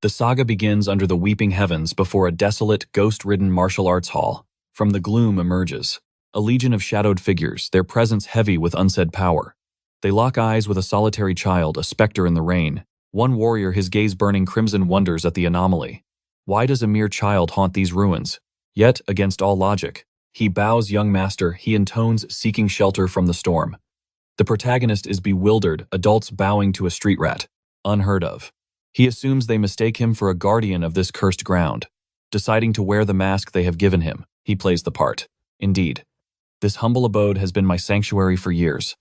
The saga begins under the weeping heavens before a desolate, ghost-ridden martial arts hall. From the gloom emerges a legion of shadowed figures, their presence heavy with unsaid power. They lock eyes with a solitary child, a specter in the rain. One warrior, his gaze burning crimson, wonders at the anomaly. Why does a mere child haunt these ruins? Yet, against all logic, he bows, young master, he intones, seeking shelter from the storm. The protagonist is bewildered, adults bowing to a street rat. Unheard of. He assumes they mistake him for a guardian of this cursed ground. Deciding to wear the mask they have given him, he plays the part. Indeed, this humble abode has been my sanctuary for years.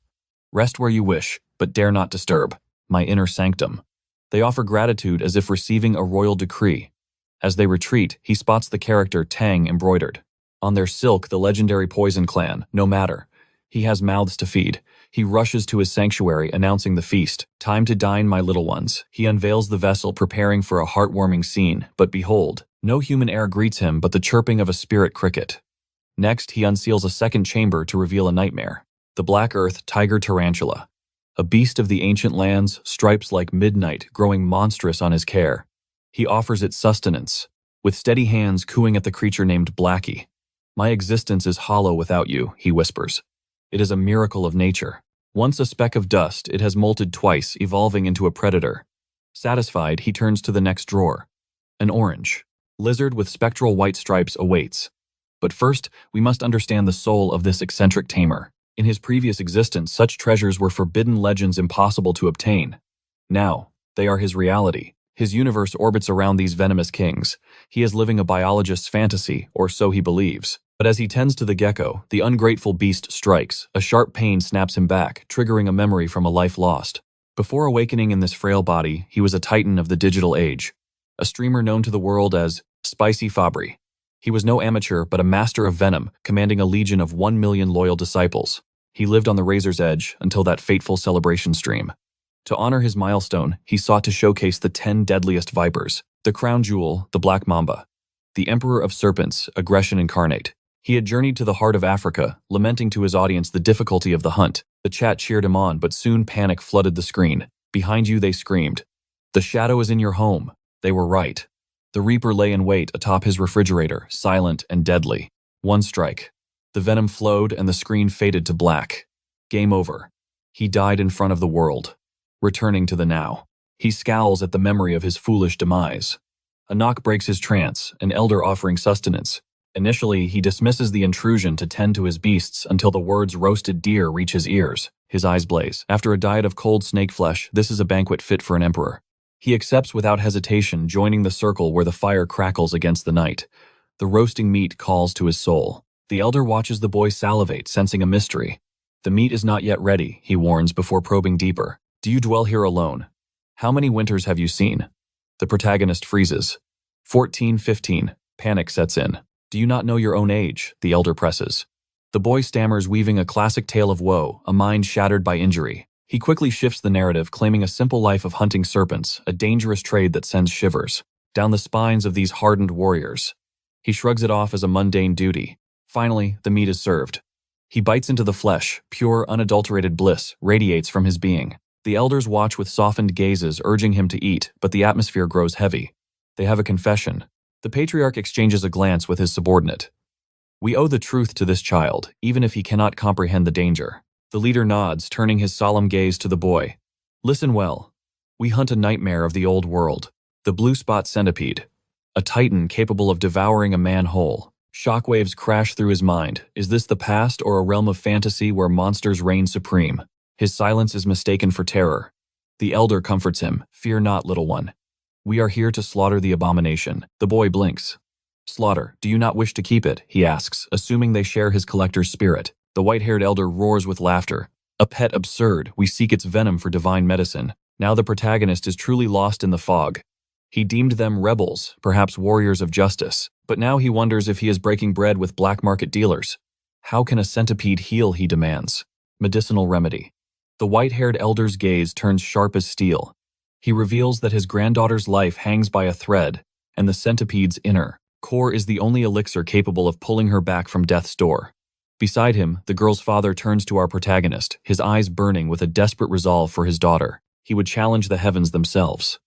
Rest where you wish, but dare not disturb my inner sanctum. They offer gratitude as if receiving a royal decree. As they retreat, he spots the character Tang embroidered. On their silk, the legendary Poison Clan, no matter. He has mouths to feed. He rushes to his sanctuary, announcing the feast. Time to dine, my little ones. He unveils the vessel, preparing for a heartwarming scene. But behold, no human air greets him but the chirping of a spirit cricket. Next, he unseals a second chamber to reveal a nightmare. The Black Earth Tiger Tarantula. A beast of the ancient lands, stripes like midnight, growing monstrous on his care. He offers it sustenance, with steady hands cooing at the creature named Blackie. My existence is hollow without you, he whispers. It is a miracle of nature. Once a speck of dust, it has molted twice, evolving into a predator. Satisfied, he turns to the next drawer. An orange lizard with spectral white stripes awaits. But first, we must understand the soul of this eccentric tamer. In his previous existence, such treasures were forbidden legends impossible to obtain. Now, they are his reality. His universe orbits around these venomous kings. He is living a biologist's fantasy, or so he believes. But as he tends to the gecko, the ungrateful beast strikes. A sharp pain snaps him back, triggering a memory from a life lost. Before awakening in this frail body, he was a titan of the digital age. A streamer known to the world as Spicy Fabri. He was no amateur, but a master of venom, commanding a legion of 1 million loyal disciples. He lived on the razor's edge until that fateful celebration stream. To honor his milestone, he sought to showcase the 10 deadliest vipers, the crown jewel, the black mamba, the emperor of serpents, aggression incarnate. He had journeyed to the heart of Africa, lamenting to his audience the difficulty of the hunt. The chat cheered him on, but soon panic flooded the screen. Behind you, they screamed. The shadow is in your home. They were right. The Reaper lay in wait atop his refrigerator, silent and deadly. One strike. The venom flowed and the screen faded to black. Game over. He died in front of the world. Returning to the now. He scowls at the memory of his foolish demise. A knock breaks his trance, an elder offering sustenance. Initially, he dismisses the intrusion to tend to his beasts until the words roasted deer reach his ears. His eyes blaze. After a diet of cold snake flesh, this is a banquet fit for an emperor. He accepts without hesitation, joining the circle where the fire crackles against the night. The roasting meat calls to his soul. The elder watches the boy salivate, sensing a mystery. The meat is not yet ready, he warns before probing deeper. Do you dwell here alone? How many winters have you seen? The protagonist freezes. 14, 15. Panic sets in. Do you not know your own age? The elder presses. The boy stammers, weaving a classic tale of woe, a mind shattered by injury. He quickly shifts the narrative, claiming a simple life of hunting serpents, a dangerous trade that sends shivers down the spines of these hardened warriors. He shrugs it off as a mundane duty. Finally, the meat is served. He bites into the flesh. Pure, unadulterated bliss radiates from his being. The elders watch with softened gazes, urging him to eat, but the atmosphere grows heavy. They have a confession. The patriarch exchanges a glance with his subordinate. We owe the truth to this child, even if he cannot comprehend the danger. The leader nods, turning his solemn gaze to the boy. Listen well. We hunt a nightmare of the old world, the Blue Spot Centipede, a titan capable of devouring a man whole. Shockwaves crash through his mind. Is this the past or a realm of fantasy where monsters reign supreme? His silence is mistaken for terror. The elder comforts him. Fear not, little one. We are here to slaughter the abomination. The boy blinks. Slaughter, do you not wish to keep it? He asks, assuming they share his collector's spirit. The white-haired elder roars with laughter. A pet absurd, we seek its venom for divine medicine. Now the protagonist is truly lost in the fog. He deemed them rebels, perhaps warriors of justice, but now he wonders if he is breaking bread with black market dealers. How can a centipede heal, he demands. Medicinal remedy. The white-haired elder's gaze turns sharp as steel. He reveals that his granddaughter's life hangs by a thread, and the centipede's inner core is the only elixir capable of pulling her back from death's door. Beside him, the girl's father turns to our protagonist, his eyes burning with a desperate resolve for his daughter. He would challenge the heavens themselves.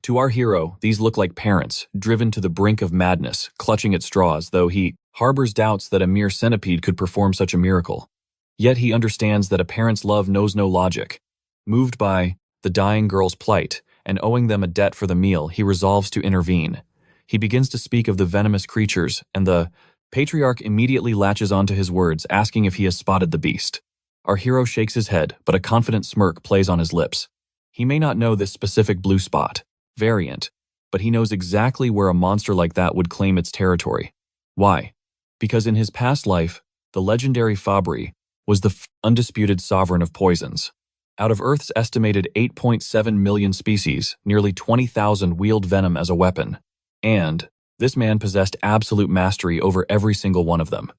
To our hero, these look like parents, driven to the brink of madness, clutching at straws, though he harbors doubts that a mere centipede could perform such a miracle. Yet he understands that a parent's love knows no logic. Moved by the dying girl's plight, and owing them a debt for the meal, he resolves to intervene. He begins to speak of the venomous creatures, and the patriarch immediately latches onto his words, asking if he has spotted the beast. Our hero shakes his head, but a confident smirk plays on his lips. He may not know this specific blue spot variant, but he knows exactly where a monster like that would claim its territory. Why? Because in his past life, the legendary Fabri was the undisputed sovereign of poisons. Out of Earth's estimated 8.7 million species, nearly 20,000 wield venom as a weapon. And this man possessed absolute mastery over every single one of them.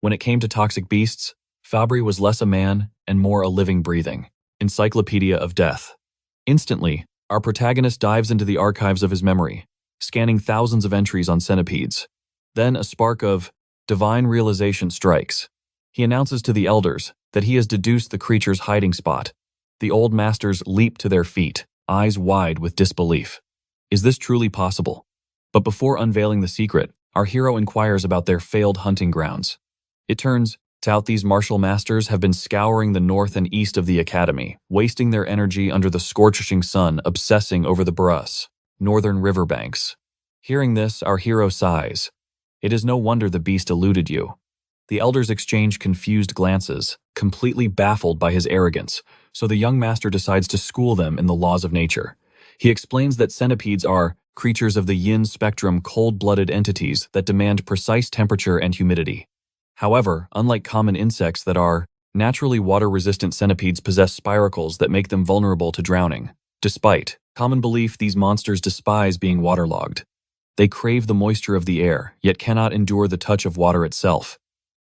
When it came to toxic beasts, Fabri was less a man and more a living, breathing encyclopedia of death. Instantly, our protagonist dives into the archives of his memory, scanning thousands of entries on centipedes. Then a spark of divine realization strikes. He announces to the elders that he has deduced the creature's hiding spot. The old masters leap to their feet, eyes wide with disbelief. Is this truly possible? But before unveiling the secret, our hero inquires about their failed hunting grounds. It turns out these martial masters have been scouring the north and east of the academy, wasting their energy under the scorching sun, obsessing over the Barus, northern riverbanks. Hearing this, our hero sighs. It is no wonder the beast eluded you. The elders exchange confused glances, completely baffled by his arrogance, so the young master decides to school them in the laws of nature. He explains that centipedes are creatures of the yin spectrum, cold-blooded entities that demand precise temperature and humidity. However, unlike common insects that are naturally water-resistant, centipedes possess spiracles that make them vulnerable to drowning. Despite common belief, these monsters despise being waterlogged. They crave the moisture of the air, yet cannot endure the touch of water itself.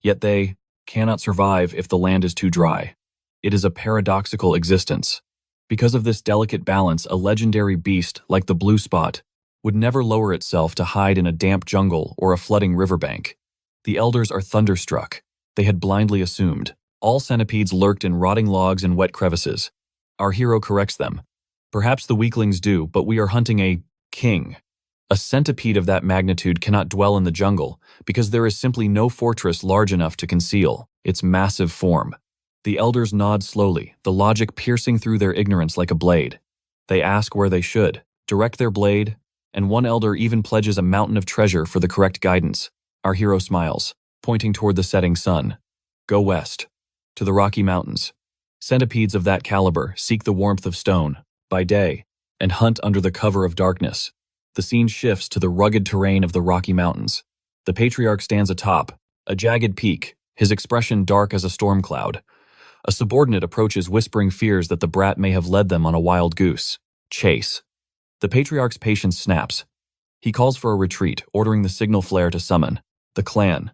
Yet they cannot survive if the land is too dry. It is a paradoxical existence. Because of this delicate balance, a legendary beast like the blue spot would never lower itself to hide in a damp jungle or a flooding riverbank. The elders are thunderstruck. They had blindly assumed all centipedes lurked in rotting logs and wet crevices. Our hero corrects them. Perhaps the weaklings do, but we are hunting a king. A centipede of that magnitude cannot dwell in the jungle because there is simply no fortress large enough to conceal its massive form. The elders nod slowly, the logic piercing through their ignorance like a blade. They ask where they should direct their blade, and one elder even pledges a mountain of treasure for the correct guidance. Our hero smiles, pointing toward the setting sun. Go west, to the Rocky Mountains. Centipedes of that caliber seek the warmth of stone by day and hunt under the cover of darkness. The scene shifts to the rugged terrain of the Rocky Mountains. The patriarch stands atop a jagged peak, his expression dark as a storm cloud. A subordinate approaches, whispering fears that the brat may have led them on a wild goose chase. The patriarch's patience snaps. He calls for a retreat, ordering the signal flare to summon the clan.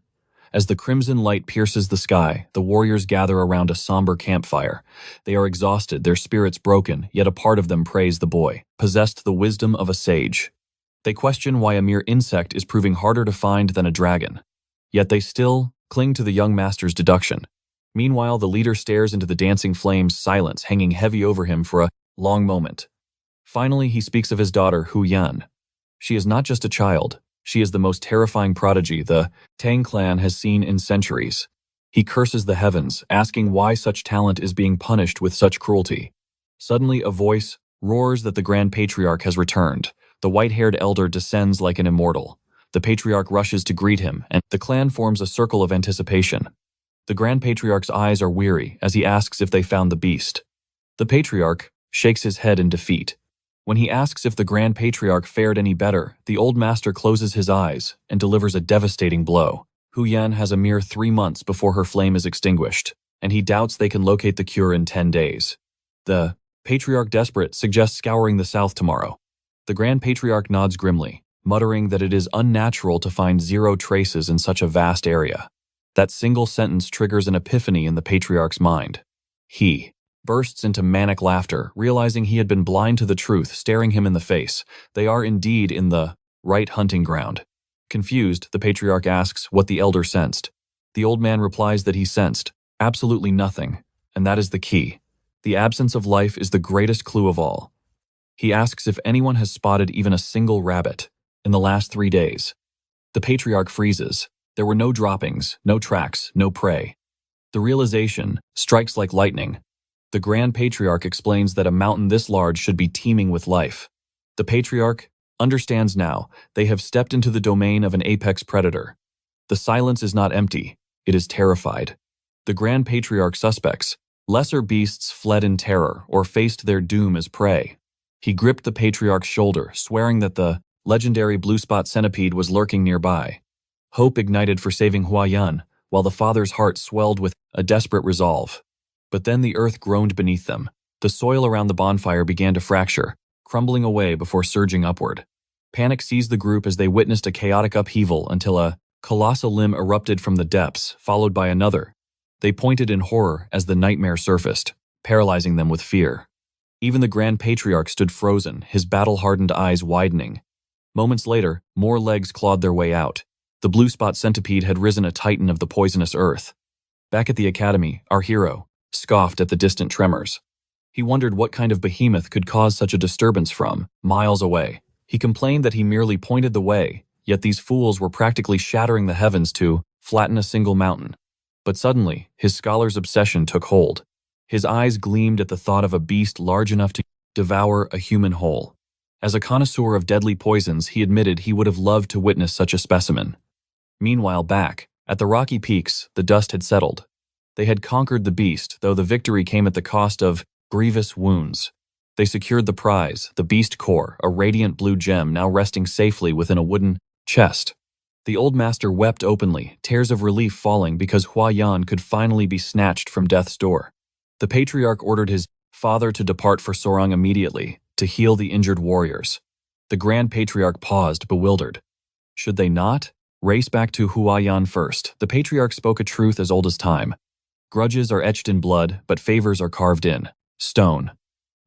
As the crimson light pierces the sky, the warriors gather around a somber campfire. They are exhausted, their spirits broken, yet a part of them praise the boy, possessed the wisdom of a sage. They question why a mere insect is proving harder to find than a dragon. Yet they still cling to the young master's deduction. Meanwhile, the leader stares into the dancing flames, silence hanging heavy over him for a long moment. Finally, he speaks of his daughter, Hu-Yan. She is not just a child. She is the most terrifying prodigy the Tang Clan has seen in centuries. He curses the heavens, asking why such talent is being punished with such cruelty. Suddenly, a voice roars that the Grand Patriarch has returned. The white-haired elder descends like an immortal. The Patriarch rushes to greet him, and the clan forms a circle of anticipation. The Grand Patriarch's eyes are weary as he asks if they found the beast. The Patriarch shakes his head in defeat. When he asks if the Grand Patriarch fared any better, the old master closes his eyes and delivers a devastating blow. Hu-Yan has a mere 3 months before her flame is extinguished, and he doubts they can locate the cure in 10 days. The Patriarch, desperate, suggests scouring the south tomorrow. The Grand Patriarch nods grimly, muttering that it is unnatural to find 0 traces in such a vast area. That single sentence triggers an epiphany in the Patriarch's mind. He bursts into manic laughter, realizing he had been blind to the truth staring him in the face. They are indeed in the right hunting ground. Confused, the Patriarch asks what the elder sensed. The old man replies that he sensed absolutely nothing, and that is the key. The absence of life is the greatest clue of all. He asks if anyone has spotted even a single rabbit in the last 3 days. The patriarch freezes. There were no droppings, no tracks, no prey. The realization strikes like lightning. The Grand Patriarch explains that a mountain this large should be teeming with life. The Patriarch understands now they have stepped into the domain of an apex predator. The silence is not empty, it is terrified. The Grand Patriarch suspects lesser beasts fled in terror or faced their doom as prey. He gripped the Patriarch's shoulder, swearing that the legendary Blue Spot Centipede was lurking nearby. Hope ignited for saving Huayan, while the father's heart swelled with a desperate resolve. But then the earth groaned beneath them. The soil around the bonfire began to fracture, crumbling away before surging upward. Panic seized the group as they witnessed a chaotic upheaval until a colossal limb erupted from the depths, followed by another. They pointed in horror as the nightmare surfaced, paralyzing them with fear. Even the Grand Patriarch stood frozen, his battle-hardened eyes widening. Moments later, more legs clawed their way out. The Blue Spot Centipede had risen a titan of the poisonous earth. Back at the academy, our hero scoffed at the distant tremors. He wondered what kind of behemoth could cause such a disturbance from miles away. He complained that he merely pointed the way, yet these fools were practically shattering the heavens to flatten a single mountain. But suddenly, his scholar's obsession took hold. His eyes gleamed at the thought of a beast large enough to devour a human whole. As a connoisseur of deadly poisons, he admitted he would have loved to witness such a specimen. Meanwhile, back at the rocky peaks, the dust had settled. They had conquered the beast, though the victory came at the cost of grievous wounds. They secured the prize, the beast core, a radiant blue gem now resting safely within a wooden chest. The old master wept openly, tears of relief falling because Huayan could finally be snatched from death's door. The Patriarch ordered his father to depart for Sorong immediately, to heal the injured warriors. The Grand Patriarch paused, bewildered. Should they not race back to Huayan first? The Patriarch spoke a truth as old as time. Grudges are etched in blood, but favors are carved in stone.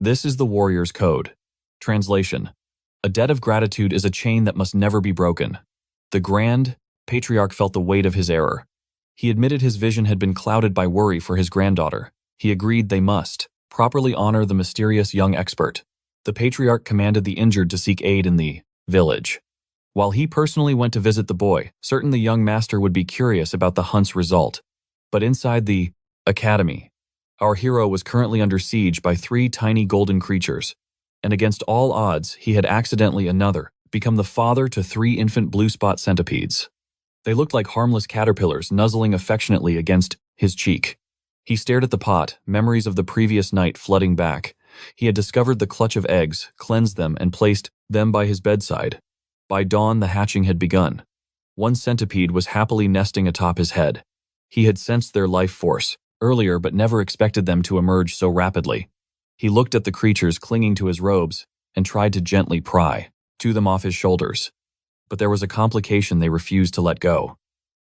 This is the warrior's code. Translation: a debt of gratitude is a chain that must never be broken. The Grand Patriarch felt the weight of his error. He admitted his vision had been clouded by worry for his granddaughter. He agreed they must properly honor the mysterious young expert. The Patriarch commanded the injured to seek aid in the village. While he personally went to visit the boy, certain the young master would be curious about the hunt's result. But inside the academy, our hero was currently under siege by 3 tiny golden creatures. And against all odds, he had accidentally become the father to 3 infant blue spot centipedes. They looked like harmless caterpillars nuzzling affectionately against his cheek. He stared at the pot, memories of the previous night flooding back. He had discovered the clutch of eggs, cleansed them, and placed them by his bedside. By dawn, the hatching had begun. One centipede was happily nesting atop his head. He had sensed their life force earlier but never expected them to emerge so rapidly. He looked at the creatures clinging to his robes and tried to gently pry them off his shoulders. But there was a complication they refused to let go.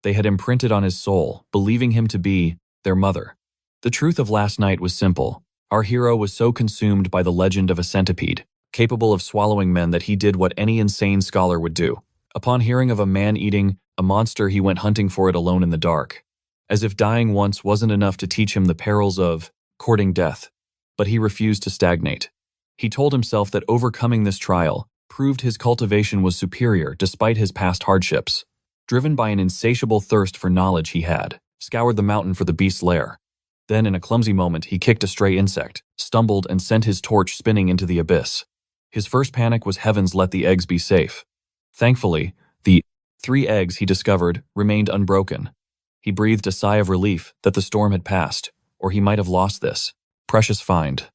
They had imprinted on his soul, believing him to be their mother. The truth of last night was simple. Our hero was so consumed by the legend of a centipede, capable of swallowing men, that he did what any insane scholar would do. Upon hearing of a man eating a monster, he went hunting for it alone in the dark. As if dying once wasn't enough to teach him the perils of courting death. But he refused to stagnate. He told himself that overcoming this trial proved his cultivation was superior despite his past hardships. Driven by an insatiable thirst for knowledge, he had scoured the mountain for the beast's lair. Then, in a clumsy moment, he kicked a stray insect, stumbled, and sent his torch spinning into the abyss. His first panic was heavens let the eggs be safe. Thankfully, the 3 eggs he discovered remained unbroken. He breathed a sigh of relief that the storm had passed, or he might have lost this precious find.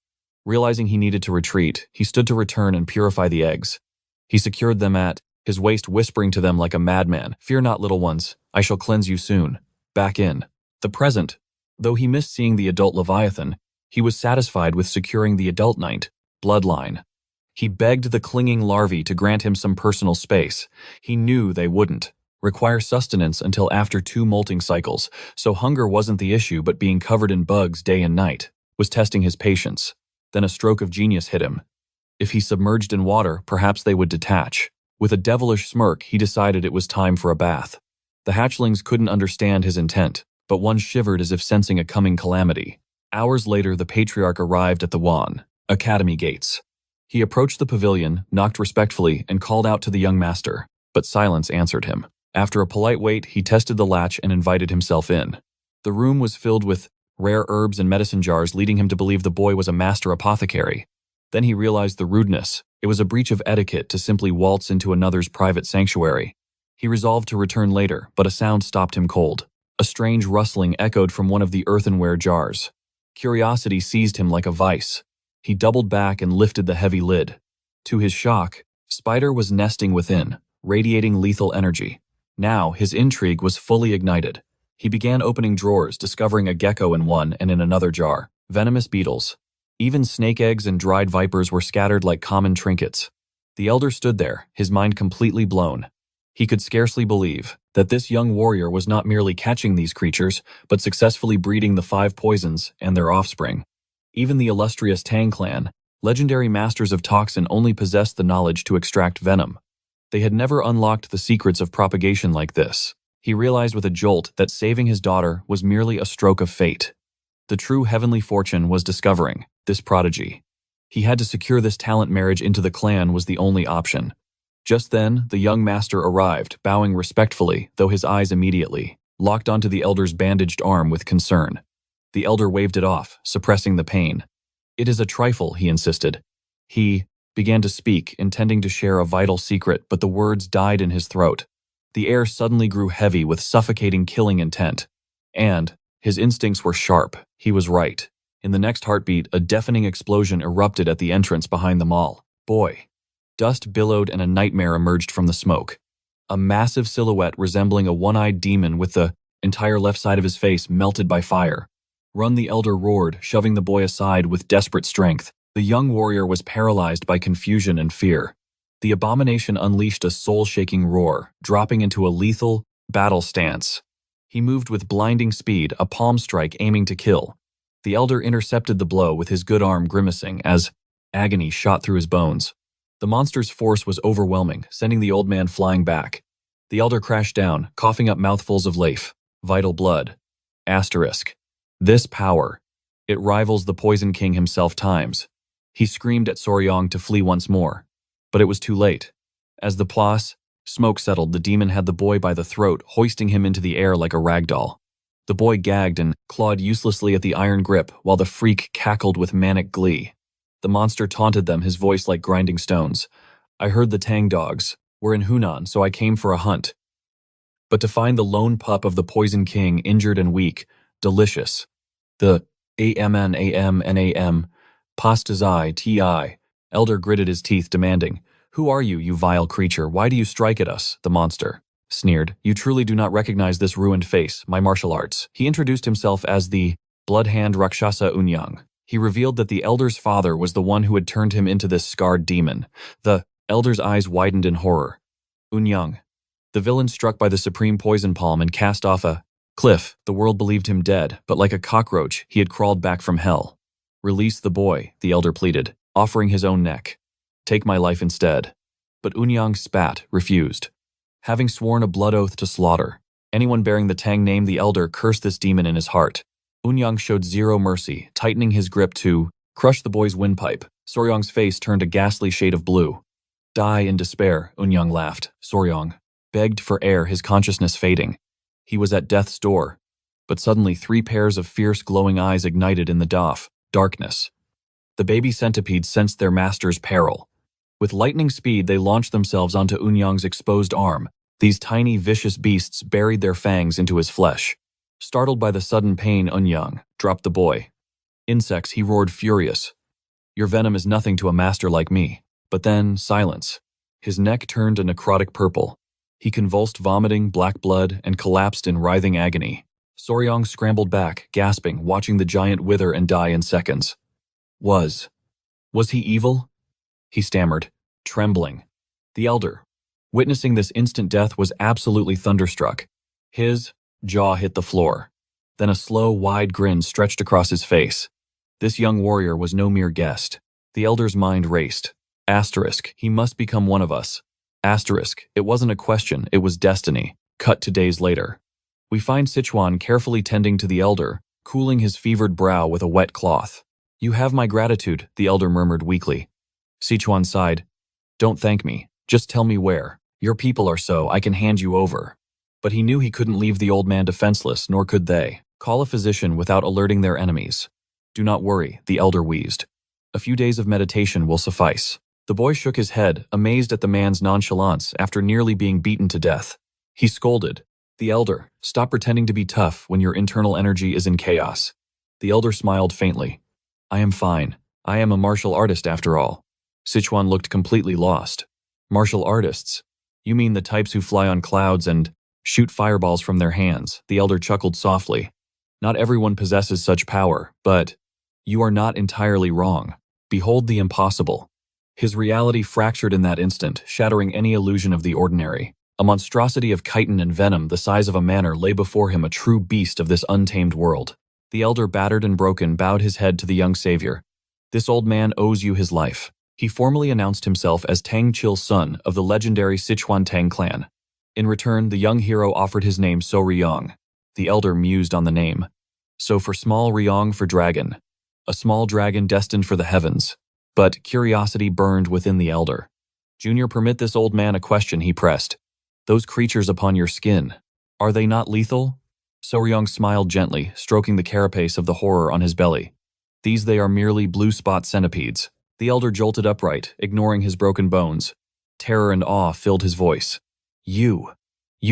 Realizing he needed to retreat, he stood to return and purify the eggs. He secured them at his waist, whispering to them like a madman, "Fear not, little ones, I shall cleanse you soon." Back in the present, though he missed seeing the adult Leviathan, he was satisfied with securing the adult Knight bloodline. He begged the clinging larvae to grant him some personal space. He knew they wouldn't require sustenance until after 2 molting cycles, so hunger wasn't the issue, but being covered in bugs day and night was testing his patience. Then a stroke of genius hit him. If he submerged in water, perhaps they would detach. With a devilish smirk, he decided it was time for a bath. The hatchlings couldn't understand his intent, but one shivered as if sensing a coming calamity. Hours later, the Patriarch arrived at the Wan Academy gates. He approached the pavilion, knocked respectfully, and called out to the young master, but silence answered him. After a polite wait, he tested the latch and invited himself in. The room was filled with rare herbs and medicine jars, leading him to believe the boy was a master apothecary. Then he realized the rudeness. It was a breach of etiquette to simply waltz into another's private sanctuary. He resolved to return later, but a sound stopped him cold. A strange rustling echoed from one of the earthenware jars. Curiosity seized him like a vice. He doubled back and lifted the heavy lid. To his shock, Spider was nesting within, radiating lethal energy. Now, his intrigue was fully ignited. He began opening drawers, discovering a gecko in one and in another jar, venomous beetles. Even snake eggs and dried vipers were scattered like common trinkets. The elder stood there, his mind completely blown. He could scarcely believe that this young warrior was not merely catching these creatures, but successfully breeding the 5 poisons and their offspring. Even the illustrious Tang Clan, legendary masters of toxin, only possessed the knowledge to extract venom. They had never unlocked the secrets of propagation like this. He realized with a jolt that saving his daughter was merely a stroke of fate. The true heavenly fortune was discovering this prodigy. He had to secure this talent. Marriage into the clan was the only option. Just then, the young master arrived, bowing respectfully, though his eyes immediately locked onto the elder's bandaged arm with concern. The elder waved it off, suppressing the pain. "It is a trifle," he insisted. He began to speak, intending to share a vital secret, but the words died in his throat. The air suddenly grew heavy with suffocating killing intent. And his instincts were sharp. He was right. In the next heartbeat, a deafening explosion erupted at the entrance behind them all. Boy! Dust billowed and a nightmare emerged from the smoke. A massive silhouette resembling a one-eyed demon with the entire left side of his face melted by fire. "Run!" the elder roared, shoving the boy aside with desperate strength. The young warrior was paralyzed by confusion and fear. The abomination unleashed a soul-shaking roar, dropping into a lethal battle stance. He moved with blinding speed, a palm strike aiming to kill. The elder intercepted the blow with his good arm, grimacing as agony shot through his bones. The monster's force was overwhelming, sending the old man flying back. The elder crashed down, coughing up mouthfuls of life. Vital blood. Asterisk. This power. It rivals the Poison King himself times. He screamed at Soryong to flee once more. But it was too late. As the smoke settled, the demon had the boy by the throat, hoisting him into the air like a rag doll. The boy gagged and clawed uselessly at the iron grip, while the freak cackled with manic glee. The monster taunted them, his voice like grinding stones. "I heard the Tang dogs were in Hunan, so I came for a hunt. But to find the lone pup of the Poison King, injured and weak, delicious. The AMNAM, Pastazai TI." Elder gritted his teeth, demanding, "Who are you, you vile creature? Why do you strike at us?" The monster sneered. "You truly do not recognize this ruined face, my martial arts." He introduced himself as the Bloodhand Rakshasa Unyang. He revealed that the elder's father was the one who had turned him into this scarred demon. The elder's eyes widened in horror. Unyang, the villain struck by the supreme poison palm and cast off a cliff. The world believed him dead, but like a cockroach, he had crawled back from hell. "Release the boy," the elder pleaded, offering his own neck. "Take my life instead." But Unyang spat, refused. Having sworn a blood oath to slaughter anyone bearing the Tang name, the elder cursed this demon in his heart. Unyang showed zero mercy, tightening his grip to crush the boy's windpipe. Soryong's face turned a ghastly shade of blue. "Die in despair," Unyang laughed. Soryong begged for air, his consciousness fading. He was at death's door. But suddenly 3 pairs of fierce glowing eyes ignited in the darkness. The baby centipedes sensed their master's peril. With lightning speed, they launched themselves onto Unyang's exposed arm. These tiny, vicious beasts buried their fangs into his flesh. Startled by the sudden pain, Unyang dropped the boy. "Insects," he roared, furious. "Your venom is nothing to a master like me." But then, silence. His neck turned a necrotic purple. He convulsed, vomiting black blood, and collapsed in writhing agony. Soryong scrambled back, gasping, watching the giant wither and die in seconds. Was he evil? He stammered, trembling. The elder, witnessing this instant death, was absolutely thunderstruck. His jaw hit the floor. Then a slow, wide grin stretched across his face. This young warrior was no mere guest. The elder's mind raced. Asterisk, he must become one of us. Asterisk, it wasn't a question, it was destiny. Cut to days later. We find Sichuan carefully tending to the elder, cooling his fevered brow with a wet cloth. "You have my gratitude," the elder murmured weakly. Sichuan sighed. Don't thank me. Just tell me where. Your people are so I can hand you over. But he knew he couldn't leave the old man defenseless, nor could they. Call a physician without alerting their enemies. Do not worry, the elder wheezed. A few days of meditation will suffice. The boy shook his head, amazed at the man's nonchalance after nearly being beaten to death. He scolded. The elder, stop pretending to be tough when your internal energy is in chaos. The elder smiled faintly. I am fine. I am a martial artist after all. Sichuan looked completely lost. Martial artists? You mean the types who fly on clouds and shoot fireballs from their hands? The elder chuckled softly. Not everyone possesses such power, but you are not entirely wrong. Behold the impossible. His reality fractured in that instant, shattering any illusion of the ordinary. A monstrosity of chitin and venom the size of a manor lay before him, a true beast of this untamed world. The elder, battered and broken, bowed his head to the young savior. This old man owes you his life. He formally announced himself as Tang Chil's son of the legendary Sichuan Tang Clan. In return, the young hero offered his name So Ryong. The elder mused on the name. So for small, Ryong for dragon. A small dragon destined for the heavens. But curiosity burned within the elder. Junior, permit this old man a question, he pressed. Those creatures upon your skin, are they not lethal? So Ryong smiled gently, stroking the carapace of the horror on his belly. These they are merely Blue Spot Centipedes. The elder jolted upright, ignoring his broken bones. Terror and awe filled his voice. You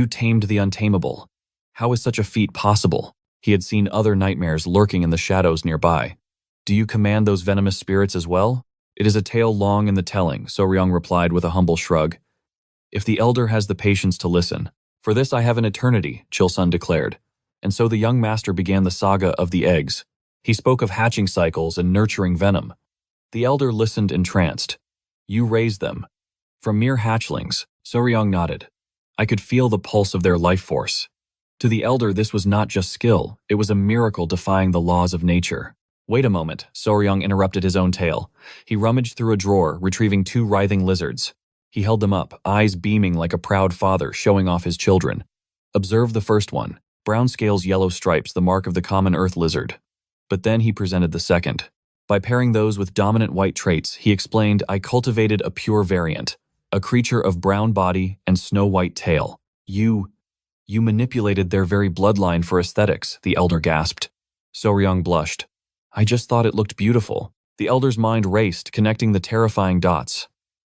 tamed the untamable. How is such a feat possible? He had seen other nightmares lurking in the shadows nearby. Do you command those venomous spirits as well? It is a tale long in the telling, So Ryong replied with a humble shrug. If the elder has the patience to listen. For this I have an eternity, Chilsun declared. And so the young master began the saga of the eggs. He spoke of hatching cycles and nurturing venom. The elder listened entranced. You raised them. From mere hatchlings, So Ryong nodded. I could feel the pulse of their life force. To the elder, this was not just skill, it was a miracle defying the laws of nature. Wait a moment, So Ryong interrupted his own tale. He rummaged through a drawer, retrieving 2 writhing lizards. He held them up, eyes beaming like a proud father showing off his children. Observe the first one. Brown scales, yellow stripes, the mark of the common earth lizard. But then he presented the second. By pairing those with dominant white traits, he explained, I cultivated a pure variant, a creature of brown body and snow-white tail. You manipulated their very bloodline for aesthetics, the elder gasped. So Ryong blushed. I just thought it looked beautiful. The elder's mind raced, connecting the terrifying dots.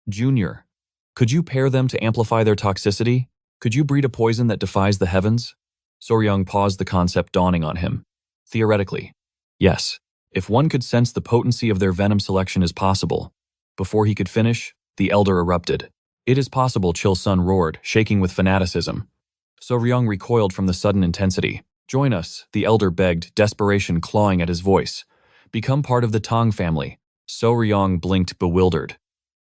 Junior, could you pair them to amplify their toxicity? Could you breed a poison that defies the heavens? So Ryong paused, the concept dawning on him. Theoretically, yes. If one could sense the potency of their venom selection is possible. Before he could finish, the elder erupted. It is possible, Chilsun roared, shaking with fanaticism. So Ryong recoiled from the sudden intensity. Join us, the elder begged, desperation clawing at his voice. Become part of the Tang family. So Ryong blinked, bewildered.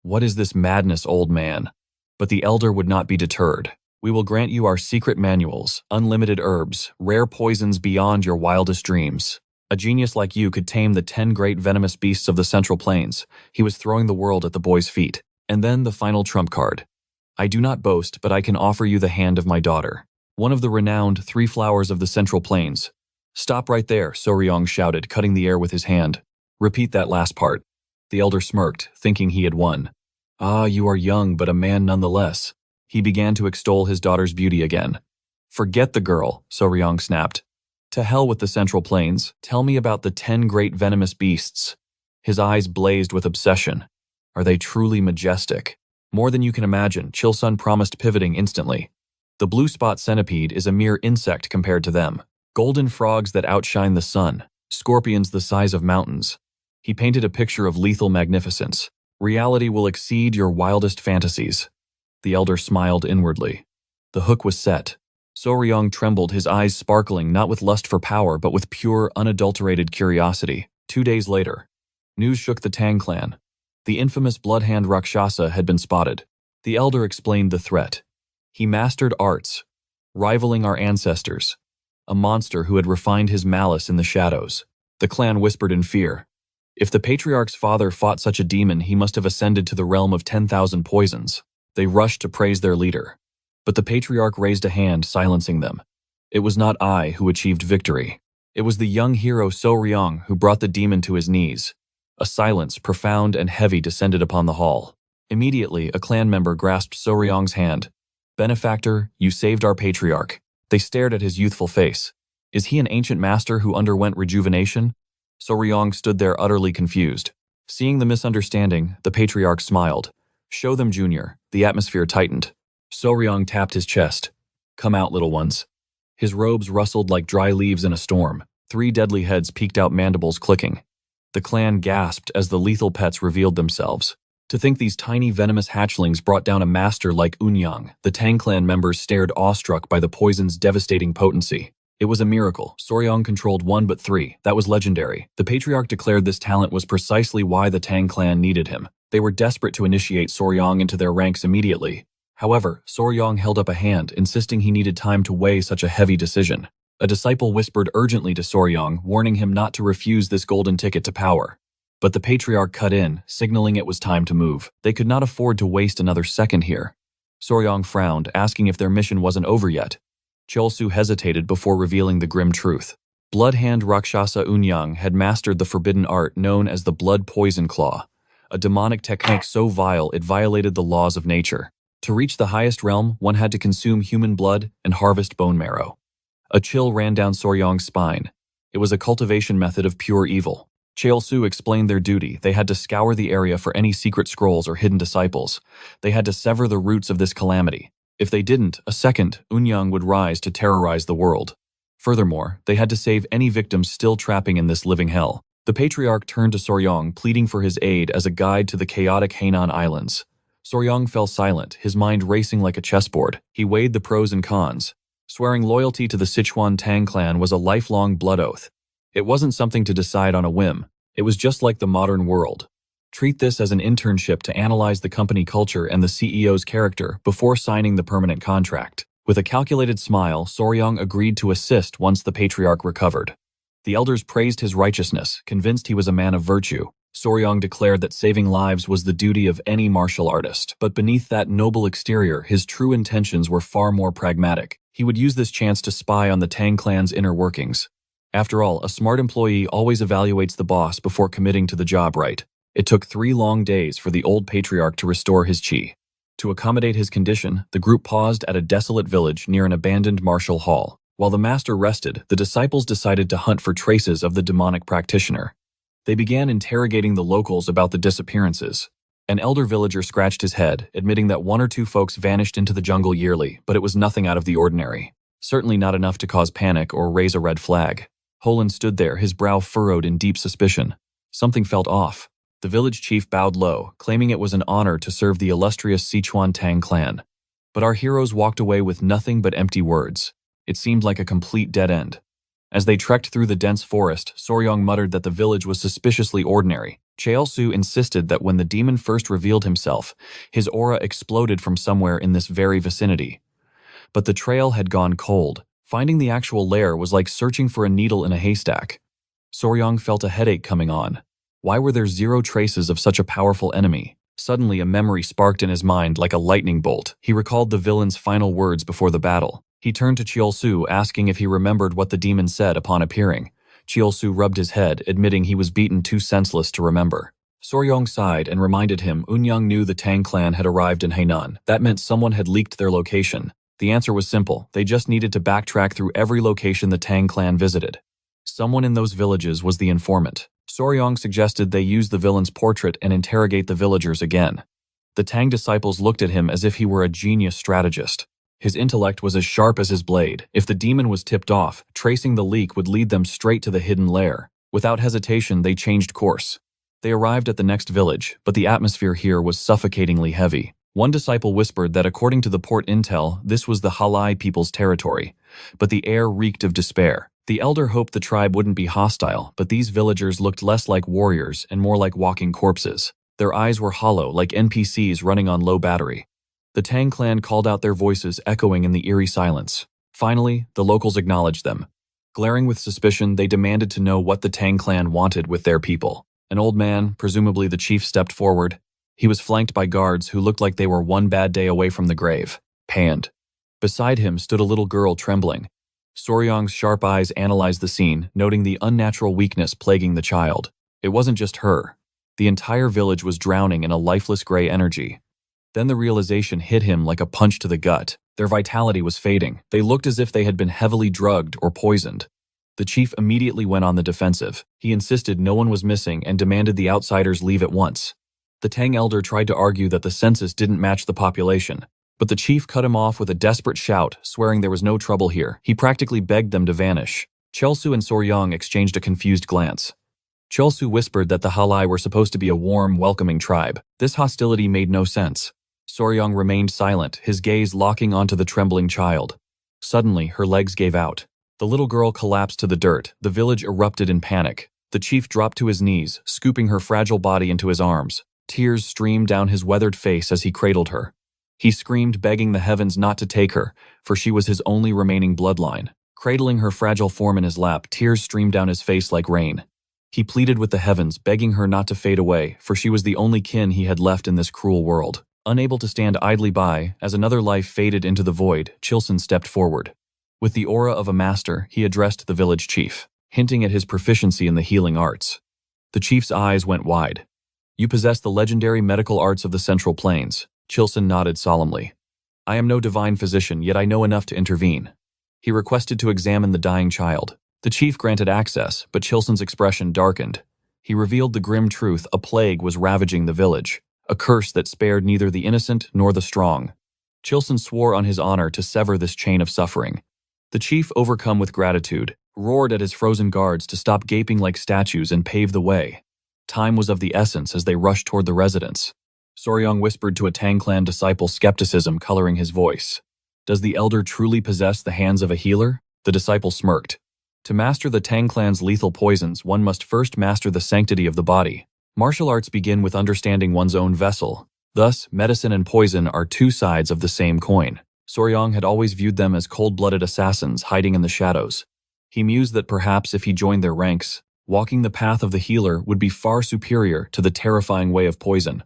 What is this madness, old man? But the elder would not be deterred. We will grant you our secret manuals, unlimited herbs, rare poisons beyond your wildest dreams. A genius like you could tame the 10 great venomous beasts of the Central Plains. He was throwing the world at the boy's feet. And then the final trump card. I do not boast, but I can offer you the hand of my daughter. One of the renowned 3 flowers of the Central Plains. Stop right there, So Ryong shouted, cutting the air with his hand. Repeat that last part. The elder smirked, thinking he had won. Ah, you are young, but a man nonetheless. He began to extol his daughter's beauty again. Forget the girl, So Ryong snapped. To hell with the Central Plains. Tell me about the 10 great venomous beasts. His eyes blazed with obsession. Are they truly majestic? More than you can imagine, Chilsun promised, pivoting instantly. The Blue Spot Centipede is a mere insect compared to them. Golden frogs that outshine the sun. Scorpions the size of mountains. He painted a picture of lethal magnificence. Reality will exceed your wildest fantasies. The elder smiled inwardly. The hook was set. So Ryong trembled, his eyes sparkling not with lust for power but with pure, unadulterated curiosity. 2 days later, news shook the Tang Clan. The infamous bloodhand Rakshasa had been spotted. The elder explained the threat. He mastered arts, rivaling our ancestors. A monster who had refined his malice in the shadows. The clan whispered in fear. If the patriarch's father fought such a demon, he must have ascended to the realm of 10,000 poisons. They rushed to praise their leader. But the patriarch raised a hand, silencing them. It was not I who achieved victory. It was the young hero So Ryong who brought the demon to his knees. A silence, profound and heavy, descended upon the hall. Immediately, a clan member grasped So-ryong's hand. "Benefactor, you saved our patriarch." They stared at his youthful face. Is he an ancient master who underwent rejuvenation? So-ryong stood there utterly confused. Seeing the misunderstanding, the patriarch smiled. "Show them, Junior." The atmosphere tightened. So-ryong tapped his chest. "Come out, little ones." His robes rustled like dry leaves in a storm. 3 deadly heads peeked out, mandibles clicking. The clan gasped as the lethal pets revealed themselves. To think these tiny venomous hatchlings brought down a master like yin-yang, the Tang Clan members stared awestruck by the poison's devastating potency. It was a miracle. So-ryong controlled 1 but 3. That was legendary. The patriarch declared this talent was precisely why the Tang Clan needed him. They were desperate to initiate So-ryong into their ranks immediately. However, So-ryong held up a hand, insisting he needed time to weigh such a heavy decision. A disciple whispered urgently to So-ryong, warning him not to refuse this golden ticket to power. But the patriarch cut in, signaling it was time to move. They could not afford to waste another second here. So-ryong frowned, asking if their mission wasn't over yet. Chol-su hesitated before revealing the grim truth. Bloodhand Rakshasa Unyang had mastered the forbidden art known as the blood poison claw, a demonic technique so vile it violated the laws of nature. To reach the highest realm, one had to consume human blood and harvest bone marrow. A chill ran down So-ryong's spine. It was a cultivation method of pure evil. Chol-su explained their duty. They had to scour the area for any secret scrolls or hidden disciples. They had to sever the roots of this calamity. If they didn't, a second Unyang would rise to terrorize the world. Furthermore, they had to save any victims still trapping in this living hell. The patriarch turned to So-ryong, pleading for his aid as a guide to the chaotic Hainan Islands. So-ryong fell silent, his mind racing like a chessboard. He weighed the pros and cons. Swearing loyalty to the Sichuan Tang Clan was a lifelong blood oath. It wasn't something to decide on a whim. It was just like the modern world. Treat this as an internship to analyze the company culture and the CEO's character before signing the permanent contract. With a calculated smile, So-ryong agreed to assist once the patriarch recovered. The elders praised his righteousness, convinced he was a man of virtue. So-ryong declared that saving lives was the duty of any martial artist, but beneath that noble exterior, his true intentions were far more pragmatic. He would use this chance to spy on the Tang Clan's inner workings. After all, a smart employee always evaluates the boss before committing to the job, right? It took 3 long days for the old patriarch to restore his chi. To accommodate his condition, the group paused at a desolate village near an abandoned martial hall. While the master rested, the disciples decided to hunt for traces of the demonic practitioner. They began interrogating the locals about the disappearances. An elder villager scratched his head, admitting that 1 or 2 folks vanished into the jungle yearly, but it was nothing out of the ordinary. Certainly not enough to cause panic or raise a red flag. Holland stood there, his brow furrowed in deep suspicion. Something felt off. The village chief bowed low, claiming it was an honor to serve the illustrious Sichuan Tang Clan. But our heroes walked away with nothing but empty words. It seemed like a complete dead end. As they trekked through the dense forest, So-ryong muttered that the village was suspiciously ordinary. Chol-su insisted that when the demon first revealed himself, his aura exploded from somewhere in this very vicinity. But the trail had gone cold. Finding the actual lair was like searching for a needle in a haystack. So-ryong felt a headache coming on. Why were there 0 traces of such a powerful enemy? Suddenly, a memory sparked in his mind like a lightning bolt. He recalled the villain's final words before the battle. He turned to Chol-su, asking if he remembered what the demon said upon appearing. Chol-su rubbed his head, admitting he was beaten too senseless to remember. So-ryong sighed and reminded him Unyang knew the Tang Clan had arrived in Hainan. That meant someone had leaked their location. The answer was simple. They just needed to backtrack through every location the Tang Clan visited. Someone in those villages was the informant. So-ryong suggested they use the villain's portrait and interrogate the villagers again. The Tang disciples looked at him as if he were a genius strategist. His intellect was as sharp as his blade. If the demon was tipped off, tracing the leak would lead them straight to the hidden lair. Without hesitation, they changed course. They arrived at the next village, but the atmosphere here was suffocatingly heavy. One disciple whispered that according to the port intel, this was the Halai people's territory, but the air reeked of despair. The elder hoped the tribe wouldn't be hostile, but these villagers looked less like warriors and more like walking corpses. Their eyes were hollow, like NPCs running on low battery. The Tang Clan called out, their voices echoing in the eerie silence. Finally, the locals acknowledged them. Glaring with suspicion, they demanded to know what the Tang Clan wanted with their people. An old man, presumably the chief, stepped forward. He was flanked by guards who looked like they were one bad day away from the grave. Panned. Beside him stood a little girl trembling. So-ryong's sharp eyes analyzed the scene, noting the unnatural weakness plaguing the child. It wasn't just her. The entire village was drowning in a lifeless gray energy. Then the realization hit him like a punch to the gut. Their vitality was fading. They looked as if they had been heavily drugged or poisoned. The chief immediately went on the defensive. He insisted no one was missing and demanded the outsiders leave at once. The Tang elder tried to argue that the census didn't match the population, but the chief cut him off with a desperate shout, swearing there was no trouble here. He practically begged them to vanish. Chelsu and Soryang exchanged a confused glance. Chelsu whispered that the Halai were supposed to be a warm, welcoming tribe. This hostility made no sense. Soryang remained silent, his gaze locking onto the trembling child. Suddenly, her legs gave out. The little girl collapsed to the dirt. The village erupted in panic. The chief dropped to his knees, scooping her fragile body into his arms. Tears streamed down his weathered face as he cradled her. He screamed, begging the heavens not to take her, for she was his only remaining bloodline. Cradling her fragile form in his lap, tears streamed down his face like rain. He pleaded with the heavens, begging her not to fade away, for she was the only kin he had left in this cruel world. Unable to stand idly by, as another life faded into the void, Chilson stepped forward. With the aura of a master, he addressed the village chief, hinting at his proficiency in the healing arts. The chief's eyes went wide. "You possess the legendary medical arts of the Central Plains." Chilson nodded solemnly. "I am no divine physician, yet I know enough to intervene." He requested to examine the dying child. The chief granted access, but Chilson's expression darkened. He revealed the grim truth: a plague was ravaging the village, a curse that spared neither the innocent nor the strong. Chilson swore on his honor to sever this chain of suffering. The chief, overcome with gratitude, roared at his frozen guards to stop gaping like statues and pave the way. Time was of the essence as they rushed toward the residence. Soryang whispered to a Tang Clan disciple, skepticism coloring his voice. "Does the elder truly possess the hands of a healer?" The disciple smirked. "To master the Tang Clan's lethal poisons, one must first master the sanctity of the body. Martial arts begin with understanding one's own vessel. Thus, medicine and poison are two sides of the same coin." Soryang had always viewed them as cold-blooded assassins hiding in the shadows. He mused that perhaps if he joined their ranks, walking the path of the healer would be far superior to the terrifying way of poison.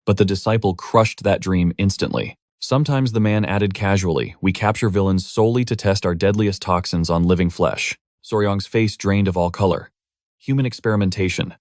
But the disciple crushed that dream instantly. Sometimes the man added casually, "We capture villains solely to test our deadliest toxins on living flesh." Soryang's face drained of all color. Human experimentation.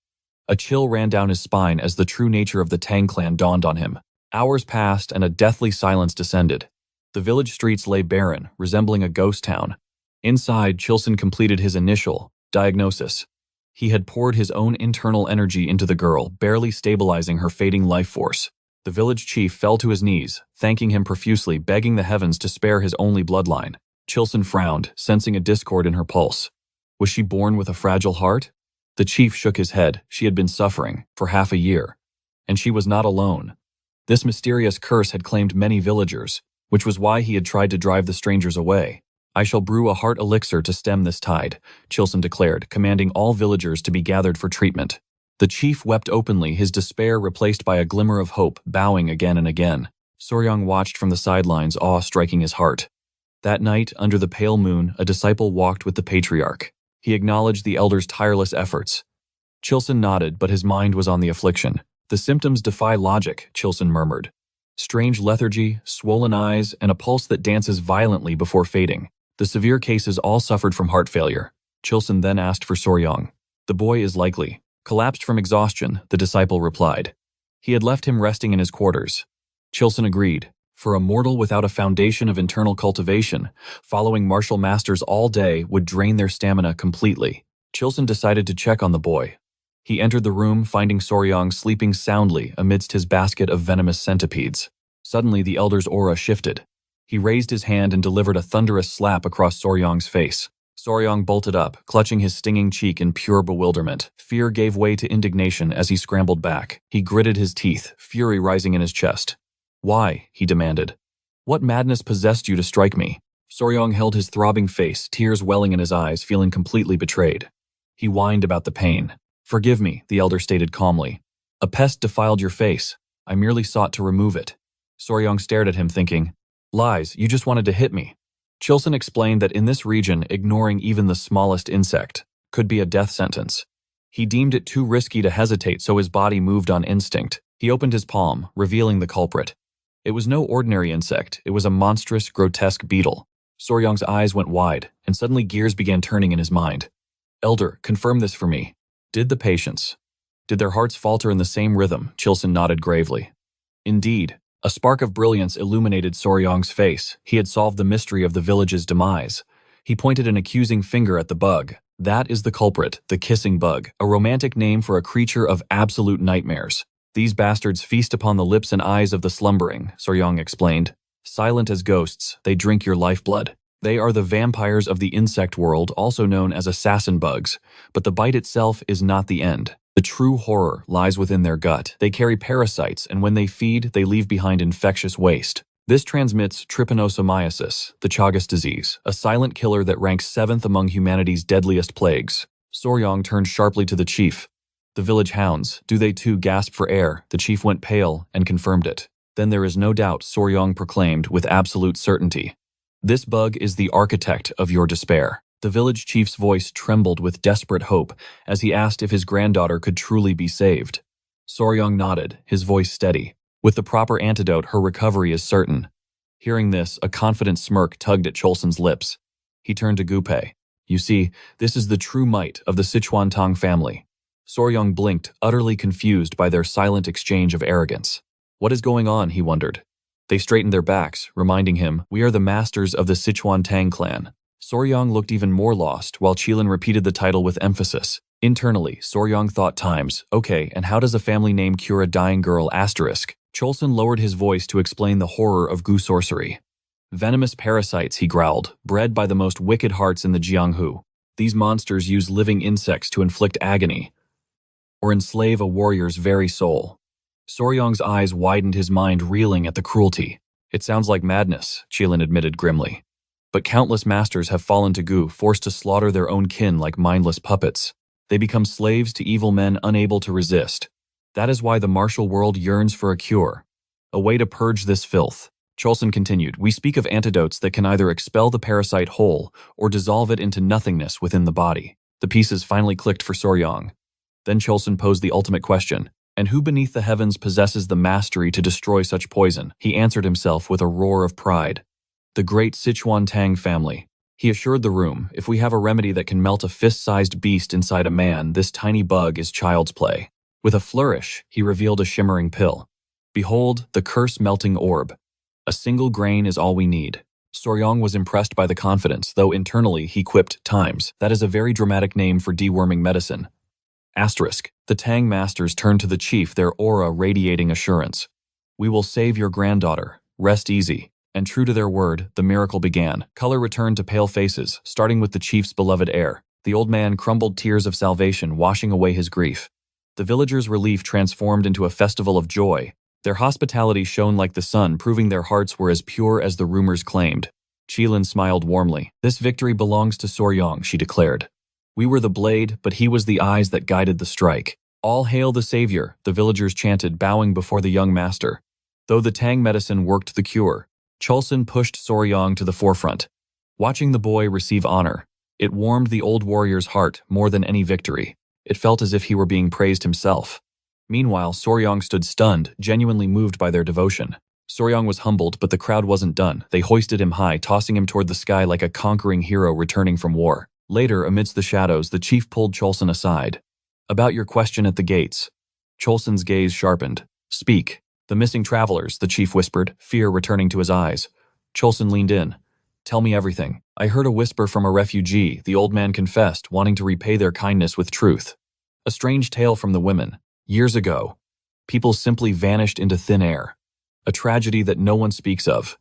A chill ran down his spine as the true nature of the Tang Clan dawned on him. Hours passed and a deathly silence descended. The village streets lay barren, resembling a ghost town. Inside, Chilson completed his initial diagnosis. He had poured his own internal energy into the girl, barely stabilizing her fading life force. The village chief fell to his knees, thanking him profusely, begging the heavens to spare his only bloodline. Chilson frowned, sensing a discord in her pulse. Was she born with a fragile heart? The chief shook his head. She had been suffering for half a year. And she was not alone. This mysterious curse had claimed many villagers, which was why he had tried to drive the strangers away. "I shall brew a heart elixir to stem this tide," Chilson declared, commanding all villagers to be gathered for treatment. The chief wept openly, his despair replaced by a glimmer of hope, bowing again and again. Soryang watched from the sidelines, awe striking his heart. That night, under the pale moon, a disciple walked with the patriarch. He acknowledged the elder's tireless efforts. Chilson nodded, but his mind was on the affliction. "The symptoms defy logic," Chilson murmured. "Strange lethargy, swollen eyes, and a pulse that dances violently before fading. The severe cases all suffered from heart failure." Chilson then asked for Soryang. "The boy is likely collapsed from exhaustion," the disciple replied. He had left him resting in his quarters. Chilson agreed. For a mortal without a foundation of internal cultivation, following martial masters all day would drain their stamina completely. Chilson decided to check on the boy. He entered the room, finding Soryang sleeping soundly amidst his basket of venomous centipedes. Suddenly, the elder's aura shifted. He raised his hand and delivered a thunderous slap across Soryang's face. Soryang bolted up, clutching his stinging cheek in pure bewilderment. Fear gave way to indignation as he scrambled back. He gritted his teeth, fury rising in his chest. "Why?" he demanded. "What madness possessed you to strike me?" Soryang held his throbbing face, tears welling in his eyes, feeling completely betrayed. He whined about the pain. "Forgive me," the elder stated calmly. "A pest defiled your face. I merely sought to remove it." Soryang stared at him, thinking, "Lies, you just wanted to hit me." Chilson explained that in this region, ignoring even the smallest insect could be a death sentence. He deemed it too risky to hesitate, so his body moved on instinct. He opened his palm, revealing the culprit. It was no ordinary insect. It was a monstrous, grotesque beetle. Soryang's eyes went wide, and suddenly gears began turning in his mind. "Elder, confirm this for me. Did the patients Did their hearts falter in the same rhythm? Chilson nodded gravely. Indeed. A spark of brilliance illuminated Soryong's face. He had solved the mystery of the village's demise. He pointed an accusing finger at the bug. That is the culprit, the kissing bug, a romantic name for a creature of absolute nightmares. These bastards feast upon the lips and eyes of the slumbering, Soryong explained. Silent as ghosts, they drink your lifeblood. They are the vampires of the insect world, also known as assassin bugs. But the bite itself is not the end. The true horror lies within their gut. They carry parasites, and when they feed, they leave behind infectious waste. This transmits trypanosomiasis, the Chagas disease, a silent killer that ranks 7th among humanity's deadliest plagues. Soryong turned sharply to the chief. The village hounds, do they too gasp for air? The chief went pale and confirmed it. Then there is no doubt, Soryong proclaimed with absolute certainty. This bug is the architect of your despair. The village chief's voice trembled with desperate hope as he asked if his granddaughter could truly be saved. Soryong nodded, his voice steady. With the proper antidote, her recovery is certain. Hearing this, a confident smirk tugged at Cholson's lips. He turned to Gupei. You see, this is the true might of the Sichuan Tang family. Soryong blinked, utterly confused by their silent exchange of arrogance. What is going on, he wondered. They straightened their backs, reminding him, we are the masters of the Sichuan Tang Clan. Soryong looked even more lost, while Qilin repeated the title with emphasis. Internally, Soryong thought times, okay, and how does a family name cure a dying girl asterisk? Cholson lowered his voice to explain the horror of gu sorcery. Venomous parasites, he growled, bred by the most wicked hearts in the Jianghu. These monsters use living insects to inflict agony, or enslave a warrior's very soul. Soryong's eyes widened, his mind reeling at the cruelty. It sounds like madness, Qilin admitted grimly. But countless masters have fallen to gu, forced to slaughter their own kin like mindless puppets. They become slaves to evil men unable to resist. That is why the martial world yearns for a cure. A way to purge this filth. Cholson continued, we speak of antidotes that can either expel the parasite whole or dissolve it into nothingness within the body. The pieces finally clicked for Soryong. Then Cholson posed the ultimate question. And who beneath the heavens possesses the mastery to destroy such poison? He answered himself with a roar of pride. The great Sichuan Tang family. He assured the room, if we have a remedy that can melt a fist-sized beast inside a man, this tiny bug is child's play. With a flourish, he revealed a shimmering pill. Behold, the curse-melting orb. A single grain is all we need. Soryong was impressed by the confidence, though internally he quipped, times. That is a very dramatic name for deworming medicine. Asterisk. The Tang masters turned to the chief, their aura radiating assurance. We will save your granddaughter. Rest easy. And true to their word, the miracle began. Color returned to pale faces, starting with the chief's beloved heir. The old man crumbled tears of salvation, washing away his grief. The villagers' relief transformed into a festival of joy. Their hospitality shone like the sun, proving their hearts were as pure as the rumors claimed. Qilin smiled warmly. This victory belongs to Soryong, she declared. We were the blade, but he was the eyes that guided the strike. All hail the savior, the villagers chanted, bowing before the young master. Though the Tang medicine worked the cure, Cholson pushed Soryong to the forefront. Watching the boy receive honor, it warmed the old warrior's heart more than any victory. It felt as if he were being praised himself. Meanwhile, Soryong stood stunned, genuinely moved by their devotion. Soryong was humbled, but the crowd wasn't done. They hoisted him high, tossing him toward the sky like a conquering hero returning from war. Later, amidst the shadows, the chief pulled Cholson aside. About your question at the gates. Cholson's gaze sharpened. Speak. The missing travelers, the chief whispered, fear returning to his eyes. Cholson leaned in. Tell me everything. I heard a whisper from a refugee, the old man confessed, wanting to repay their kindness with truth. A strange tale from the women. Years ago, people simply vanished into thin air. A tragedy that no one speaks of.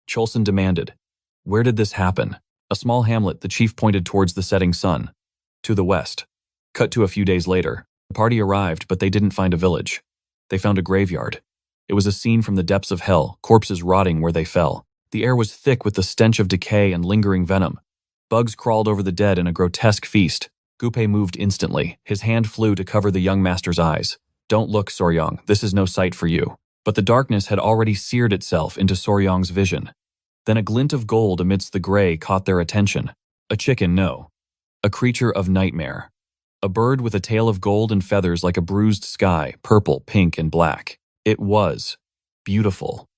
Cholson demanded. Where did this happen? A small hamlet, the chief pointed towards the setting sun. To the west. Cut to a few days later. The party arrived, but they didn't find a village. They found a graveyard. It was a scene from the depths of hell, corpses rotting where they fell. The air was thick with the stench of decay and lingering venom. Bugs crawled over the dead in a grotesque feast. Gupei moved instantly. His hand flew to cover the young master's eyes. Don't look, Soryong, this is no sight for you. But the darkness had already seared itself into Soryong's vision. Then a glint of gold amidst the gray caught their attention. A chicken, no. A creature of nightmare. A bird with a tail of gold and feathers like a bruised sky, purple, pink, and black. It was beautiful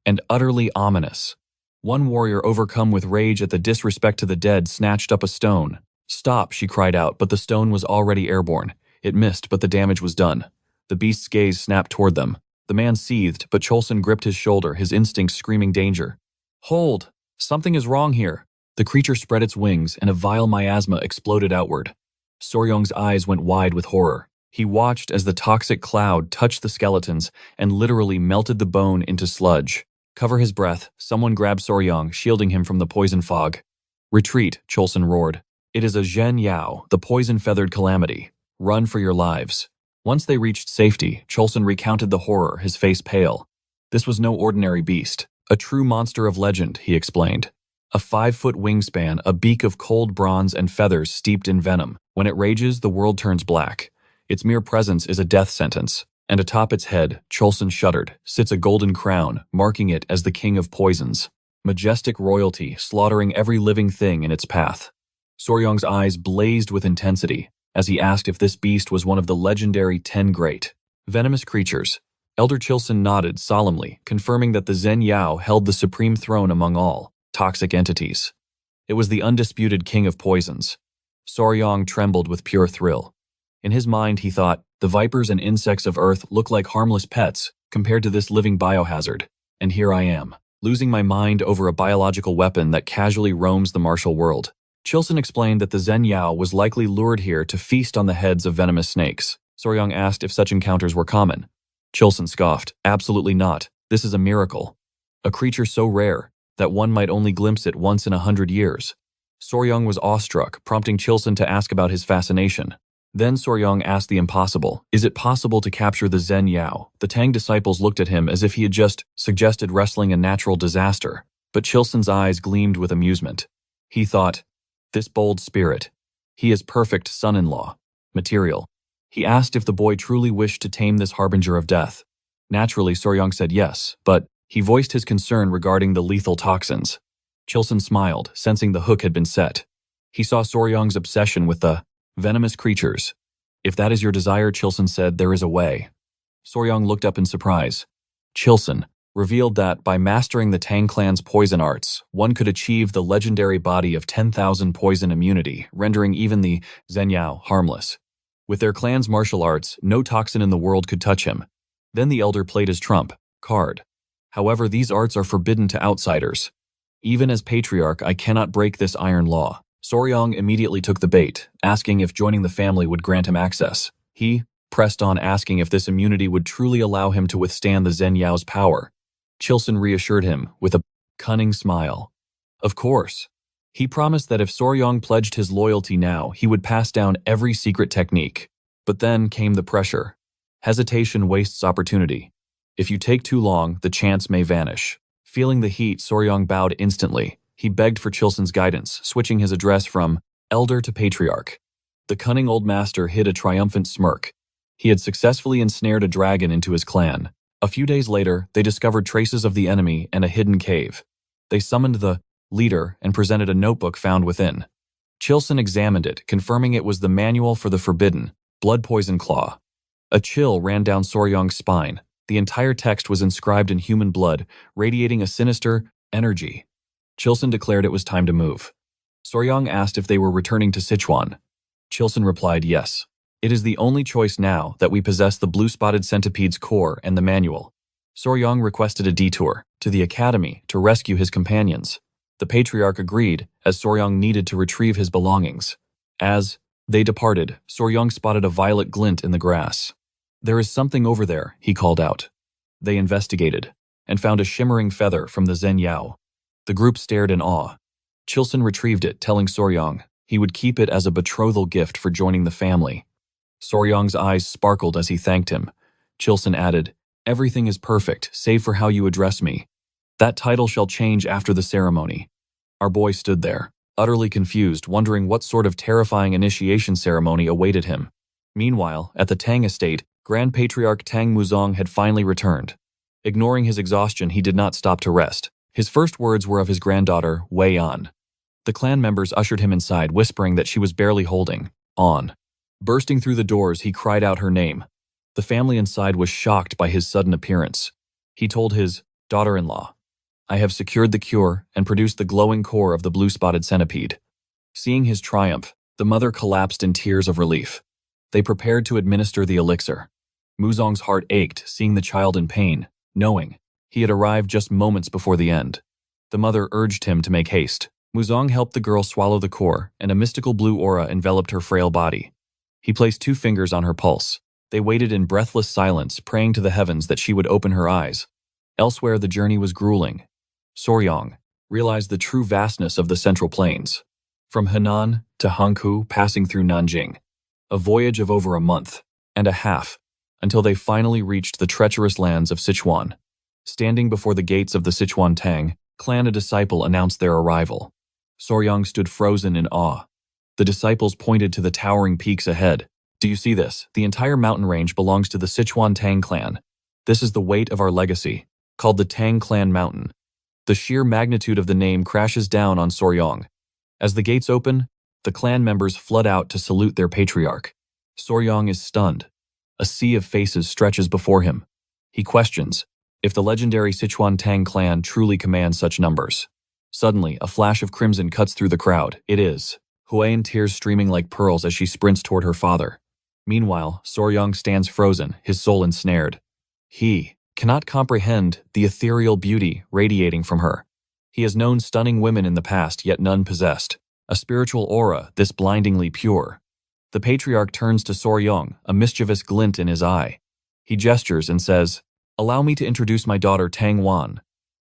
and utterly ominous. One warrior, overcome with rage at the disrespect to the dead, snatched up a stone. Stop, she cried out, but the stone was already airborne. It missed, but the damage was done. The beast's gaze snapped toward them. The man seethed, but Cholson gripped his shoulder, his instincts screaming danger. Hold! Something is wrong here. The creature spread its wings, and a vile miasma exploded outward. Soryong's eyes went wide with horror. He watched as the toxic cloud touched the skeletons and literally melted the bone into sludge. Cover his breath. Someone grabbed Soryong, shielding him from the poison fog. Retreat, Cholson roared. It is a Zhen Yao, the poison-feathered calamity. Run for your lives. Once they reached safety, Cholson recounted the horror, his face pale. This was no ordinary beast. A true monster of legend, he explained. A 5-foot wingspan, a beak of cold bronze and feathers steeped in venom. When it rages, the world turns black. Its mere presence is a death sentence. And atop its head, Cholson shuddered, sits a golden crown, marking it as the king of poisons. Majestic royalty, slaughtering every living thing in its path. Soryong's eyes blazed with intensity as he asked if this beast was one of the legendary 10 great venomous creatures. Elder Cholson nodded solemnly, confirming that the Zhen Yao held the supreme throne among all toxic entities. It was the undisputed king of poisons. Soryong trembled with pure thrill. In his mind, he thought, the vipers and insects of Earth look like harmless pets compared to this living biohazard. And here I am, losing my mind over a biological weapon that casually roams the martial world. Cholson explained that the Zhen Yao was likely lured here to feast on the heads of venomous snakes. Soryong asked if such encounters were common. Cholson scoffed. Absolutely not. This is a miracle. A creature so rare that one might only glimpse it once in 100 years. Soryong was awestruck, prompting Cholson to ask about his fascination. Then Soryong asked the impossible. Is it possible to capture the Zhen Yao? The Tang disciples looked at him as if he had just suggested wrestling a natural disaster. But Cholson's eyes gleamed with amusement. He thought, this bold spirit. He is perfect son-in-law. Material. He asked if the boy truly wished to tame this harbinger of death. Naturally, Soryong said yes, but he voiced his concern regarding the lethal toxins. Cholson smiled, sensing the hook had been set. He saw Soryong's obsession with the venomous creatures. If that is your desire, Cholson said, there is a way. Soryong looked up in surprise. Cholson revealed that by mastering the Tang Clan's poison arts, one could achieve the legendary body of 10,000 poison immunity, rendering even the Zhen Yao harmless. With their clan's martial arts, no toxin in the world could touch him. Then the elder played his trump card. However, these arts are forbidden to outsiders. Even as patriarch, I cannot break this iron law. Soryong immediately took the bait, asking if joining the family would grant him access. He pressed on, asking if this immunity would truly allow him to withstand the Zhen Yao's power. Cholson reassured him with a cunning smile. Of course. He promised that if Soryong pledged his loyalty now, he would pass down every secret technique. But then came the pressure. Hesitation wastes opportunity. If you take too long, the chance may vanish. Feeling the heat, Soryong bowed instantly. He begged for Cholson's guidance, switching his address from elder to patriarch. The cunning old master hid a triumphant smirk. He had successfully ensnared a dragon into his clan. A few days later, they discovered traces of the enemy and a hidden cave. They summoned the leader and presented a notebook found within. Cholson examined it, confirming it was the manual for the forbidden blood poison claw. A chill ran down Soryong's spine. The entire text was inscribed in human blood, radiating a sinister energy. Cholson declared it was time to move. Soryong asked if they were returning to Sichuan. Cholson replied yes. It is the only choice now that we possess the Blue Spotted Centipedes core and the manual. Soryong requested a detour to the academy to rescue his companions. The patriarch agreed, as Soryong needed to retrieve his belongings. As they departed, Soryong spotted a violet glint in the grass. There is something over there, he called out. They investigated, and found a shimmering feather from the Zhen Yao. The group stared in awe. Cholson retrieved it, telling Soryong he would keep it as a betrothal gift for joining the family. Soryong's eyes sparkled as he thanked him. Cholson added, everything is perfect, save for how you address me. That title shall change after the ceremony. Our boy stood there, utterly confused, wondering what sort of terrifying initiation ceremony awaited him. Meanwhile, at the Tang estate, Grand Patriarch Tang Muzong had finally returned. Ignoring his exhaustion, he did not stop to rest. His first words were of his granddaughter, Wei An. The clan members ushered him inside, whispering that she was barely holding on. Bursting through the doors, he cried out her name. The family inside was shocked by his sudden appearance. He told his daughter-in-law, I have secured the cure and produced the glowing core of the blue-spotted centipede. Seeing his triumph, the mother collapsed in tears of relief. They prepared to administer the elixir. Muzong's heart ached, seeing the child in pain, knowing he had arrived just moments before the end. The mother urged him to make haste. Muzong helped the girl swallow the core, and a mystical blue aura enveloped her frail body. He placed 2 fingers on her pulse. They waited in breathless silence, praying to the heavens that she would open her eyes. Elsewhere, the journey was grueling. Soryong realized the true vastness of the Central Plains. From Henan to Hankou, passing through Nanjing. A voyage of over a month and a half, until they finally reached the treacherous lands of Sichuan. Standing before the gates of the Sichuan Tang Clan, a disciple announced their arrival. Soryong stood frozen in awe. The disciples pointed to the towering peaks ahead. Do you see this? The entire mountain range belongs to the Sichuan Tang Clan. This is the weight of our legacy, called the Tang Clan Mountain. The sheer magnitude of the name crashes down on Soryong. As the gates open, the clan members flood out to salute their patriarch. Soryong is stunned. A sea of faces stretches before him. He questions if the legendary Sichuan Tang Clan truly commands such numbers. Suddenly, a flash of crimson cuts through the crowd. It is Huayin, tears streaming like pearls as she sprints toward her father. Meanwhile, Soryong stands frozen, his soul ensnared. He cannot comprehend the ethereal beauty radiating from her. He has known stunning women in the past, yet none possessed a spiritual aura this blindingly pure. The patriarch turns to Soryong, a mischievous glint in his eye. He gestures and says, "Allow me to introduce my daughter Tang Wan,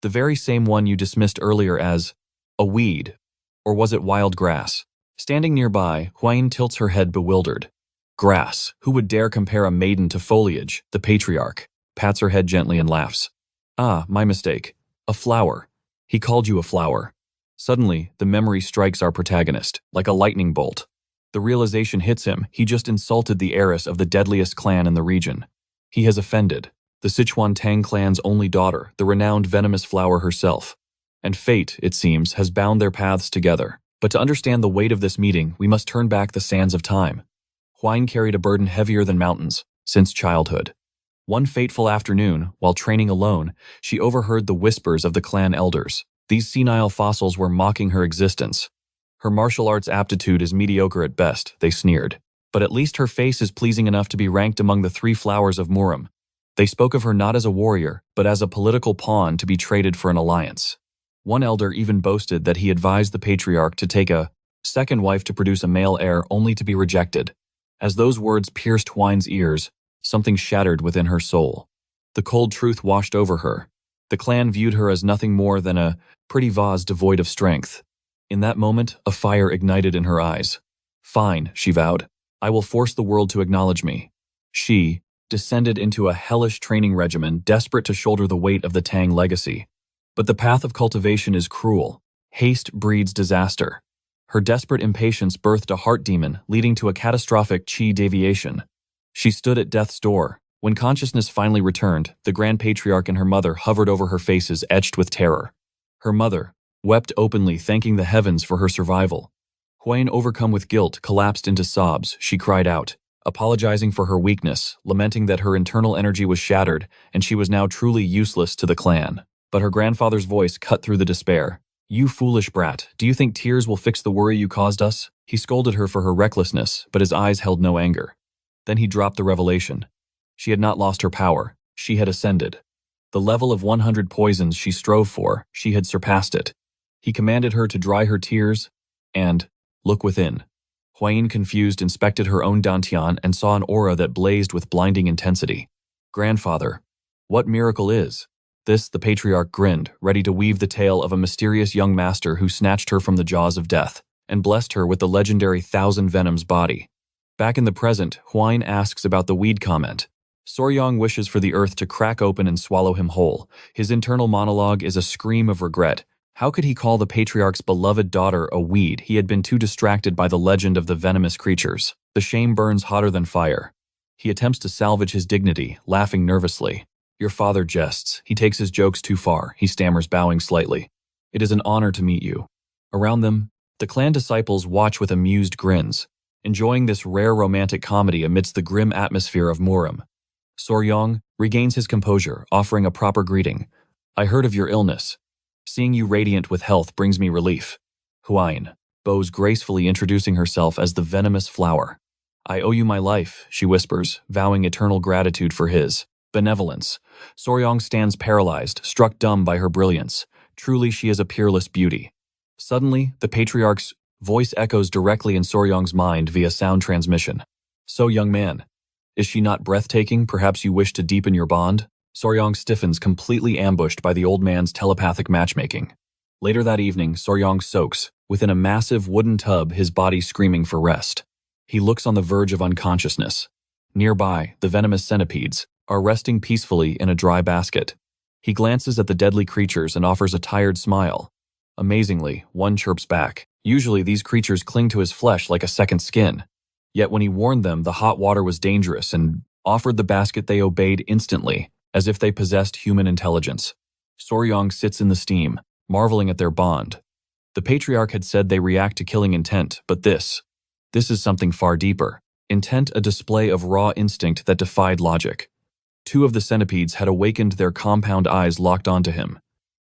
the very same one you dismissed earlier as a weed, or was it wild grass?" Standing nearby, Huayin tilts her head bewildered. Grass, who would dare compare a maiden to foliage? The patriarch pats her head gently and laughs. "Ah, my mistake. A flower. He called you a flower." Suddenly, the memory strikes our protagonist, like a lightning bolt. The realization hits him, he just insulted the heiress of the deadliest clan in the region. He has offended the Sichuan Tang Clan's only daughter, the renowned venomous flower herself. And fate, it seems, has bound their paths together. But to understand the weight of this meeting, we must turn back the sands of time. Huayin carried a burden heavier than mountains, since childhood. One fateful afternoon, while training alone, she overheard the whispers of the clan elders. These senile fossils were mocking her existence. Her martial arts aptitude is mediocre at best, they sneered. But at least her face is pleasing enough to be ranked among the 3 flowers of Murim. They spoke of her not as a warrior, but as a political pawn to be traded for an alliance. One elder even boasted that he advised the patriarch to take a second wife to produce a male heir, only to be rejected. As those words pierced Huayin's ears, something shattered within her soul. The cold truth washed over her. The clan viewed her as nothing more than a pretty vase devoid of strength. In that moment, a fire ignited in her eyes. "Fine," she vowed. "I will force the world to acknowledge me." She descended into a hellish training regimen, desperate to shoulder the weight of the Tang legacy. But the path of cultivation is cruel. Haste breeds disaster. Her desperate impatience birthed a heart demon, leading to a catastrophic qi deviation. She stood at death's door. When consciousness finally returned, the Grand Patriarch and her mother hovered over her faces, etched with terror. Her mother wept openly, thanking the heavens for her survival. Huayin, overcome with guilt, collapsed into sobs. She cried out, apologizing for her weakness, lamenting that her internal energy was shattered and she was now truly useless to the clan. But her grandfather's voice cut through the despair. "You foolish brat, do you think tears will fix the worry you caused us?" He scolded her for her recklessness, but his eyes held no anger. Then he dropped the revelation. She had not lost her power. She had ascended. The level of 100 poisons she strove for, she had surpassed it. He commanded her to dry her tears and look within. Huayin, confused, inspected her own dantian and saw an aura that blazed with blinding intensity. "Grandfather, what miracle is this?" The patriarch grinned, ready to weave the tale of a mysterious young master who snatched her from the jaws of death and blessed her with the legendary 1,000 Venom's body. Back in the present, Huayin asks about the weed comment. Soryong wishes for the earth to crack open and swallow him whole. His internal monologue is a scream of regret. How could he call the patriarch's beloved daughter a weed? He had been too distracted by the legend of the venomous creatures. The shame burns hotter than fire. He attempts to salvage his dignity, laughing nervously. "Your father jests. He takes his jokes too far," he stammers, bowing slightly. "It is an honor to meet you." Around them, the clan disciples watch with amused grins, enjoying this rare romantic comedy amidst the grim atmosphere of Murim. Soryong regains his composure, offering a proper greeting. "I heard of your illness. Seeing you radiant with health brings me relief." Huayin bows gracefully, introducing herself as the venomous flower. I owe you my life, she whispers, vowing eternal gratitude for his benevolence. Soryong stands paralyzed, struck dumb by her brilliance. Truly she is a peerless beauty. Suddenly, the patriarch's voice echoes directly in Soryong's mind via sound transmission. So, young man, is she not breathtaking? Perhaps you wish to deepen your bond? Soryong stiffens, completely ambushed by the old man's telepathic matchmaking. Later that evening, Soryong soaks, within a massive wooden tub, his body screaming for rest. He looks on the verge of unconsciousness. Nearby, the venomous centipedes are resting peacefully in a dry basket. He glances at the deadly creatures and offers a tired smile. Amazingly, one chirps back. Usually these creatures cling to his flesh like a second skin. Yet when he warned them the hot water was dangerous and offered the basket, they obeyed instantly, as if they possessed human intelligence. Soryong sits in the steam, marveling at their bond. The patriarch had said they react to killing intent, but this is something far deeper. Intent, a display of raw instinct that defied logic. Two of the centipedes had awakened, their compound eyes locked onto him.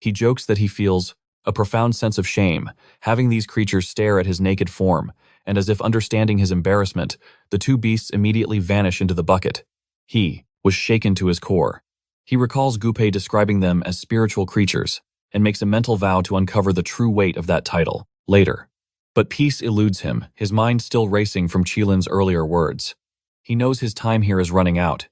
He jokes that he feels a profound sense of shame, having these creatures stare at his naked form, and as if understanding his embarrassment, the two beasts immediately vanish into the bucket. He was shaken to his core. He recalls Gunpei describing them as spiritual creatures, and makes a mental vow to uncover the true weight of that title later. But peace eludes him, his mind still racing from Qilin's earlier words. He knows his time here is running out.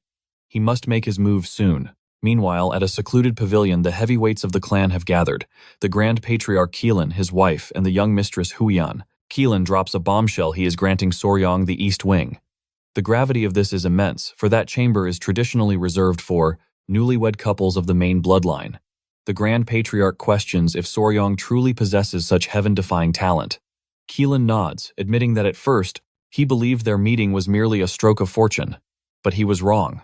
He must make his move soon. Meanwhile, at a secluded pavilion, the heavyweights of the clan have gathered. The Grand Patriarch Qilin, his wife, and the young mistress Huiyan. Qilin drops a bombshell he is granting Soryong the East Wing. The gravity of this is immense, for that chamber is traditionally reserved for newlywed couples of the main bloodline. The Grand Patriarch questions if Soryong truly possesses such heaven-defying talent. Qilin nods, admitting that at first, he believed their meeting was merely a stroke of fortune. But he was wrong.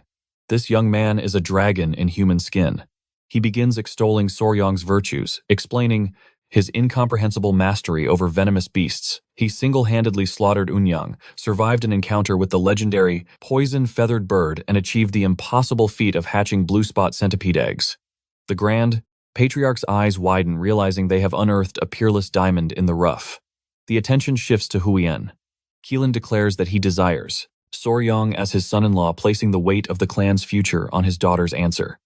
This young man is a dragon in human skin. He begins extolling Soryong's virtues, explaining his incomprehensible mastery over venomous beasts. He single-handedly slaughtered Unyang, survived an encounter with the legendary poison-feathered bird, and achieved the impossible feat of hatching Blue Spot Centipede eggs. The Grand Patriarch's eyes widen, realizing they have unearthed a peerless diamond in the rough. The attention shifts to Huiyan. Qilin declares that he desires Soryong as his son-in-law, placing the weight of the clan's future on his daughter's answer.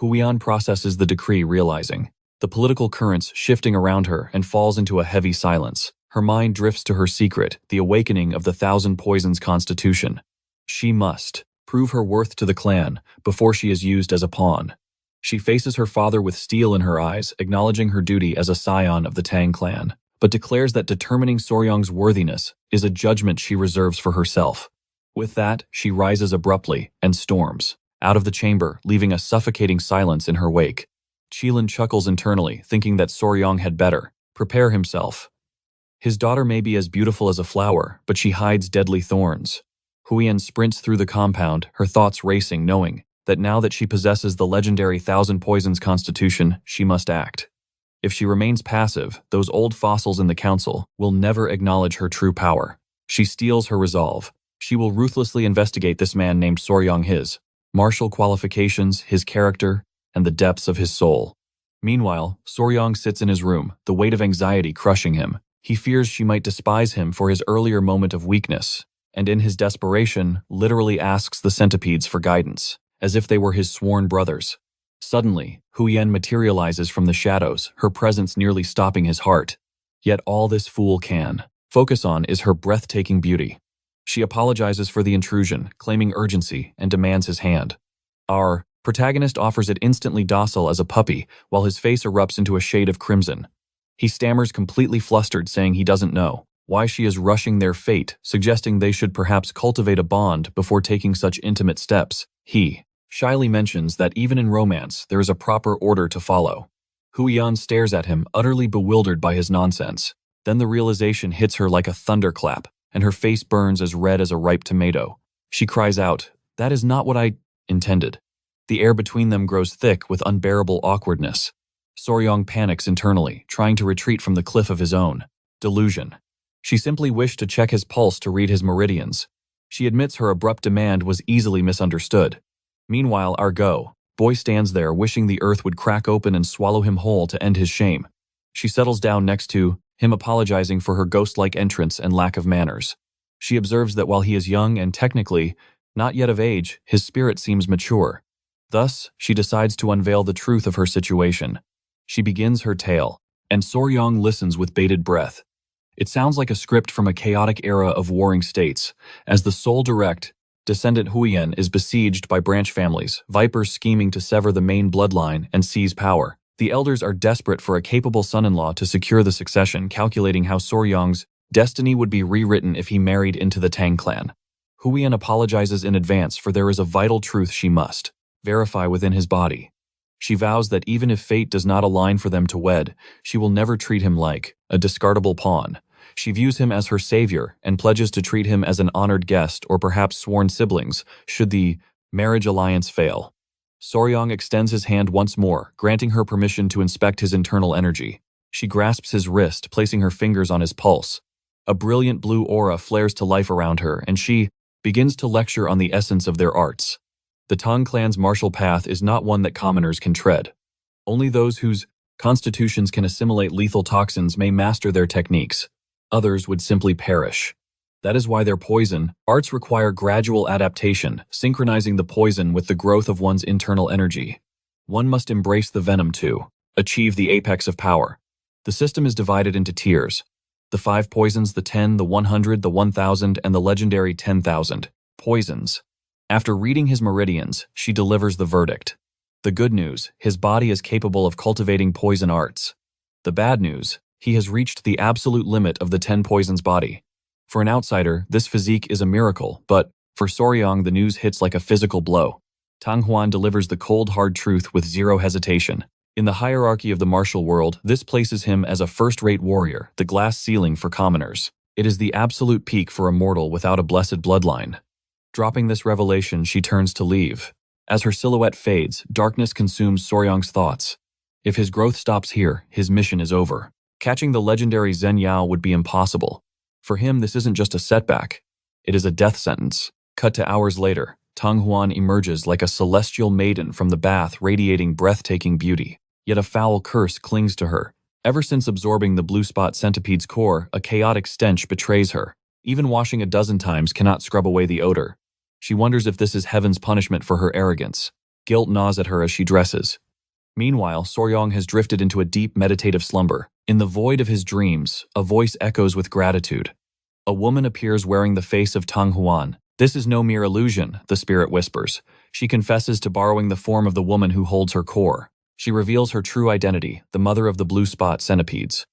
Huiyan processes the decree, realizing the political currents shifting around her, and falls into a heavy silence. Her mind drifts to her secret, the awakening of the Thousand Poisons Constitution. She must prove her worth to the clan before she is used as a pawn. She faces her father with steel in her eyes, acknowledging her duty as a scion of the Tang Clan, but declares that determining Soryong's worthiness is a judgment she reserves for herself. With that, she rises abruptly and storms out of the chamber, leaving a suffocating silence in her wake. Qilin chuckles internally, thinking that Soryong had better prepare himself. His daughter may be as beautiful as a flower, but she hides deadly thorns. Huiyan sprints through the compound, her thoughts racing, knowing that now that she possesses the legendary Thousand Poisons Constitution, she must act. If she remains passive, those old fossils in the council will never acknowledge her true power. She steels her resolve. She will ruthlessly investigate this man named Soryong, his martial qualifications, his character, and the depths of his soul. Meanwhile, Soryong sits in his room, the weight of anxiety crushing him. He fears she might despise him for his earlier moment of weakness, and in his desperation, literally asks the centipedes for guidance, as if they were his sworn brothers. Suddenly, Huiyan materializes from the shadows, her presence nearly stopping his heart. Yet all this fool can focus on is her breathtaking beauty. She apologizes for the intrusion, claiming urgency, and demands his hand. Our protagonist offers it, instantly docile as a puppy, while his face erupts into a shade of crimson. He stammers, completely flustered, saying he doesn't know why she is rushing their fate, suggesting they should perhaps cultivate a bond before taking such intimate steps. He shyly mentions that even in romance, there is a proper order to follow. Huiyan stares at him, utterly bewildered by his nonsense. Then the realization hits her like a thunderclap, and her face burns as red as a ripe tomato. She cries out, "That is not what I intended." The air between them grows thick with unbearable awkwardness. Soryong panics internally, trying to retreat from the cliff of his own delusion. She simply wished to check his pulse to read his meridians. She admits her abrupt demand was easily misunderstood. Meanwhile, our boy stands there, wishing the earth would crack open and swallow him whole to end his shame. She settles down next to him, apologizing for her ghost-like entrance and lack of manners. She observes that while he is young and technically not yet of age, his spirit seems mature. Thus, she decides to unveil the truth of her situation. She begins her tale, and Soryong listens with bated breath. It sounds like a script from a chaotic era of warring states, as the sole direct descendant Huiyan is besieged by branch families, vipers scheming to sever the main bloodline and seize power. The elders are desperate for a capable son-in-law to secure the succession, calculating how Soryong's destiny would be rewritten if he married into the Tang Clan. Huiyan apologizes in advance, for there is a vital truth she must verify within his body. She vows that even if fate does not align for them to wed, she will never treat him like a discardable pawn. She views him as her savior and pledges to treat him as an honored guest or perhaps sworn siblings should the marriage alliance fail. Soryong extends his hand once more, granting her permission to inspect his internal energy. She grasps his wrist, placing her fingers on his pulse. A brilliant blue aura flares to life around her, and she begins to lecture on the essence of their arts. The Tang Clan's martial path is not one that commoners can tread. Only those whose constitutions can assimilate lethal toxins may master their techniques. Others would simply perish. That is why their poison arts require gradual adaptation, synchronizing the poison with the growth of one's internal energy. One must embrace the venom to achieve the apex of power. The system is divided into tiers. The 5 poisons, the 10, the 100, the 1000, and the legendary 10,000 poisons. After reading his meridians, she delivers the verdict. The good news, his body is capable of cultivating poison arts. The bad news, he has reached the absolute limit of the 10 poisons body. For an outsider, this physique is a miracle, but for Soryong, the news hits like a physical blow. Tang Huan delivers the cold, hard truth with zero hesitation. In the hierarchy of the martial world, this places him as a first-rate warrior, the glass ceiling for commoners. It is the absolute peak for a mortal without a blessed bloodline. Dropping this revelation, she turns to leave. As her silhouette fades, darkness consumes Soryong's thoughts. If his growth stops here, his mission is over. Catching the legendary Zhen Yao would be impossible. For him, this isn't just a setback. It is a death sentence. Cut to hours later, Tang Huan emerges like a celestial maiden from the bath, radiating breathtaking beauty. Yet a foul curse clings to her. Ever since absorbing the Blue Spot Centipedes' core, a chaotic stench betrays her. Even washing a dozen times cannot scrub away the odor. She wonders if this is heaven's punishment for her arrogance. Guilt gnaws at her as she dresses. Meanwhile, Soryong has drifted into a deep meditative slumber. In the void of his dreams, a voice echoes with gratitude. A woman appears wearing the face of Tang Huan. This is no mere illusion, the spirit whispers. She confesses to borrowing the form of the woman who holds her core. She reveals her true identity, the mother of the Blue Spot Centipedes.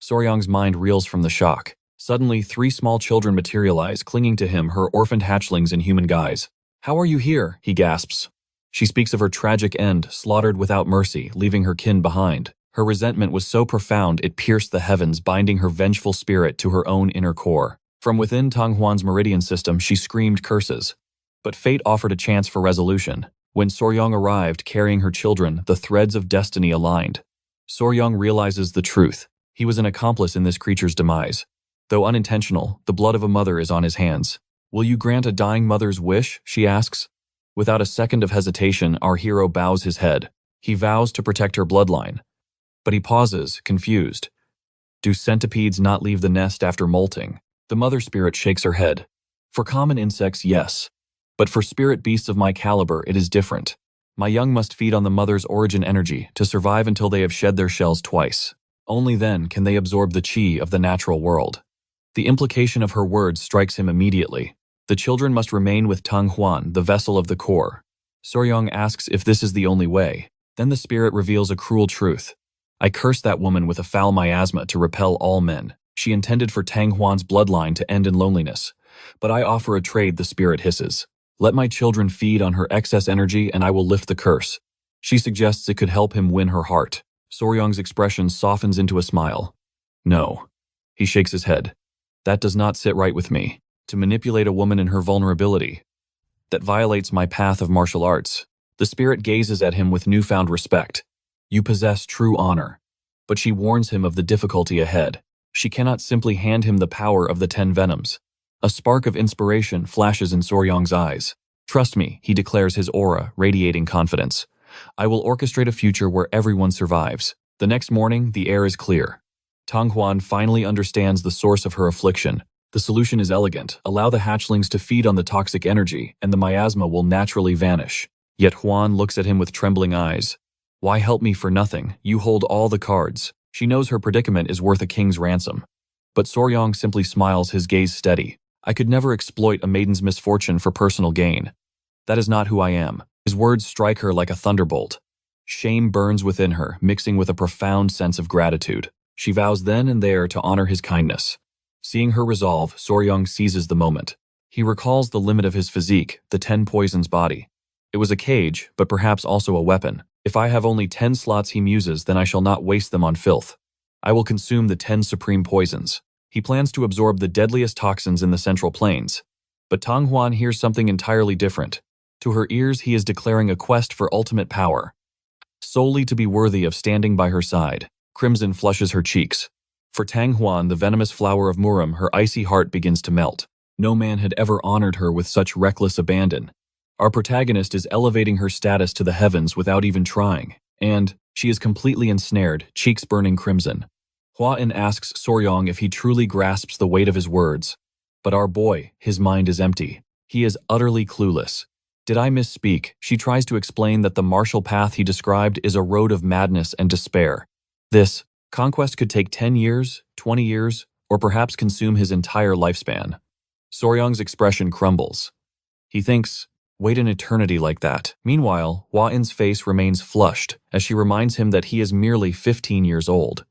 Soryong's mind reels from the shock. Suddenly, 3 small children materialize, clinging to him, her orphaned hatchlings in human guise. "How are you here?" he gasps. She speaks of her tragic end, slaughtered without mercy, leaving her kin behind. Her resentment was so profound it pierced the heavens, binding her vengeful spirit to her own inner core. From within Tang Huan's meridian system, she screamed curses. But fate offered a chance for resolution. When Soryong arrived, carrying her children, the threads of destiny aligned. Soryong realizes the truth. He was an accomplice in this creature's demise. Though unintentional, the blood of a mother is on his hands. "Will you grant a dying mother's wish?" she asks. Without a second of hesitation, our hero bows his head. He vows to protect her bloodline. But he pauses, confused. Do centipedes not leave the nest after molting? The mother spirit shakes her head. For common insects, yes. But for spirit beasts of my caliber, it is different. My young must feed on the mother's origin energy to survive until they have shed their shells twice. Only then can they absorb the chi of the natural world. The implication of her words strikes him immediately. The children must remain with Tang Huan, the vessel of the core. Soryong asks if this is the only way. Then the spirit reveals a cruel truth. I curse that woman with a foul miasma to repel all men. She intended for Tang Huan's bloodline to end in loneliness. But I offer a trade, the spirit hisses. Let my children feed on her excess energy and I will lift the curse. She suggests it could help him win her heart. Soryong's expression softens into a smile. No. He shakes his head. That does not sit right with me. To manipulate a woman in her vulnerability. That violates my path of martial arts. The spirit gazes at him with newfound respect. You possess true honor. But she warns him of the difficulty ahead. She cannot simply hand him the power of the 10 venoms. A spark of inspiration flashes in Soryong's eyes. Trust me, he declares, his aura radiating confidence. I will orchestrate a future where everyone survives. The next morning, the air is clear. Tang Huan finally understands the source of her affliction. The solution is elegant. Allow the hatchlings to feed on the toxic energy, and the miasma will naturally vanish. Yet Huan looks at him with trembling eyes. Why help me for nothing? You hold all the cards. She knows her predicament is worth a king's ransom. But Soryong simply smiles, his gaze steady. I could never exploit a maiden's misfortune for personal gain. That is not who I am. His words strike her like a thunderbolt. Shame burns within her, mixing with a profound sense of gratitude. She vows then and there to honor his kindness. Seeing her resolve, Soryong seizes the moment. He recalls the limit of his physique, the 10 poisons body. It was a cage, but perhaps also a weapon. If I have only 10 slots, he muses, then I shall not waste them on filth. I will consume the 10 supreme poisons. He plans to absorb the deadliest toxins in the Central Plains. But Tang Huan hears something entirely different. To her ears, he is declaring a quest for ultimate power, solely to be worthy of standing by her side. Crimson flushes her cheeks. For Tang Huan, the venomous flower of Murim, her icy heart begins to melt. No man had ever honored her with such reckless abandon. Our protagonist is elevating her status to the heavens without even trying, and she is completely ensnared, cheeks burning crimson. Hua In asks Soryong if he truly grasps the weight of his words. But our boy, his mind is empty. He is utterly clueless. Did I misspeak? She tries to explain that the martial path he described is a road of madness and despair. This conquest could take 10 years, 20 years, or perhaps consume his entire lifespan. Soryong's expression crumbles. He thinks, wait an eternity like that. Meanwhile, Hua In's face remains flushed as she reminds him that he is merely 15 years old.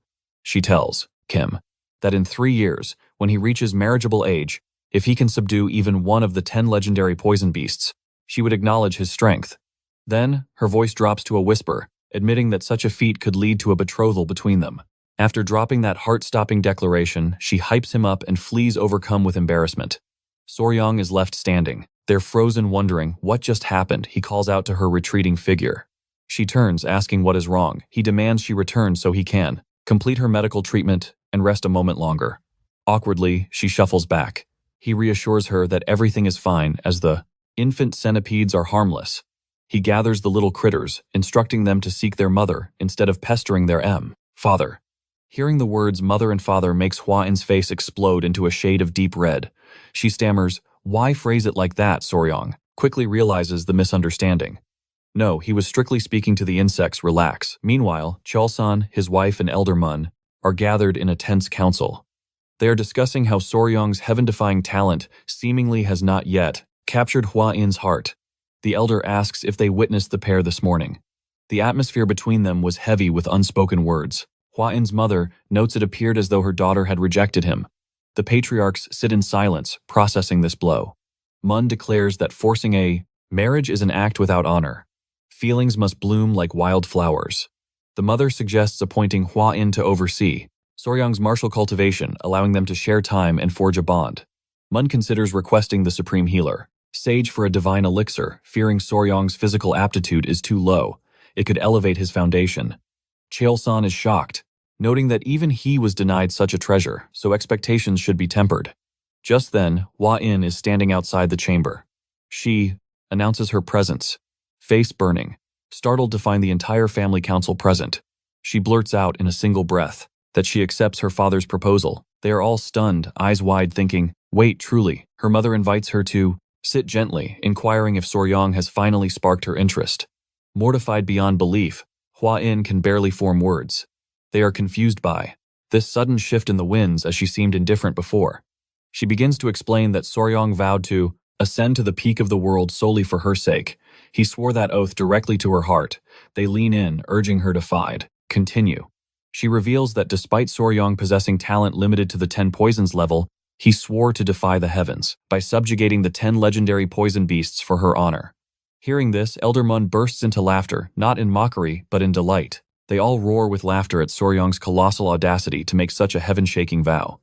She tells Kim that in 3 years, when he reaches marriageable age, if he can subdue even one of the 10 legendary poison beasts, she would acknowledge his strength. Then, her voice drops to a whisper, admitting that such a feat could lead to a betrothal between them. After dropping that heart-stopping declaration, she hypes him up and flees overcome with embarrassment. Soryong is left standing. They're frozen, wondering what just happened. He calls out to her retreating figure. She turns, asking what is wrong. He demands she return so he can complete her medical treatment and rest a moment longer. Awkwardly, she shuffles back. He reassures her that everything is fine, as the infant centipedes are harmless. He gathers the little critters, instructing them to seek their mother instead of pestering their father. Hearing the words mother and father makes Hua In's face explode into a shade of deep red. She stammers, why phrase it like that? Soryong quickly realizes the misunderstanding. No, he was strictly speaking to the insects. Relax. Meanwhile, Cholsan, his wife, and Elder Mun are gathered in a tense council. They are discussing how Soryong's heaven-defying talent seemingly has not yet captured Hua In's heart. The elder asks if they witnessed the pair this morning. The atmosphere between them was heavy with unspoken words. Hua In's mother notes it appeared as though her daughter had rejected him. The patriarchs sit in silence, processing this blow. Mun declares that forcing a marriage is an act without honor. Feelings must bloom like wildflowers. The mother suggests appointing Hua In to oversee Soryong's martial cultivation, allowing them to share time and forge a bond. Mun considers requesting the supreme healer, Sage, for a divine elixir, fearing Soryong's physical aptitude is too low. It could elevate his foundation. Cheolsan is shocked, noting that even he was denied such a treasure, so expectations should be tempered. Just then, Hua In is standing outside the chamber. She announces her presence, face burning, startled to find the entire family council present. She blurts out in a single breath that she accepts her father's proposal. They are all stunned, eyes wide, thinking, wait, truly. Her mother invites her to sit gently, inquiring if Soryong has finally sparked her interest. Mortified beyond belief, Hua In can barely form words. They are confused by this sudden shift in the winds, as she seemed indifferent before. She begins to explain that Soryong vowed to ascend to the peak of the world solely for her sake. He swore that oath directly to her heart. They lean in, urging her to continue. She reveals that despite Soryong possessing talent limited to the 10 poisons level, he swore to defy the heavens by subjugating the 10 legendary poison beasts for her honor. Hearing this, Elder Mun bursts into laughter, not in mockery, but in delight. They all roar with laughter at Soryong's colossal audacity to make such a heaven-shaking vow.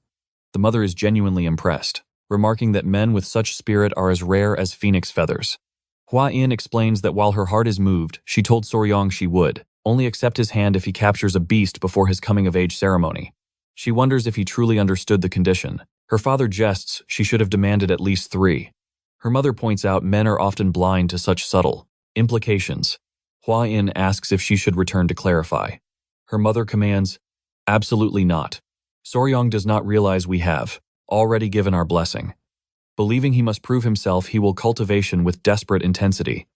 The mother is genuinely impressed, remarking that men with such spirit are as rare as phoenix feathers. Hua In explains that while her heart is moved, she told Soryong she would only accept his hand if he captures a beast before his coming-of-age ceremony. She wonders if he truly understood the condition. Her father jests she should have demanded at least 3. Her mother points out men are often blind to such subtle implications. Hua In asks if she should return to clarify. Her mother commands, absolutely not. Soryong does not realize we have already given our blessing. Believing he must prove himself, he will cultivation with desperate intensity.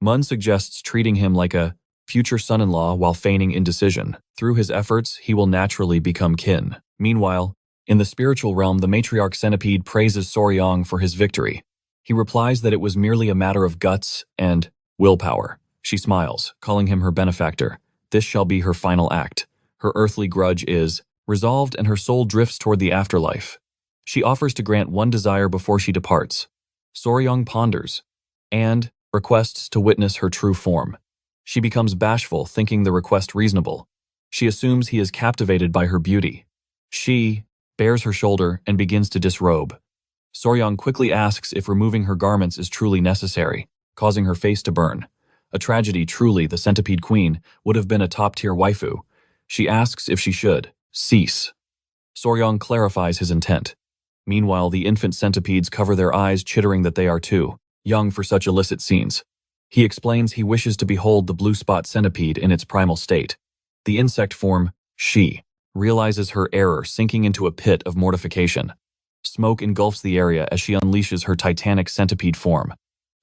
Mun suggests treating him like a future son-in-law while feigning indecision. Through his efforts, he will naturally become kin. Meanwhile, in the spiritual realm, the matriarch centipede praises Soryang for his victory. He replies that it was merely a matter of guts and willpower. She smiles, calling him her benefactor. This shall be her final act. Her earthly grudge is resolved and her soul drifts toward the afterlife. She offers to grant one desire before she departs. Soryang ponders and requests to witness her true form. She becomes bashful, thinking the request reasonable. She assumes he is captivated by her beauty. She bares her shoulder and begins to disrobe. Soryang quickly asks if removing her garments is truly necessary, causing her face to burn. A tragedy. Truly, the centipede queen would have been a top-tier waifu. She asks if she should cease. Soryang clarifies his intent. Meanwhile, the infant centipedes cover their eyes, chittering that they are too young for such illicit scenes. He explains he wishes to behold the blue spot centipede in its primal state. The insect form, she, realizes her error, sinking into a pit of mortification. Smoke engulfs the area as she unleashes her titanic centipede form.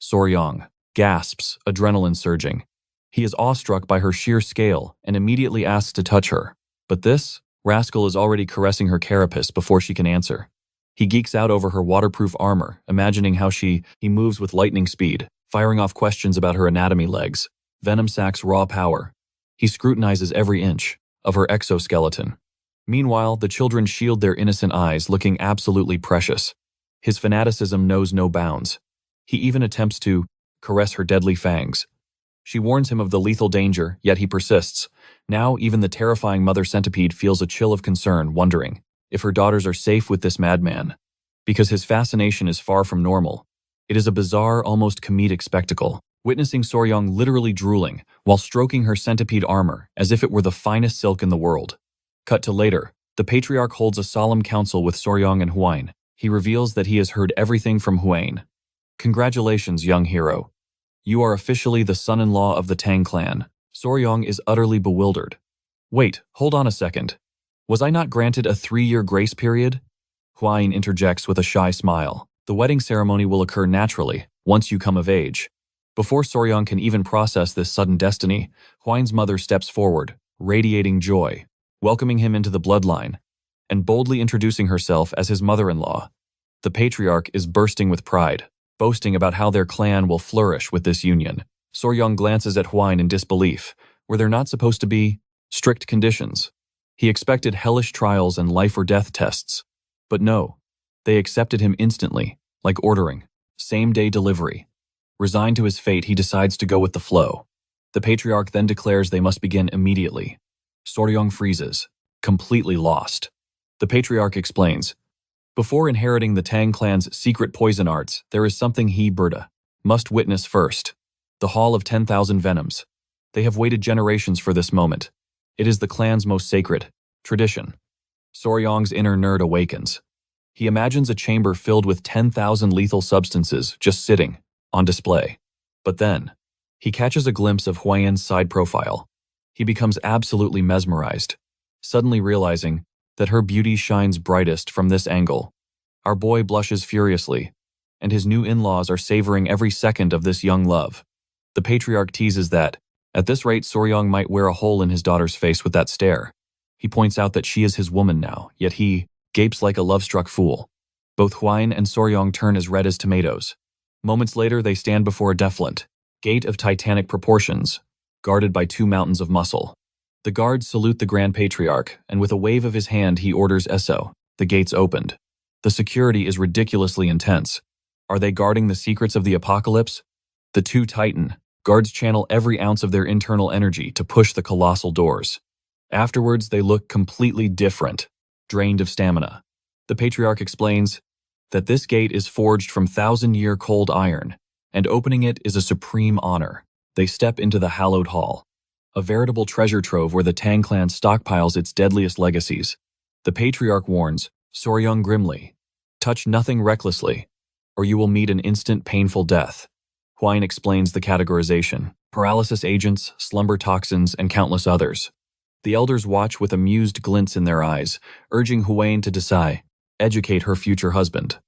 Soryang gasps, adrenaline surging. He is awestruck by her sheer scale and immediately asks to touch her. But this rascal is already caressing her carapace before she can answer. He geeks out over her waterproof armor, imagining how he moves with lightning speed, firing off questions about her anatomy legs. Venom sacks raw power. He scrutinizes every inch of her exoskeleton. Meanwhile, the children shield their innocent eyes, looking absolutely precious. His fanaticism knows no bounds. He even attempts to caress her deadly fangs. She warns him of the lethal danger, yet he persists. Now, even the terrifying mother centipede feels a chill of concern, wondering if her daughters are safe with this madman. Because his fascination is far from normal. It is a bizarre, almost comedic spectacle, witnessing Soryang literally drooling while stroking her centipede armor as if it were the finest silk in the world. Cut to later, the patriarch holds a solemn council with Soryang and Hwain. He reveals that he has heard everything from Hwain. Congratulations, young hero. You are officially the son-in-law of the Tang Clan. Soryang is utterly bewildered. Wait, hold on a second. Was I not granted a 3-year grace period? Hwain interjects with a shy smile. The wedding ceremony will occur naturally, once you come of age. Before Soryang can even process this sudden destiny, Hwain's mother steps forward, radiating joy, welcoming him into the bloodline, and boldly introducing herself as his mother-in-law. The patriarch is bursting with pride, boasting about how their clan will flourish with this union. Soryang glances at Hwain in disbelief. Were there not supposed to be strict conditions? He expected hellish trials and life-or-death tests. But no, they accepted him instantly, like ordering. Same-day delivery. Resigned to his fate, he decides to go with the flow. The patriarch then declares they must begin immediately. Soryang freezes, completely lost. The patriarch explains, before inheriting the Tang clan's secret poison arts, there is something he, Berta, must witness first. The Hall of 10,000 Venoms. They have waited generations for this moment. It is the clan's most sacred tradition. Soryang's inner nerd awakens. He imagines a chamber filled with 10,000 lethal substances just sitting on display. But then, he catches a glimpse of Hwain's side profile. He becomes absolutely mesmerized, suddenly realizing that her beauty shines brightest from this angle. Our boy blushes furiously, and his new in-laws are savoring every second of this young love. The patriarch teases that, at this rate, Soryang might wear a hole in his daughter's face with that stare. He points out that she is his woman now, yet he gapes like a love-struck fool. Both Hwain and Soryang turn as red as tomatoes. Moments later, they stand before a defiant gate of titanic proportions, guarded by 2 mountains of muscle. The guards salute the Grand Patriarch, and with a wave of his hand, he orders Esso. The gates opened. The security is ridiculously intense. Are they guarding the secrets of the apocalypse? The 2 Titan guards channel every ounce of their internal energy to push the colossal doors. Afterwards, they look completely different, drained of stamina. The patriarch explains that this gate is forged from 1,000-year cold iron, and opening it is a supreme honor. They step into the hallowed hall, a veritable treasure trove where the Tang Clan stockpiles its deadliest legacies. The patriarch warns Soryang grimly, touch nothing recklessly, or you will meet an instant painful death. Hwain explains the categorization: paralysis agents, slumber toxins, and countless others. The elders watch with amused glints in their eyes, urging Hwain to decide. educate her future husband.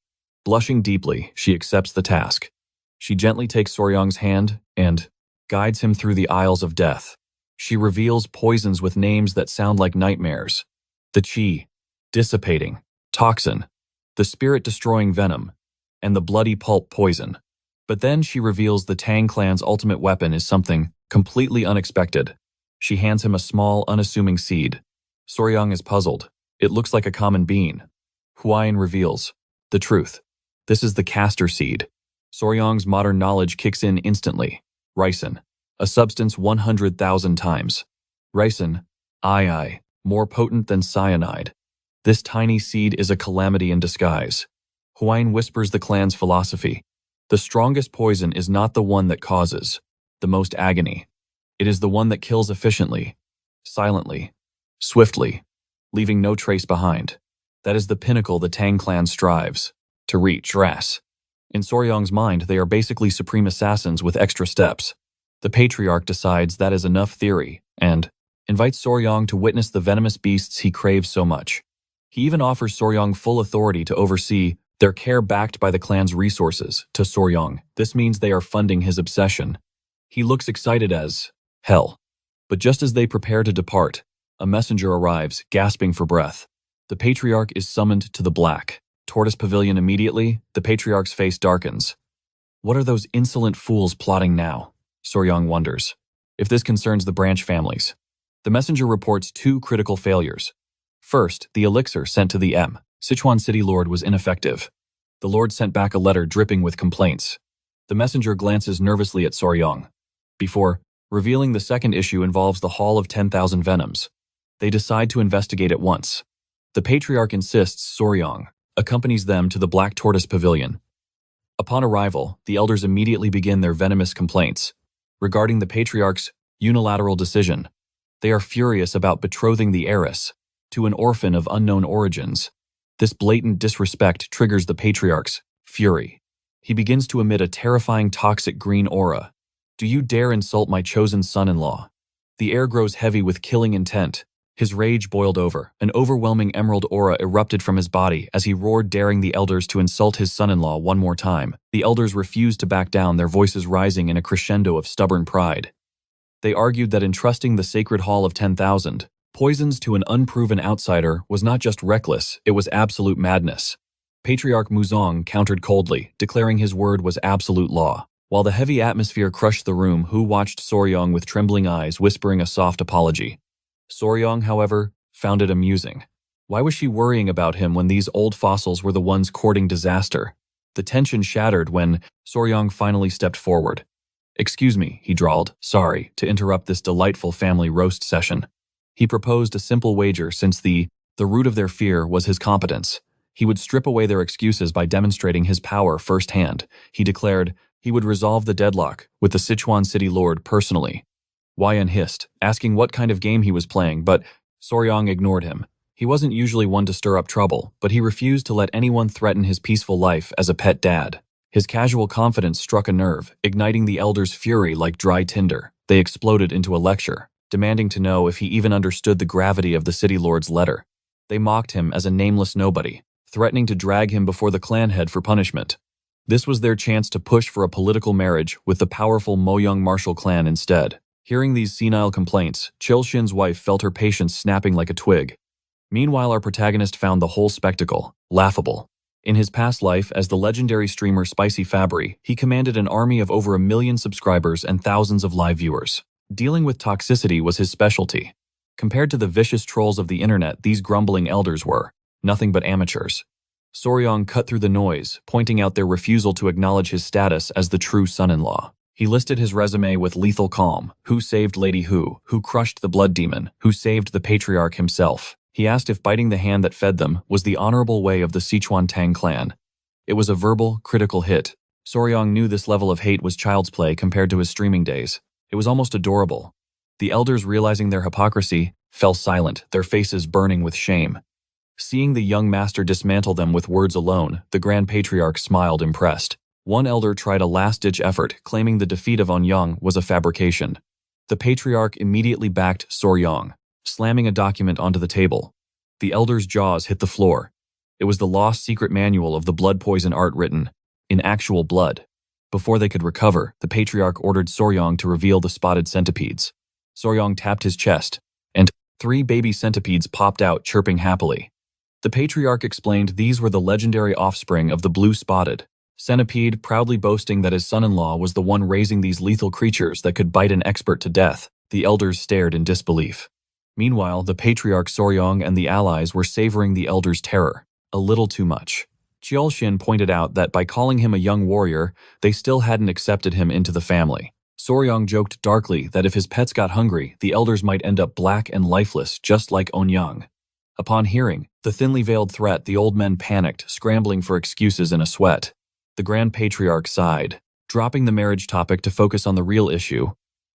Blushing deeply, she accepts the task. She gently takes Soryang's hand and guides him through the aisles of death. She reveals poisons with names that sound like nightmares. The chi, dissipating, toxin, the spirit-destroying venom, and the bloody pulp poison. But then she reveals the Tang Clan's ultimate weapon is something completely unexpected. She hands him a small, unassuming seed. Soryang is puzzled. It looks like a common bean. Huayan reveals the truth. This is the castor seed. Soryang's modern knowledge kicks in instantly. Ricin, a substance 100,000 times. Ricin, more potent than cyanide. This tiny seed is a calamity in disguise. Huayan whispers the clan's philosophy. The strongest poison is not the one that causes the most agony. It is the one that kills efficiently, silently, swiftly, leaving no trace behind. That is the pinnacle the Tang Clan strives to reach. In Soryang's mind, they are basically supreme assassins with extra steps. The patriarch decides that is enough theory and invites Soryang to witness the venomous beasts he craves so much. He even offers Soryang full authority to oversee their care backed by the clan's resources. To Soryang, this means they are funding his obsession. He looks excited as hell. But just as they prepare to depart, a messenger arrives, gasping for breath. The patriarch is summoned to the Black Tortoise Pavilion immediately. The patriarch's face darkens. What are those insolent fools plotting now? Soryang wonders. If this concerns the branch families. The messenger reports two critical failures. First, the elixir sent to the Sichuan City Lord was ineffective. The Lord sent back a letter dripping with complaints. The messenger glances nervously at Soryang. Before revealing the second issue involves the Hall of 10,000 Venoms. They decide to investigate at once. The patriarch insists Soryang accompanies them to the Black Tortoise Pavilion. Upon arrival, the elders immediately begin their venomous complaints. Regarding the patriarch's unilateral decision, they are furious about betrothing the heiress to an orphan of unknown origins. This blatant disrespect triggers the patriarch's fury. He begins to emit a terrifying toxic green aura. Do you dare insult my chosen son-in-law? The air grows heavy with killing intent. His rage boiled over. An overwhelming emerald aura erupted from his body as he roared, daring the elders to insult his son-in-law one more time. The elders refused to back down, their voices rising in a crescendo of stubborn pride. They argued that entrusting the sacred hall of 10,000 poisons to an unproven outsider was not just reckless, it was absolute madness. Patriarch Muzong countered coldly, declaring his word was absolute law. While the heavy atmosphere crushed the room, Hu watched Soryang with trembling eyes, whispering a soft apology. Soryang, however, found it amusing. Why was she worrying about him when these old fossils were the ones courting disaster? The tension shattered when Soryang finally stepped forward. "Excuse me," he drawled, sorry to interrupt this delightful family roast session. He proposed a simple wager since the root of their fear was his competence. He would strip away their excuses by demonstrating his power firsthand. He declared he would resolve the deadlock with the Sichuan City Lord personally. Huayan hissed, asking what kind of game he was playing, but Soryang ignored him. He wasn't usually one to stir up trouble, but he refused to let anyone threaten his peaceful life as a pet dad. His casual confidence struck a nerve, igniting the elders' fury like dry tinder. They exploded into a lecture, demanding to know if he even understood the gravity of the city lord's letter. They mocked him as a nameless nobody, threatening to drag him before the clan head for punishment. This was their chance to push for a political marriage with the powerful Moyoung martial clan instead. Hearing these senile complaints, Chilshin's wife felt her patience snapping like a twig. Meanwhile, our protagonist found the whole spectacle laughable. In his past life as the legendary streamer Spicy Fabri, he commanded an army of over 1 million subscribers and thousands of live viewers. Dealing with toxicity was his specialty. Compared to the vicious trolls of the internet, these grumbling elders were nothing but amateurs. Soryang cut through the noise, pointing out their refusal to acknowledge his status as the true son-in-law. He listed his resume with lethal calm: who saved Lady Who crushed the blood demon, who saved the patriarch himself. He asked if biting the hand that fed them was the honorable way of the Sichuan Tang Clan. It was a verbal, critical hit. Soryang knew this level of hate was child's play compared to his streaming days. It was almost adorable. The elders, realizing their hypocrisy, fell silent, their faces burning with shame. Seeing the young master dismantle them with words alone, the Grand Patriarch smiled, impressed. One elder tried a last-ditch effort, claiming the defeat of Onyang was a fabrication. The Patriarch immediately backed Soryang, slamming a document onto the table. The elder's jaws hit the floor. It was the lost secret manual of the blood poison art written in actual blood. Before they could recover, the patriarch ordered Soryong to reveal the spotted centipedes. Soryong tapped his chest, and 3 baby centipedes popped out, chirping happily. The patriarch explained these were the legendary offspring of the blue spotted centipede, proudly boasting that his son-in-law was the one raising these lethal creatures that could bite an expert to death. The elders stared in disbelief. Meanwhile, the patriarch Soryong and the allies were savoring the elders' terror. A little too much. Chiolshin pointed out that by calling him a young warrior, they still hadn't accepted him into the family. Soryong joked darkly that if his pets got hungry, the elders might end up black and lifeless, just like Onyang. Upon hearing the thinly veiled threat, the old men panicked, scrambling for excuses in a sweat. The Grand Patriarch sighed, dropping the marriage topic to focus on the real issue.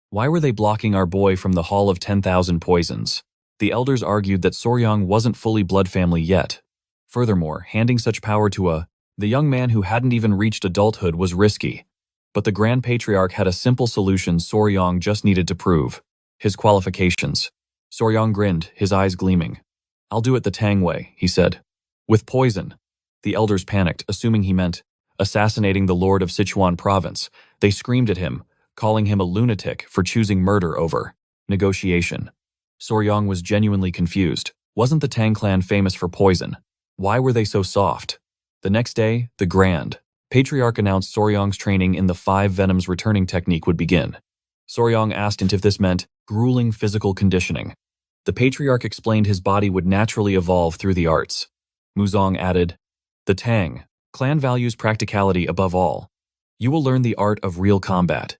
Why were they blocking our boy from the Hall of 10,000 Poisons? The elders argued that Soryong wasn't fully blood family yet. Furthermore, handing such power to the young man who hadn't even reached adulthood was risky. But the Grand Patriarch had a simple solution Soryong just needed to prove. His qualifications. Soryong grinned, his eyes gleaming. "I'll do it the Tang way," he said. "With poison." The elders panicked, assuming he meant assassinating the Lord of Sichuan Province. They screamed at him, calling him a lunatic for choosing murder over negotiation. Soryong was genuinely confused. Wasn't the Tang Clan famous for poison? Why were they so soft? The next day, the Grand Patriarch announced Soryong's training in the 5 Venoms returning technique would begin. Soryong asked if this meant grueling physical conditioning. The Patriarch explained his body would naturally evolve through the arts. Muzong added, "The Tang Clan values practicality above all. You will learn the art of real combat."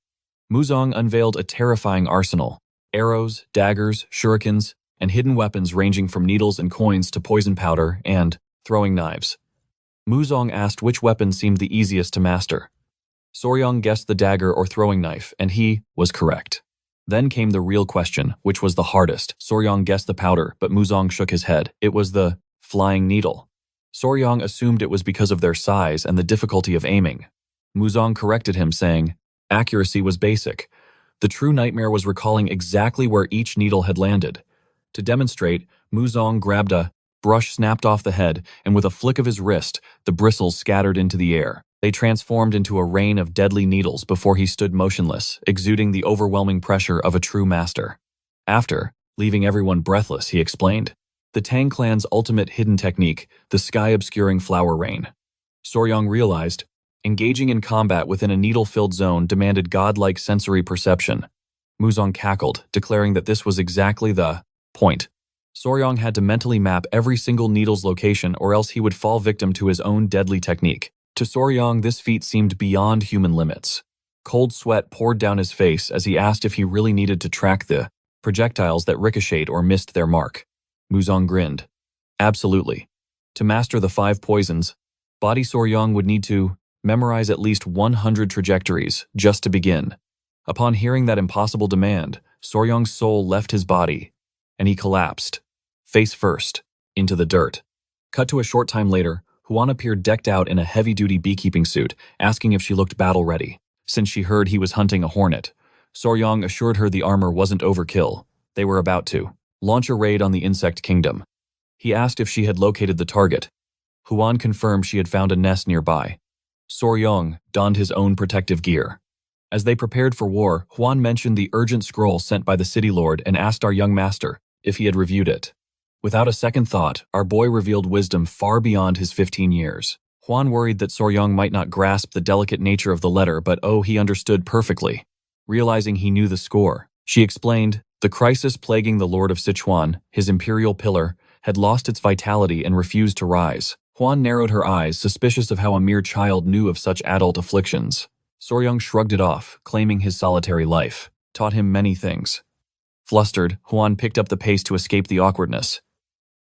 Muzong unveiled a terrifying arsenal: arrows, daggers, shurikens, and hidden weapons ranging from needles and coins to poison powder and throwing knives. Muzong asked which weapon seemed the easiest to master. Soryong guessed the dagger or throwing knife, and he was correct. Then came the real question, which was the hardest. Soryong guessed the powder, but Muzong shook his head. It was the flying needle. Soryong assumed it was because of their size and the difficulty of aiming. Muzong corrected him, saying, accuracy was basic. The true nightmare was recalling exactly where each needle had landed. To demonstrate, Muzong grabbed a brush, snapped off the head, and with a flick of his wrist, the bristles scattered into the air. They transformed into a rain of deadly needles before he stood motionless, exuding the overwhelming pressure of a true master. After, leaving everyone breathless, he explained, the Tang Clan's ultimate hidden technique, the sky-obscuring flower rain. Soryong realized, engaging in combat within a needle-filled zone demanded godlike sensory perception. Muzong cackled, declaring that this was exactly the point. Soryong had to mentally map every single needle's location or else he would fall victim to his own deadly technique. To Soryong, this feat seemed beyond human limits. Cold sweat poured down his face as he asked if he really needed to track the projectiles that ricocheted or missed their mark. Muzong grinned. Absolutely. To master the 5 poisons, body Soryong would need to memorize at least 100 trajectories just to begin. Upon hearing that impossible demand, Soryong's soul left his body, and he collapsed, face first, into the dirt. Cut to a short time later, Huan appeared decked out in a heavy-duty beekeeping suit, asking if she looked battle-ready. Since she heard he was hunting a hornet, Soryong assured her the armor wasn't overkill. They were about to launch a raid on the insect kingdom. He asked if she had located the target. Huan confirmed she had found a nest nearby. Soryong donned his own protective gear. As they prepared for war, Huan mentioned the urgent scroll sent by the city lord and asked our young master if he had reviewed it. Without a second thought, our boy revealed wisdom far beyond his 15 years. Huan worried that Soryong might not grasp the delicate nature of the letter, but he understood perfectly. Realizing he knew the score, she explained, the crisis plaguing the Lord of Sichuan, his imperial pillar, had lost its vitality and refused to rise. Huan narrowed her eyes, suspicious of how a mere child knew of such adult afflictions. Soryong shrugged it off, claiming his solitary life taught him many things. Flustered, Huan picked up the pace to escape the awkwardness.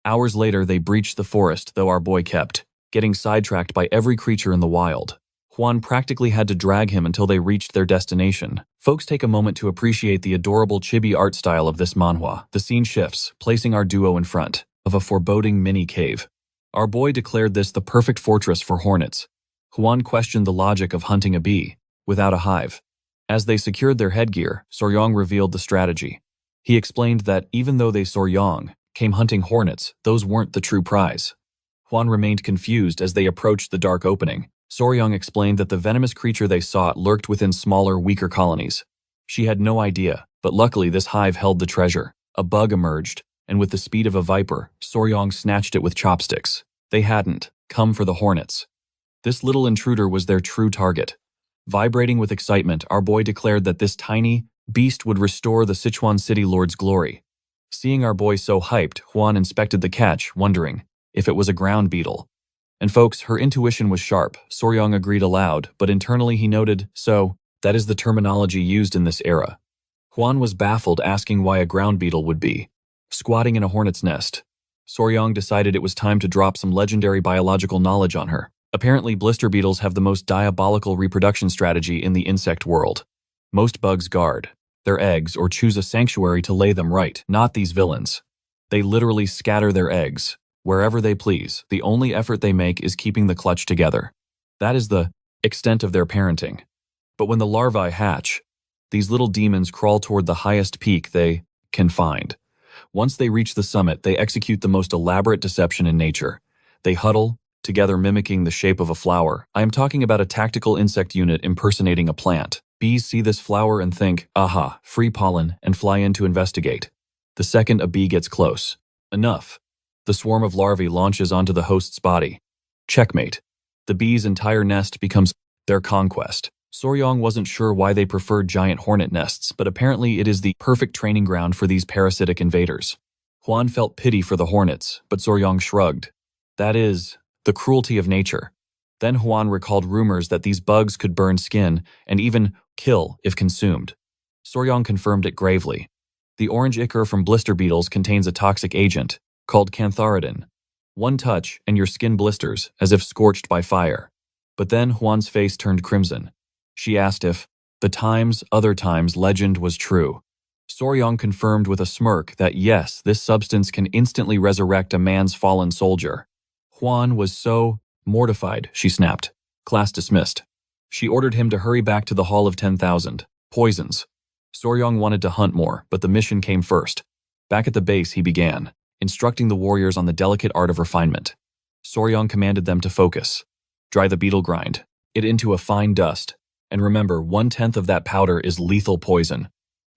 Hours later, they breached the forest, though our boy kept getting sidetracked by every creature in the wild. Huan practically had to drag him until they reached their destination. Folks take a moment to appreciate the adorable chibi art style of this manhwa. The scene shifts, placing our duo in front of a foreboding mini cave. Our boy declared this the perfect fortress for hornets. Huan questioned the logic of hunting a bee without a hive. As they secured their headgear, Soryong revealed the strategy. He explained that even though they Soryong came hunting hornets, those weren't the true prize. Huan remained confused as they approached the dark opening. Soryang explained that the venomous creature they sought lurked within smaller, weaker colonies. She had no idea, but luckily this hive held the treasure. A bug emerged, and with the speed of a viper, Soryang snatched it with chopsticks. They hadn't come for the hornets. This little intruder was their true target. Vibrating with excitement, our boy declared that this tiny beast would restore the Sichuan City Lord's glory. Seeing our boy so hyped, Huan inspected the catch, wondering if it was a ground beetle. And folks, her intuition was sharp. Soryang agreed aloud, but internally he noted, so, that is the terminology used in this era. Huan was baffled, asking why a ground beetle would be squatting in a hornet's nest. Soryang decided it was time to drop some legendary biological knowledge on her. Apparently, blister beetles have the most diabolical reproduction strategy in the insect world. Most bugs guard their eggs or choose a sanctuary to lay them right, not these villains. They literally scatter their eggs wherever they please. The only effort they make is keeping the clutch together. That is the extent of their parenting. But when the larvae hatch, these little demons crawl toward the highest peak they can find. Once they reach the summit, they execute the most elaborate deception in nature. They huddle together, mimicking the shape of a flower. I am talking about a tactical insect unit impersonating a plant. Bees see this flower and think, aha, free pollen, and fly in to investigate. The second a bee gets close, enough, the swarm of larvae launches onto the host's body. Checkmate. The bee's entire nest becomes their conquest. Soryang wasn't sure why they preferred giant hornet nests, but apparently it is the perfect training ground for these parasitic invaders. Huan felt pity for the hornets, but Soryang shrugged. That is the cruelty of nature. Then Huan recalled rumors that these bugs could burn skin and even kill if consumed. Soryang confirmed it gravely. The orange ichor from blister beetles contains a toxic agent called cantharidin. One touch and your skin blisters, as if scorched by fire. But then Huan's face turned crimson. She asked if the other times legend was true. Soryang confirmed with a smirk that yes, this substance can instantly resurrect a man's fallen soldier. Huan was so mortified, she snapped. Class dismissed. She ordered him to hurry back to the Hall of 10,000 Poisons. Soryang wanted to hunt more, but the mission came first. Back at the base, he began instructing the warriors on the delicate art of refinement. Soryang commanded them to focus. Dry the beetle, grind it into a fine dust. And remember, 1/10 of that powder is lethal poison.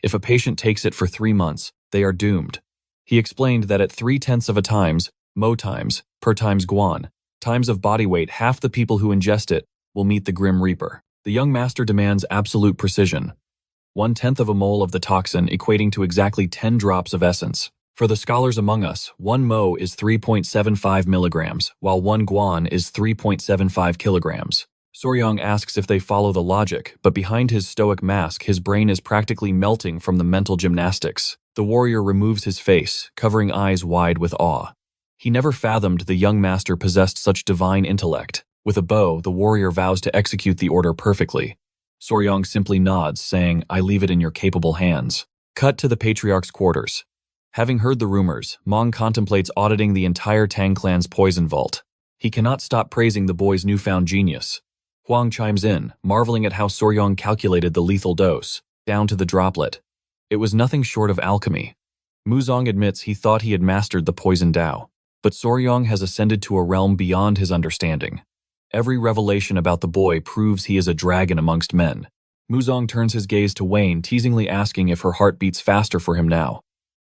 If a patient takes it for 3 months, they are doomed. He explained that at 3/10 of a times, mo times, per times guan, times of body weight, half the people who ingest it will meet the Grim Reaper. The young master demands absolute precision. 1/10 of a mole of the toxin equating to exactly 10 drops of essence. For the scholars among us, 1 mo is 3.75 milligrams, while 1 guan is 3.75 kilograms. Soryang asks if they follow the logic, but behind his stoic mask, his brain is practically melting from the mental gymnastics. The warrior removes his face, covering eyes wide with awe. He never fathomed the young master possessed such divine intellect. With a bow, the warrior vows to execute the order perfectly. Soryang simply nods, saying, I leave it in your capable hands. Cut to the patriarch's quarters. Having heard the rumors, Mong contemplates auditing the entire Tang Clan's poison vault. He cannot stop praising the boy's newfound genius. Huang chimes in, marveling at how Soryang calculated the lethal dose, down to the droplet. It was nothing short of alchemy. Muzong admits he thought he had mastered the poison Dao, but Soryang has ascended to a realm beyond his understanding. Every revelation about the boy proves he is a dragon amongst men. Muzong turns his gaze to Wayne, teasingly asking if her heart beats faster for him now.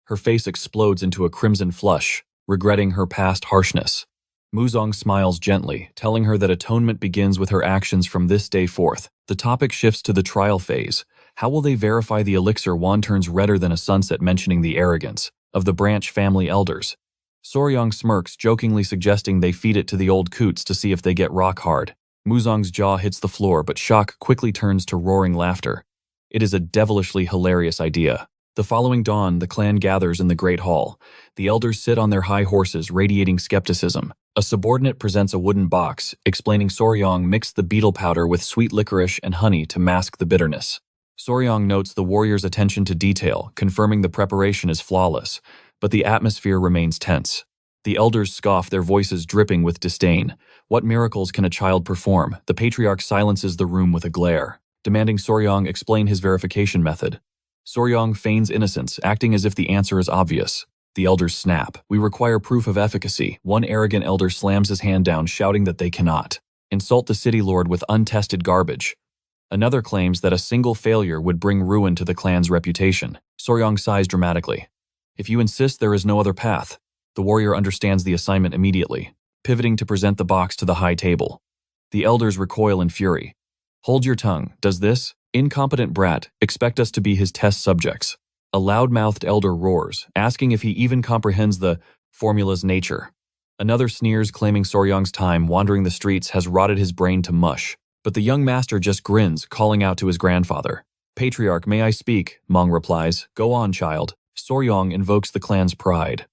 Her face explodes into a crimson flush, regretting her past harshness. Muzong smiles gently, telling her that atonement begins with her actions from this day forth. The topic shifts to the trial phase. How will they verify the elixir? Wan turns redder than a sunset, mentioning the arrogance of the branch family elders. Soryang smirks, jokingly suggesting they feed it to the old coots to see if they get rock hard. Muzong's jaw hits the floor, but shock quickly turns to roaring laughter. It is a devilishly hilarious idea. The following dawn, the clan gathers in the Great Hall. The elders sit on their high horses, radiating skepticism. A subordinate presents a wooden box, explaining Soryang mixed the beetle powder with sweet licorice and honey to mask the bitterness. Soryang notes the warrior's attention to detail, confirming the preparation is flawless, but the atmosphere remains tense. The elders scoff, their voices dripping with disdain. What miracles can a child perform? The patriarch silences the room with a glare, demanding Soryang explain his verification method. Soryang feigns innocence, acting as if the answer is obvious. The elders snap. We require proof of efficacy. One arrogant elder slams his hand down, shouting that they cannot insult the city lord with untested garbage. Another claims that a single failure would bring ruin to the clan's reputation. Soryong sighs dramatically. If you insist, there is no other path. The warrior understands the assignment immediately, pivoting to present the box to the high table. The elders recoil in fury. Hold your tongue. Does this incompetent brat expect us to be his test subjects? A loud-mouthed elder roars, asking if he even comprehends the formula's nature. Another sneers, claiming Soryong's time wandering the streets has rotted his brain to mush. But the young master just grins, calling out to his grandfather. Patriarch, may I speak? Mong replies. Go on, child. Soryong invokes the clan's pride.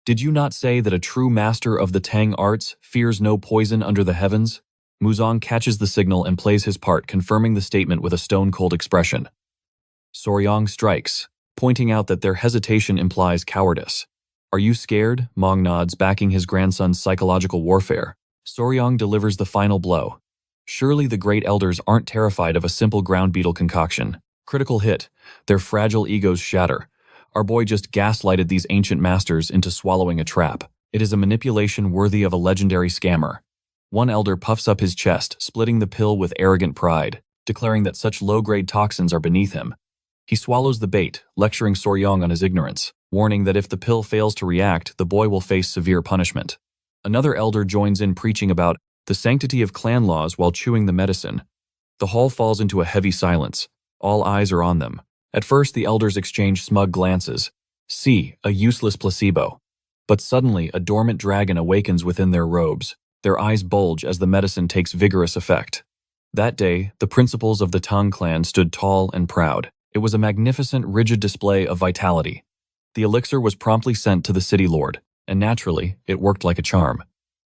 Did you not say that a true master of the Tang arts fears no poison under the heavens? Muzong catches the signal and plays his part, confirming the statement with a stone-cold expression. Soryong strikes, pointing out that their hesitation implies cowardice. Are you scared? Mong nods, backing his grandson's psychological warfare. Soryong delivers the final blow. Surely the great elders aren't terrified of a simple ground beetle concoction. Critical hit. Their fragile egos shatter. Our boy just gaslighted these ancient masters into swallowing a trap. It is a manipulation worthy of a legendary scammer. One elder puffs up his chest, splitting the pill with arrogant pride, declaring that such low-grade toxins are beneath him. He swallows the bait, lecturing Soryong on his ignorance, warning that if the pill fails to react, the boy will face severe punishment. Another elder joins in, preaching about the sanctity of clan laws while chewing the medicine. The hall falls into a heavy silence. All eyes are on them. At first, the elders exchange smug glances. See, a useless placebo. But suddenly, a dormant dragon awakens within their robes. Their eyes bulge as the medicine takes vigorous effect. That day, the principals of the Tang Clan stood tall and proud. It was a magnificent, rigid display of vitality. The elixir was promptly sent to the city lord, and naturally, it worked like a charm.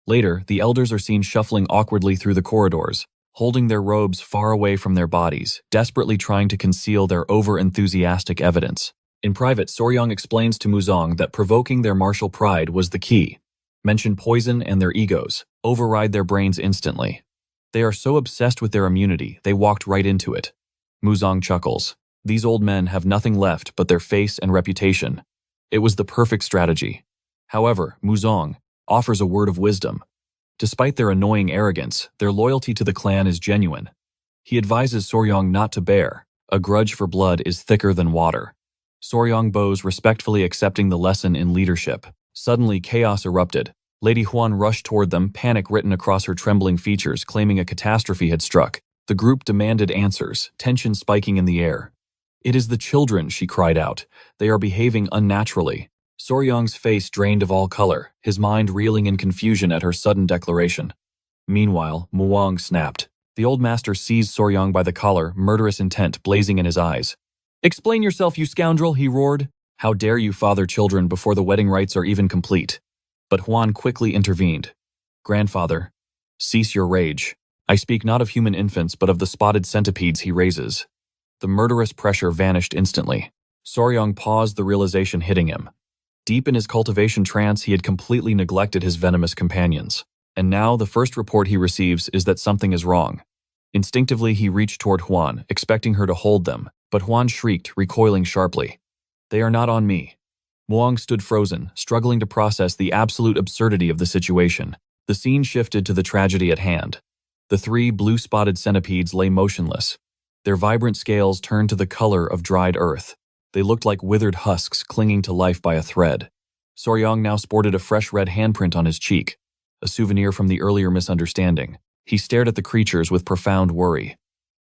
Later, the elders are seen shuffling awkwardly through the corridors, holding their robes far away from their bodies, desperately trying to conceal their over-enthusiastic evidence. In private, Soryong explains to Muzong that provoking their martial pride was the key. Mention poison and their egos, override their brains instantly. They are so obsessed with their immunity, they walked right into it. Muzong chuckles. These old men have nothing left but their face and reputation. It was the perfect strategy. However, Muzong offers a word of wisdom. Despite their annoying arrogance, their loyalty to the clan is genuine. He advises Soryong not to bear. A grudge for blood is thicker than water. Soryong bows, respectfully accepting the lesson in leadership. Suddenly, chaos erupted. Lady Huan rushed toward them, panic written across her trembling features, claiming a catastrophe had struck. The group demanded answers, tension spiking in the air. It is the children, she cried out. They are behaving unnaturally. Soryong's face drained of all color, his mind reeling in confusion at her sudden declaration. Meanwhile, Muong snapped. The old master seized Soryong by the collar, murderous intent blazing in his eyes. Explain yourself, you scoundrel, he roared. How dare you father children before the wedding rites are even complete? But Huan quickly intervened. Grandfather, cease your rage. I speak not of human infants, but of the spotted centipedes he raises. The murderous pressure vanished instantly. Soryong paused, the realization hitting him. Deep in his cultivation trance, he had completely neglected his venomous companions. And now the first report he receives is that something is wrong. Instinctively, he reached toward Huan, expecting her to hold them, but Huan shrieked, recoiling sharply. They are not on me. Muong stood frozen, struggling to process the absolute absurdity of the situation. The scene shifted to the tragedy at hand. The 3 blue-spotted centipedes lay motionless. Their vibrant scales turned to the color of dried earth. They looked like withered husks clinging to life by a thread. Soryong now sported a fresh red handprint on his cheek, a souvenir from the earlier misunderstanding. He stared at the creatures with profound worry.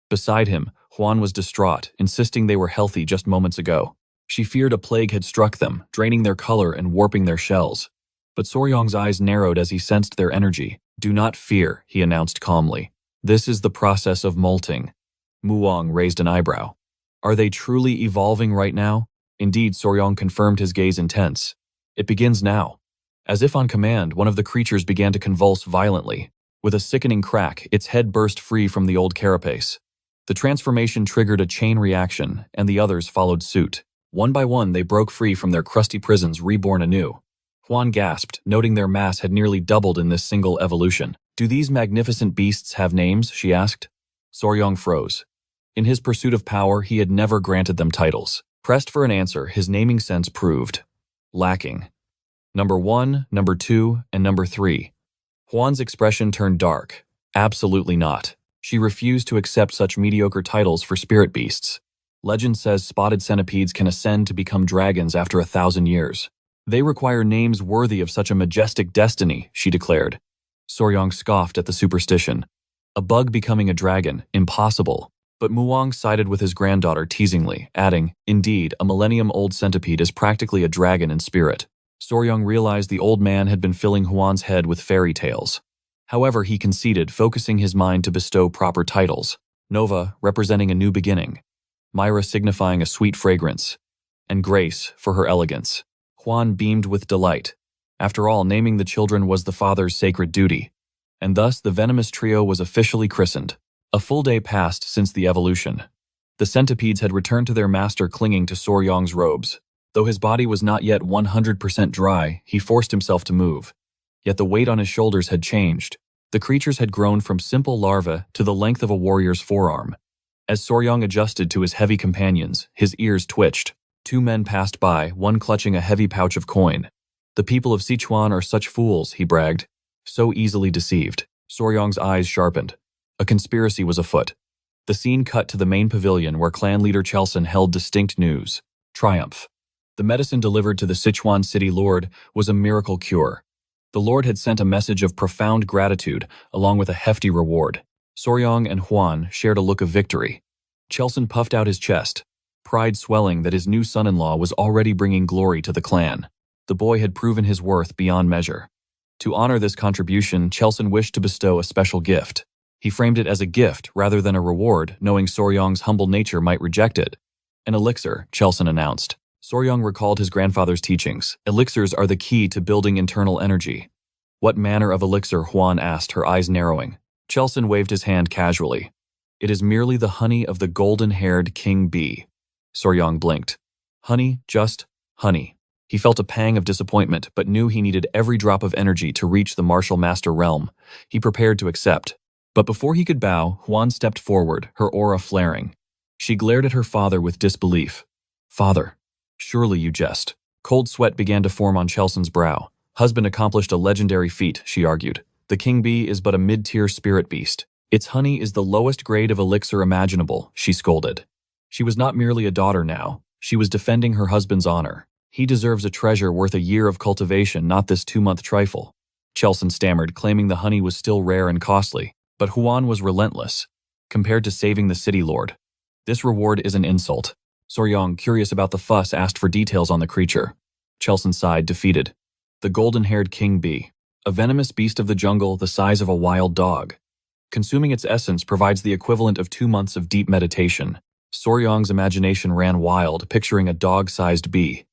Beside him, Huan was distraught, insisting they were healthy just moments ago. She feared a plague had struck them, draining their color and warping their shells. But Soryong's eyes narrowed as he sensed their energy. Do not fear, he announced calmly. This is the process of molting. Muong raised an eyebrow. Are they truly evolving right now? Indeed, Soryong confirmed, his gaze intense. It begins now. As if on command, one of the creatures began to convulse violently. With a sickening crack, its head burst free from the old carapace. The transformation triggered a chain reaction, and the others followed suit. One by one, they broke free from their crusty prisons, reborn anew. Huan gasped, noting their mass had nearly doubled in this single evolution. Do these magnificent beasts have names? She asked. Soryong froze. In his pursuit of power, he had never granted them titles. Pressed for an answer, his naming sense proved lacking. Number 1, Number 2, and Number 3. Huan's expression turned dark. Absolutely not. She refused to accept such mediocre titles for spirit beasts. Legend says spotted centipedes can ascend to become dragons after 1,000 years. They require names worthy of such a majestic destiny, she declared. Soryong scoffed at the superstition. A bug becoming a dragon, impossible. But Muang sided with his granddaughter teasingly, adding, indeed, a millennium-old centipede is practically a dragon in spirit. Soryong realized the old man had been filling Huan's head with fairy tales. However, he conceded, focusing his mind to bestow proper titles. Nova, representing a new beginning. Myra signifying a sweet fragrance. And Grace, for her elegance. Huan beamed with delight. After all, naming the children was the father's sacred duty. And thus, the venomous trio was officially christened. A full day passed since the evolution. The centipedes had returned to their master clinging to Soryong's robes. Though his body was not yet 100% dry, he forced himself to move. Yet the weight on his shoulders had changed. The creatures had grown from simple larvae to the length of a warrior's forearm. As Soryong adjusted to his heavy companions, his ears twitched. 2 men passed by, one clutching a heavy pouch of coin. The people of Sichuan are such fools, he bragged. So easily deceived. Soryong's eyes sharpened. A conspiracy was afoot. The scene cut to the main pavilion where clan leader Chelson held distinct news. Triumph. The medicine delivered to the Sichuan city lord was a miracle cure. The lord had sent a message of profound gratitude along with a hefty reward. Soryong and Huan shared a look of victory. Chelson puffed out his chest, pride swelling that his new son-in-law was already bringing glory to the clan. The boy had proven his worth beyond measure. To honor this contribution, Chelson wished to bestow a special gift. He framed it as a gift rather than a reward, knowing Soryong's humble nature might reject it. An elixir, Chelson announced. Soryong recalled his grandfather's teachings. Elixirs are the key to building internal energy. What manner of elixir? Huan asked, her eyes narrowing. Chelson waved his hand casually. It is merely the honey of the golden-haired king bee. Soryong blinked. Honey, just honey. He felt a pang of disappointment, but knew he needed every drop of energy to reach the martial master realm. He prepared to accept. But before he could bow, Huan stepped forward, her aura flaring. She glared at her father with disbelief. Father. Surely you jest. Cold sweat began to form on Chelson's brow. Husband accomplished a legendary feat, she argued. The king bee is but a mid-tier spirit beast. Its honey is the lowest grade of elixir imaginable, she scolded. She was not merely a daughter now. She was defending her husband's honor. He deserves a treasure worth a year of cultivation, not this 2-month trifle. Chelson stammered, claiming the honey was still rare and costly. But Huan was relentless, compared to saving the city lord. This reward is an insult. Soryong, curious about the fuss, asked for details on the creature. Chelson sighed, defeated. The golden-haired king bee. A venomous beast of the jungle the size of a wild dog. Consuming its essence provides the equivalent of 2 months of deep meditation. Soryong's imagination ran wild, picturing a dog-sized bee.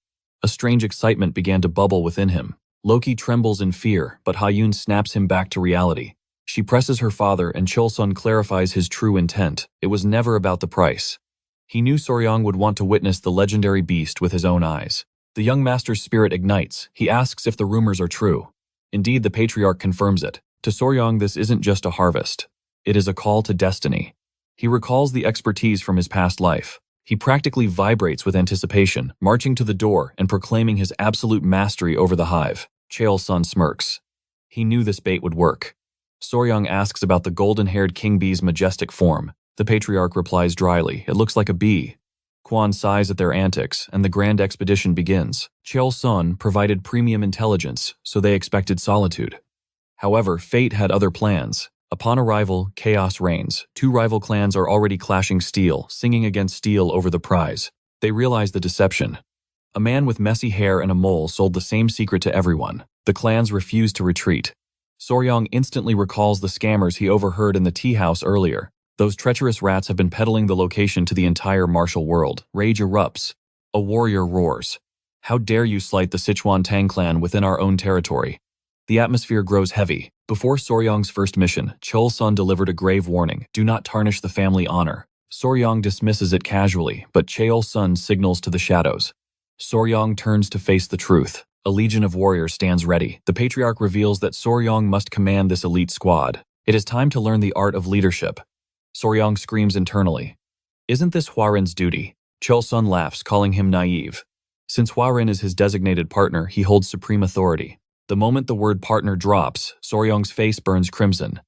A strange excitement began to bubble within him. Loki trembles in fear, but Hayun snaps him back to reality. She presses her father, and Cholsun clarifies his true intent. It was never about the price. He knew Soryong would want to witness the legendary beast with his own eyes. The young master's spirit ignites. He asks if the rumors are true. Indeed, the patriarch confirms it. To Soryong, this isn't just a harvest. It is a call to destiny. He recalls the expertise from his past life. He practically vibrates with anticipation, marching to the door and proclaiming his absolute mastery over the hive. Cheol-sun smirks. He knew this bait would work. Soryong asks about the golden-haired king bee's majestic form. The patriarch replies dryly, it looks like a bee. Quan sighs at their antics, and the grand expedition begins. Cheol-sun provided premium intelligence, so they expected solitude. However, fate had other plans. Upon arrival, chaos reigns. 2 rival clans are already clashing steel, singing against steel over the prize. They realize the deception. A man with messy hair and a mole sold the same secret to everyone. The clans refused to retreat. Soryong instantly recalls the scammers he overheard in the tea house earlier. Those treacherous rats have been peddling the location to the entire martial world. Rage erupts. A warrior roars. How dare you slight the Sichuan Tang Clan within our own territory? The atmosphere grows heavy. Before Soryong's first mission, Chol-sun delivered a grave warning. Do not tarnish the family honor. Soryong dismisses it casually, but Cheol-sun signals to the shadows. Soryong turns to face the truth. A legion of warriors stands ready. The patriarch reveals that Soryong must command this elite squad. It is time to learn the art of leadership. Soryong screams internally. Isn't this Hwarin's duty? Chol-sun laughs, calling him naive. Since Hua-Rin is his designated partner, he holds supreme authority. The moment the word partner drops, Soryong's face burns crimson.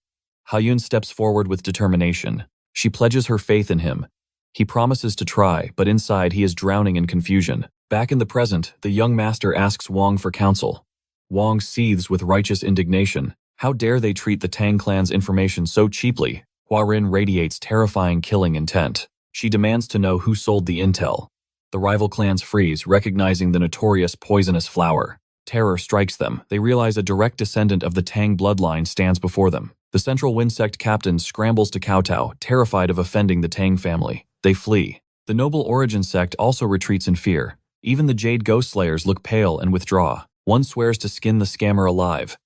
Ha-Yun steps forward with determination. She pledges her faith in him. He promises to try, but inside he is drowning in confusion. Back in the present, the young master asks Wang for counsel. Wang seethes with righteous indignation. How dare they treat the Tang Clan's information so cheaply? Hua-Rin radiates terrifying killing intent. She demands to know who sold the intel. The rival clans freeze, recognizing the notorious poisonous flower. Terror strikes them. They realize a direct descendant of the Tang bloodline stands before them. The Central Wind Sect captain scrambles to kowtow, terrified of offending the Tang family. They flee. The Noble Origin sect also retreats in fear. Even the Jade Ghost Slayers look pale and withdraw. One swears to skin the scammer alive.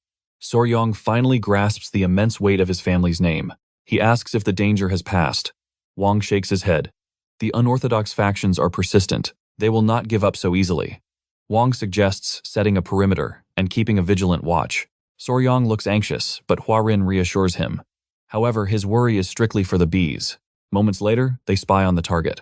Soryong finally grasps the immense weight of his family's name. He asks if the danger has passed. Wang shakes his head. The unorthodox factions are persistent. They will not give up so easily. Wang suggests setting a perimeter and keeping a vigilant watch. Soryong looks anxious, but Hua-Rin reassures him. However, his worry is strictly for the bees. Moments later, they spy on the target.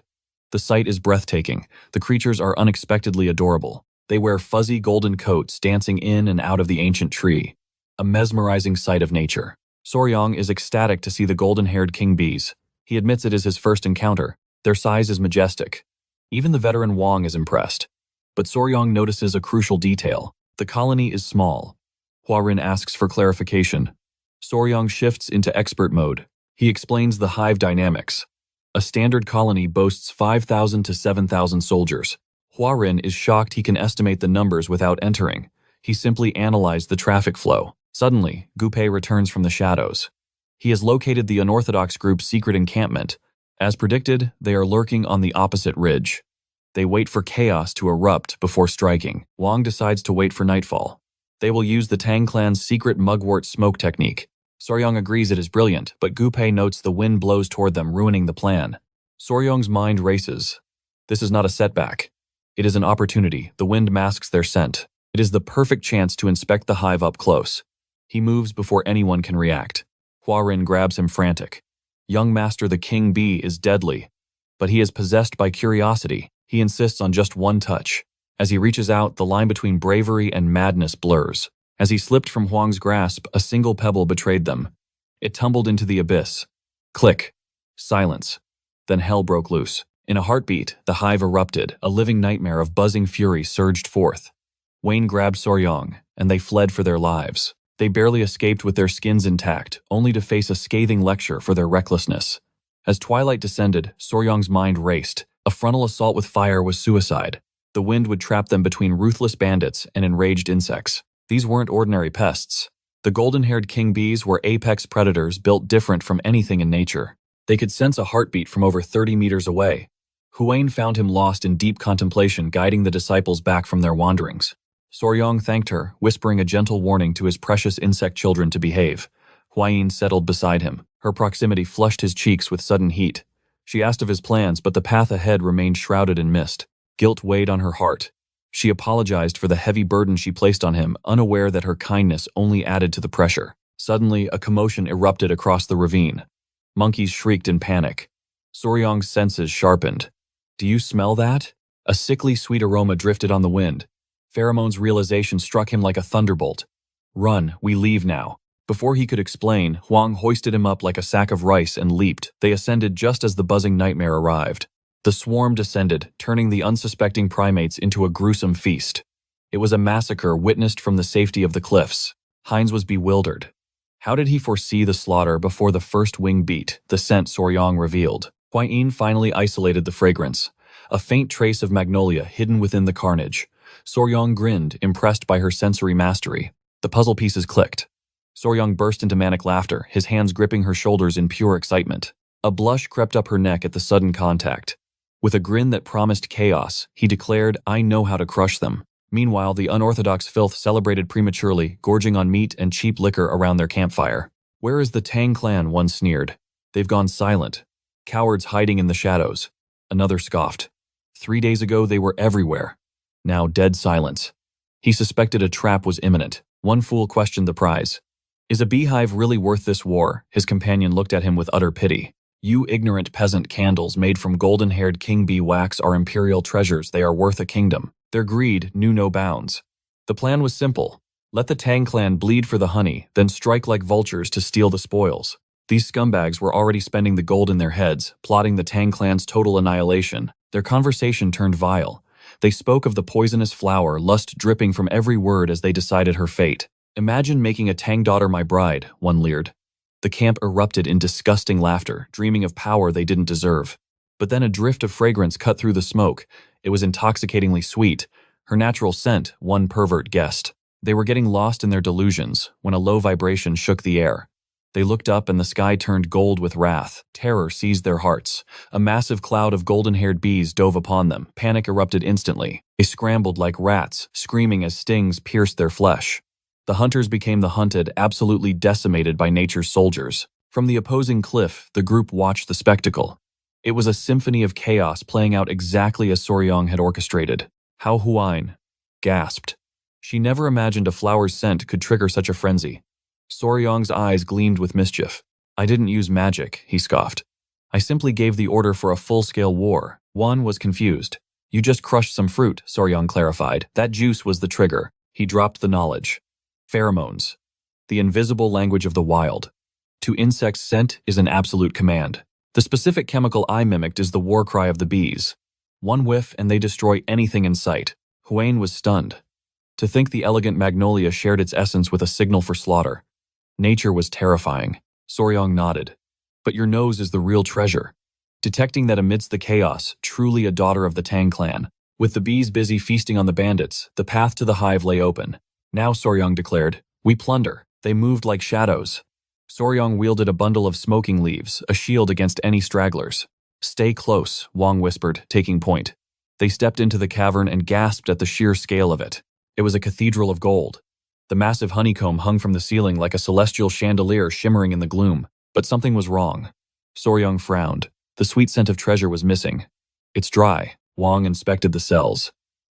The sight is breathtaking. The creatures are unexpectedly adorable. They wear fuzzy golden coats, dancing in and out of the ancient tree. A mesmerizing sight of nature. Soryong is ecstatic to see the golden-haired king bees. He admits it is his first encounter. Their size is majestic. Even the veteran Wang is impressed. But Soryong notices a crucial detail. The colony is small. Hua-Rin asks for clarification. Soryong shifts into expert mode. He explains the hive dynamics. A standard colony boasts 5,000 to 7,000 soldiers. Hua-Rin is shocked he can estimate the numbers without entering. He simply analyzed the traffic flow. Suddenly, Gu-Pei returns from the shadows. He has located the unorthodox group's secret encampment. As predicted, they are lurking on the opposite ridge. They wait for chaos to erupt before striking. Wang decides to wait for nightfall. They will use the Tang Clan's secret mugwort smoke technique. Soryong agrees it is brilliant, but Gu-Pei notes the wind blows toward them, ruining the plan. Soryong's mind races. This is not a setback. It is an opportunity. The wind masks their scent. It is the perfect chance to inspect the hive up close. He moves before anyone can react. Hua-Rin grabs him frantic. Young Master the King Bee is deadly, but he is possessed by curiosity. He insists on just one touch. As he reaches out, the line between bravery and madness blurs. As he slipped from Huang's grasp, a single pebble betrayed them. It tumbled into the abyss. Click. Silence. Then hell broke loose. In a heartbeat, the hive erupted. A living nightmare of buzzing fury surged forth. Wayne grabbed Soryong, and they fled for their lives. They barely escaped with their skins intact, only to face a scathing lecture for their recklessness. As twilight descended, Soryong's mind raced. A frontal assault with fire was suicide. The wind would trap them between ruthless bandits and enraged insects. These weren't ordinary pests. The golden-haired king bees were apex predators built different from anything in nature. They could sense a heartbeat from over 30 meters away. Huwain found him lost in deep contemplation, guiding the disciples back from their wanderings. Soryong thanked her, whispering a gentle warning to his precious insect children to behave. Huayin settled beside him. Her proximity flushed his cheeks with sudden heat. She asked of his plans, but the path ahead remained shrouded in mist. Guilt weighed on her heart. She apologized for the heavy burden she placed on him, unaware that her kindness only added to the pressure. Suddenly, a commotion erupted across the ravine. Monkeys shrieked in panic. Soryong's senses sharpened. Do you smell that? A sickly sweet aroma drifted on the wind. Pheromone's realization struck him like a thunderbolt. Run, we leave now. Before he could explain, Huang hoisted him up like a sack of rice and leaped. They ascended just as the buzzing nightmare arrived. The swarm descended, turning the unsuspecting primates into a gruesome feast. It was a massacre witnessed from the safety of the cliffs. Heinz was bewildered. How did he foresee the slaughter before the first wing beat? The scent Soryong revealed. Huayin finally isolated the fragrance. A faint trace of magnolia hidden within the carnage. Soryong grinned, impressed by her sensory mastery. The puzzle pieces clicked. Soryong burst into manic laughter, his hands gripping her shoulders in pure excitement. A blush crept up her neck at the sudden contact. With a grin that promised chaos, he declared, I know how to crush them. Meanwhile, the unorthodox filth celebrated prematurely, gorging on meat and cheap liquor around their campfire. Where is the Tang Clan? One sneered. They've gone silent. Cowards hiding in the shadows. Another scoffed. 3 days ago, they were everywhere. Now dead silence. He suspected a trap was imminent. One fool questioned the prize. Is a beehive really worth this war? His companion looked at him with utter pity. You ignorant peasant, candles made from golden-haired king bee wax are imperial treasures. They are worth a kingdom. Their greed knew no bounds. The plan was simple. Let the Tang Clan bleed for the honey, then strike like vultures to steal the spoils. These scumbags were already spending the gold in their heads, plotting the Tang Clan's total annihilation. Their conversation turned vile. They spoke of the poisonous flower, lust dripping from every word as they decided her fate. Imagine making a Tang daughter my bride, one leered. The camp erupted in disgusting laughter, dreaming of power they didn't deserve. But then a drift of fragrance cut through the smoke. It was intoxicatingly sweet. Her natural scent, one pervert guessed. They were getting lost in their delusions when a low vibration shook the air. They looked up and the sky turned gold with wrath. Terror seized their hearts. A massive cloud of golden-haired bees dove upon them. Panic erupted instantly. They scrambled like rats, screaming as stings pierced their flesh. The hunters became the hunted, absolutely decimated by nature's soldiers. From the opposing cliff, the group watched the spectacle. It was a symphony of chaos playing out exactly as Soryong had orchestrated. Hao Huain gasped. She never imagined a flower's scent could trigger such a frenzy. Soryong's eyes gleamed with mischief. I didn't use magic, he scoffed. I simply gave the order for a full-scale war. One was confused. You just crushed some fruit, Soryong clarified. That juice was the trigger. He dropped the knowledge. Pheromones. The invisible language of the wild. To insects, scent is an absolute command. The specific chemical I mimicked is the war cry of the bees. One whiff and they destroy anything in sight. Huain was stunned. To think the elegant magnolia shared its essence with a signal for slaughter. Nature was terrifying. Soryong nodded. But your nose is the real treasure. Detecting that amidst the chaos, truly a daughter of the Tang Clan. With the bees busy feasting on the bandits, the path to the hive lay open. Now, Soryong declared, we plunder. They moved like shadows. Soryong wielded a bundle of smoking leaves, a shield against any stragglers. Stay close, Wang whispered, taking point. They stepped into the cavern and gasped at the sheer scale of it. It was a cathedral of gold. The massive honeycomb hung from the ceiling like a celestial chandelier shimmering in the gloom. But something was wrong. Soryong frowned. The sweet scent of treasure was missing. It's dry. Wang inspected the cells.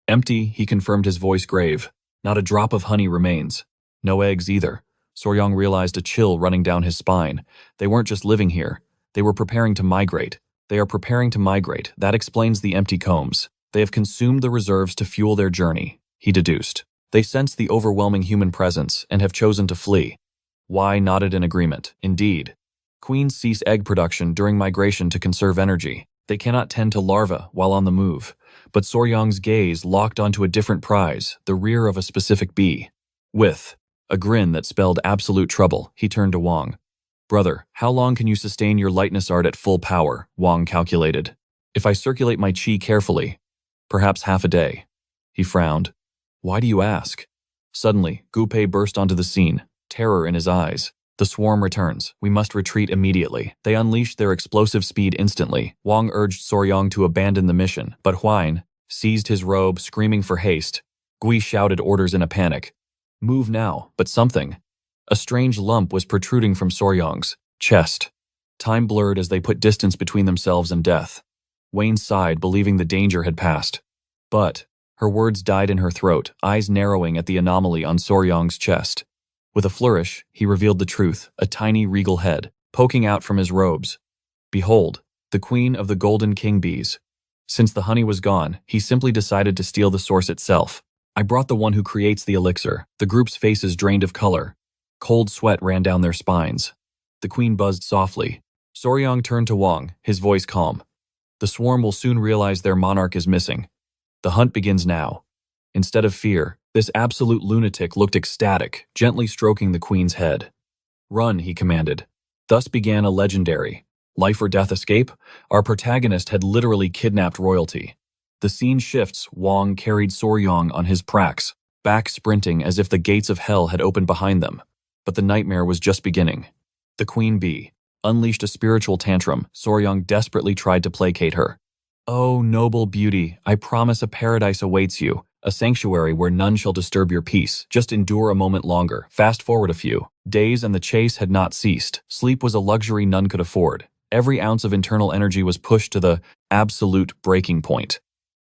Empty, he confirmed, his voice grave. Not a drop of honey remains. No eggs either. Soryong realized a chill running down his spine. They weren't just living here. They were preparing to migrate. They are preparing to migrate. That explains the empty combs. They have consumed the reserves to fuel their journey, he deduced. They sense the overwhelming human presence and have chosen to flee. Wai nodded in agreement. Indeed. Queens cease egg production during migration to conserve energy. They cannot tend to larvae while on the move. But Soryong's gaze locked onto a different prize, the rear of a specific bee. With a grin that spelled absolute trouble, he turned to Wang. Brother, how long can you sustain your lightness art at full power? Wang calculated. If I circulate my chi carefully, perhaps half a day. He frowned. Why do you ask? Suddenly, Gu burst onto the scene, terror in his eyes. The swarm returns. We must retreat immediately. They unleashed their explosive speed instantly. Wang urged Soryong to abandon the mission, but Huain seized his robe, screaming for haste. Gui shouted orders in a panic. Move now, but something. A strange lump was protruding from Soryong's chest. Time blurred as they put distance between themselves and death. Wayne sighed, believing the danger had passed. But her words died in her throat, eyes narrowing at the anomaly on Soryong's chest. With a flourish, he revealed the truth, a tiny regal head, poking out from his robes. Behold, the queen of the golden king bees. Since the honey was gone, he simply decided to steal the source itself. I brought the one who creates the elixir. The group's faces drained of color. Cold sweat ran down their spines. The queen buzzed softly. Soryong turned to Wang, his voice calm. The swarm will soon realize their monarch is missing. The hunt begins now. Instead of fear, this absolute lunatic looked ecstatic, gently stroking the queen's head. Run, he commanded. Thus began a legendary, life or death escape. Our protagonist had literally kidnapped royalty. The scene shifts. Wang carried Soryong on his prax, back sprinting as if the gates of hell had opened behind them. But the nightmare was just beginning. The queen bee unleashed a spiritual tantrum. Soryong desperately tried to placate her. Oh, noble beauty, I promise a paradise awaits you. A sanctuary where none shall disturb your peace. Just endure a moment longer. Fast forward a few days and the chase had not ceased. Sleep was a luxury none could afford. Every ounce of internal energy was pushed to the absolute breaking point.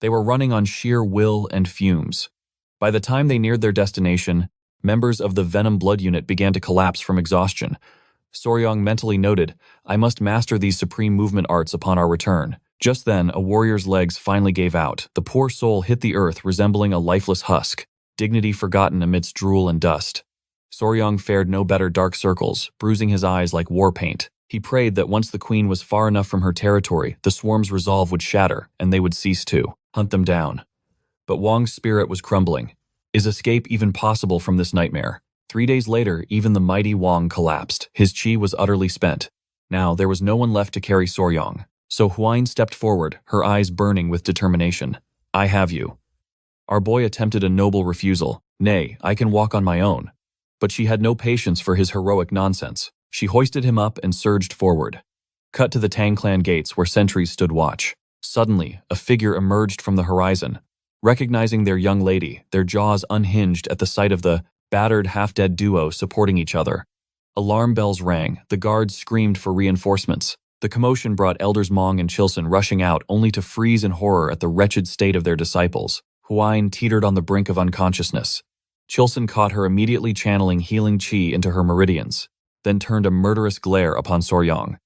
They were running on sheer will and fumes. By the time they neared their destination, members of the Venom blood unit began to collapse from exhaustion. Soryong mentally noted, I must master these supreme movement arts upon our return. Just then, a warrior's legs finally gave out. The poor soul hit the earth, resembling a lifeless husk, dignity forgotten amidst drool and dust. Soryong fared no better, dark circles, bruising his eyes like war paint. He prayed that once the queen was far enough from her territory, the swarm's resolve would shatter, and they would cease to hunt them down. But Wang's spirit was crumbling. Is escape even possible from this nightmare? 3 days later, even the mighty Wang collapsed. His chi was utterly spent. Now, there was no one left to carry Soryong. So Huayin stepped forward, her eyes burning with determination. I have you. Our boy attempted a noble refusal. Nay, I can walk on my own. But she had no patience for his heroic nonsense. She hoisted him up and surged forward. Cut to the Tang Clan gates where sentries stood watch. Suddenly, a figure emerged from the horizon. Recognizing their young lady, their jaws unhinged at the sight of the battered, half-dead duo supporting each other. Alarm bells rang, the guards screamed for reinforcements. The commotion brought elders Mong and Chilson rushing out only to freeze in horror at the wretched state of their disciples. Huayin teetered on the brink of unconsciousness. Chilson caught her immediately channeling healing chi into her meridians, then turned a murderous glare upon Soryong.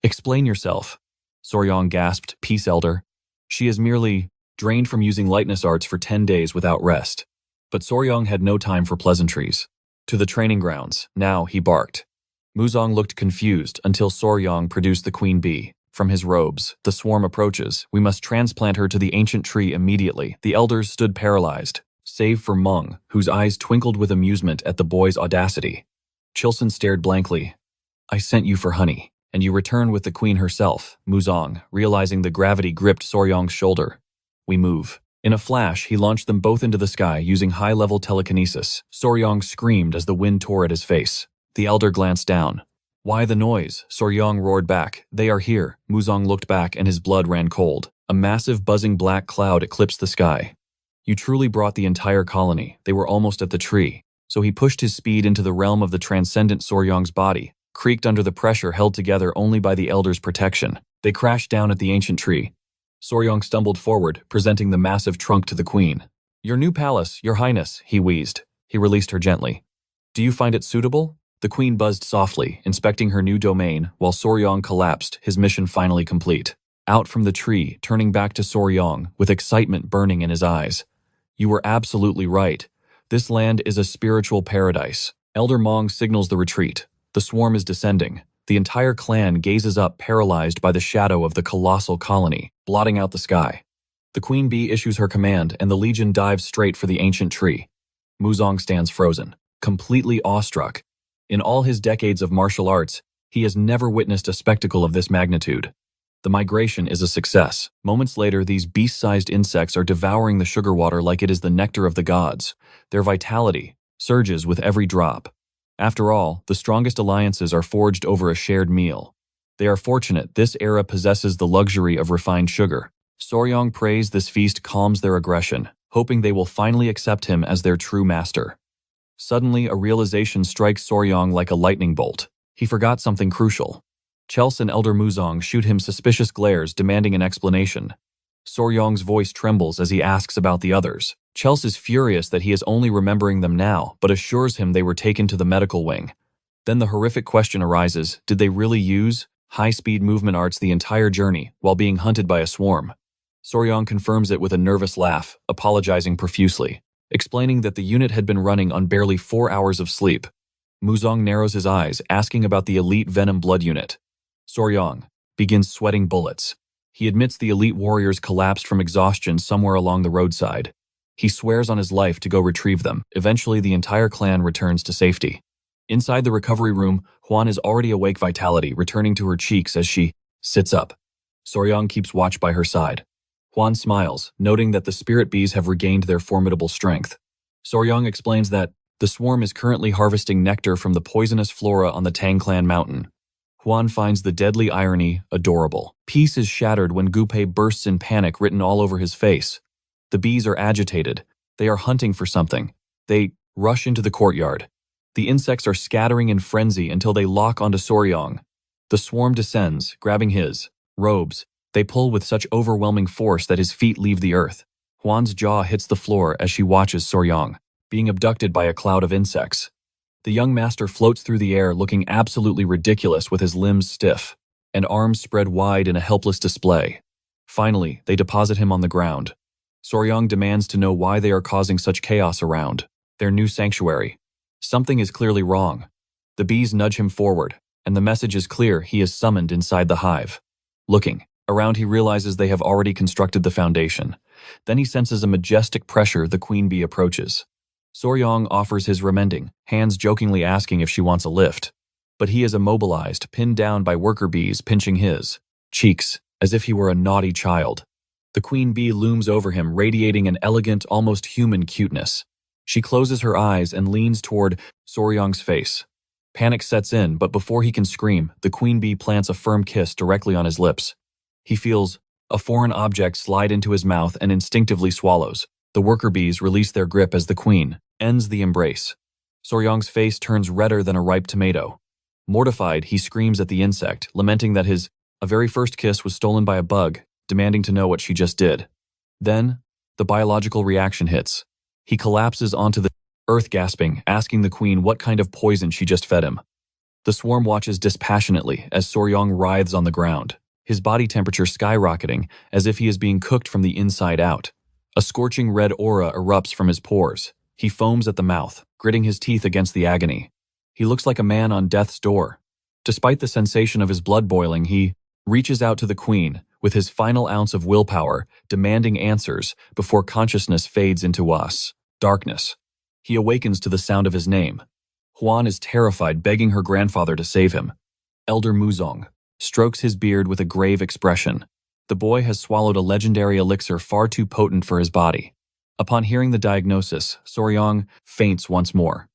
Explain yourself. Soryong gasped, Peace, Elder. She is merely drained from using lightness arts for 10 days without rest. But Soryong had no time for pleasantries. To the training grounds, now, he barked. Muzong looked confused until Soryong produced the queen bee. From his robes, the swarm approaches. We must transplant her to the ancient tree immediately. The elders stood paralyzed, save for Meng, whose eyes twinkled with amusement at the boy's audacity. Chilson stared blankly. I sent you for honey, and you return with the queen herself, Muzong, realizing the gravity gripped Soryong's shoulder. We move. In a flash, he launched them both into the sky using high-level telekinesis. Soryong screamed as the wind tore at his face. The elder glanced down. Why the noise? Soryong roared back. They are here. Muzong looked back and his blood ran cold. A massive buzzing black cloud eclipsed the sky. You truly brought the entire colony. They were almost at the tree. So he pushed his speed into the realm of the transcendent Soryong's body, creaked under the pressure held together only by the elder's protection. They crashed down at the ancient tree. Soryong stumbled forward, presenting the massive trunk to the queen. Your new palace, your highness, he wheezed. He released her gently. Do you find it suitable? The queen buzzed softly, inspecting her new domain, while Soryong collapsed, his mission finally complete. Out from the tree, turning back to Soryong, with excitement burning in his eyes. You were absolutely right. This land is a spiritual paradise. Elder Mong signals the retreat. The swarm is descending. The entire clan gazes up, paralyzed by the shadow of the colossal colony, blotting out the sky. The queen bee issues her command, and the legion dives straight for the ancient tree. Muzong stands frozen, completely awestruck. In all his decades of martial arts, he has never witnessed a spectacle of this magnitude. The migration is a success. Moments later, these beast-sized insects are devouring the sugar water like it is the nectar of the gods. Their vitality surges with every drop. After all, the strongest alliances are forged over a shared meal. They are fortunate this era possesses the luxury of refined sugar. Soryong prays this feast calms their aggression, hoping they will finally accept him as their true master. Suddenly, a realization strikes Soryong like a lightning bolt. He forgot something crucial. Chels and Elder Muzong shoot him suspicious glares demanding an explanation. Soryong's voice trembles as he asks about the others. Chels is furious that he is only remembering them now, but assures him they were taken to the medical wing. Then the horrific question arises, did they really use high-speed movement arts the entire journey while being hunted by a swarm? Soryong confirms it with a nervous laugh, apologizing profusely, explaining that the unit had been running on barely 4 hours of sleep. Muzong narrows his eyes, asking about the elite Venom blood unit. Soryong begins sweating bullets. He admits the elite warriors collapsed from exhaustion somewhere along the roadside. He swears on his life to go retrieve them. Eventually, the entire clan returns to safety. Inside the recovery room, Huan is already awake, vitality returning to her cheeks as she sits up. Soryong keeps watch by her side. Huan smiles, noting that the spirit bees have regained their formidable strength. Soryong explains that the swarm is currently harvesting nectar from the poisonous flora on the Tang Clan mountain. Huan finds the deadly irony adorable. Peace is shattered when Gunpei bursts in panic, written all over his face. The bees are agitated. They are hunting for something. They rush into the courtyard. The insects are scattering in frenzy until they lock onto Soryong. The swarm descends, grabbing his robes. They pull with such overwhelming force that his feet leave the earth. Huan's jaw hits the floor as she watches Soryong being abducted by a cloud of insects. The young master floats through the air looking absolutely ridiculous with his limbs stiff and arms spread wide in a helpless display. Finally, they deposit him on the ground. Soryang demands to know why they are causing such chaos around their new sanctuary. Something is clearly wrong. The bees nudge him forward, and the message is clear: he is summoned inside the hive. Looking around, he realizes they have already constructed the foundation. Then he senses a majestic pressure. The queen bee approaches. Soryang offers his remending, hands jokingly asking if she wants a lift. But he is immobilized, pinned down by worker bees pinching his cheeks, as if he were a naughty child. The queen bee looms over him, radiating an elegant, almost human cuteness. She closes her eyes and leans toward Soryang's face. Panic sets in, but before he can scream, the queen bee plants a firm kiss directly on his lips. He feels a foreign object slide into his mouth and instinctively swallows. The worker bees release their grip as the queen ends the embrace. Soryang's face turns redder than a ripe tomato. Mortified, he screams at the insect, lamenting that his very first kiss was stolen by a bug, demanding to know what she just did. Then, the biological reaction hits. He collapses onto the earth, gasping, asking the queen what kind of poison she just fed him. The swarm watches dispassionately as Soryang writhes on the ground, his body temperature skyrocketing as if he is being cooked from the inside out. A scorching red aura erupts from his pores. He foams at the mouth, gritting his teeth against the agony. He looks like a man on death's door. Despite the sensation of his blood boiling, he reaches out to the queen, with his final ounce of willpower, demanding answers before consciousness fades into darkness. He awakens to the sound of his name. Huan is terrified, begging her grandfather to save him. Elder Muzong strokes his beard with a grave expression. The boy has swallowed a legendary elixir far too potent for his body. Upon hearing the diagnosis, Soryang faints once more.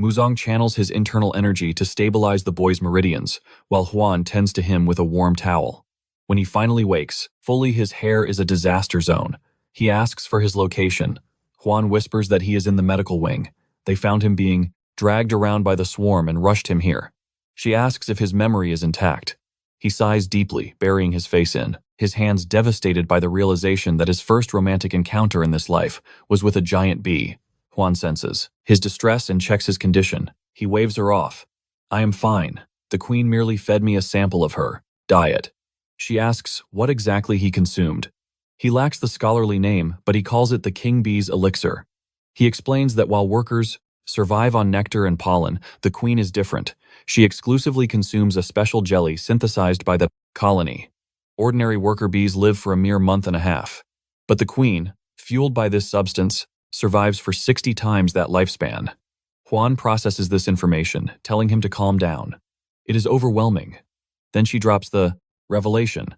Muzong channels his internal energy to stabilize the boy's meridians, while Huan tends to him with a warm towel. When he finally wakes, fully his hair is a disaster zone. He asks for his location. Huan whispers that he is in the medical wing. They found him being dragged around by the swarm and rushed him here. She asks if his memory is intact. He sighs deeply, burying his face in, his hands devastated by the realization that his first romantic encounter in this life was with a giant bee. Huan senses his distress and checks his condition. He waves her off. "I am fine. The queen merely fed me a sample of her diet." She asks what exactly he consumed. He lacks the scholarly name, but he calls it the king bee's elixir. He explains that while workers survive on nectar and pollen, the queen is different. She exclusively consumes a special jelly synthesized by the colony. Ordinary worker bees live for a mere month and a half. But the queen, fueled by this substance, survives for 60 times that lifespan. Huan processes this information, telling him to calm down. It is overwhelming. Then she drops the revelation.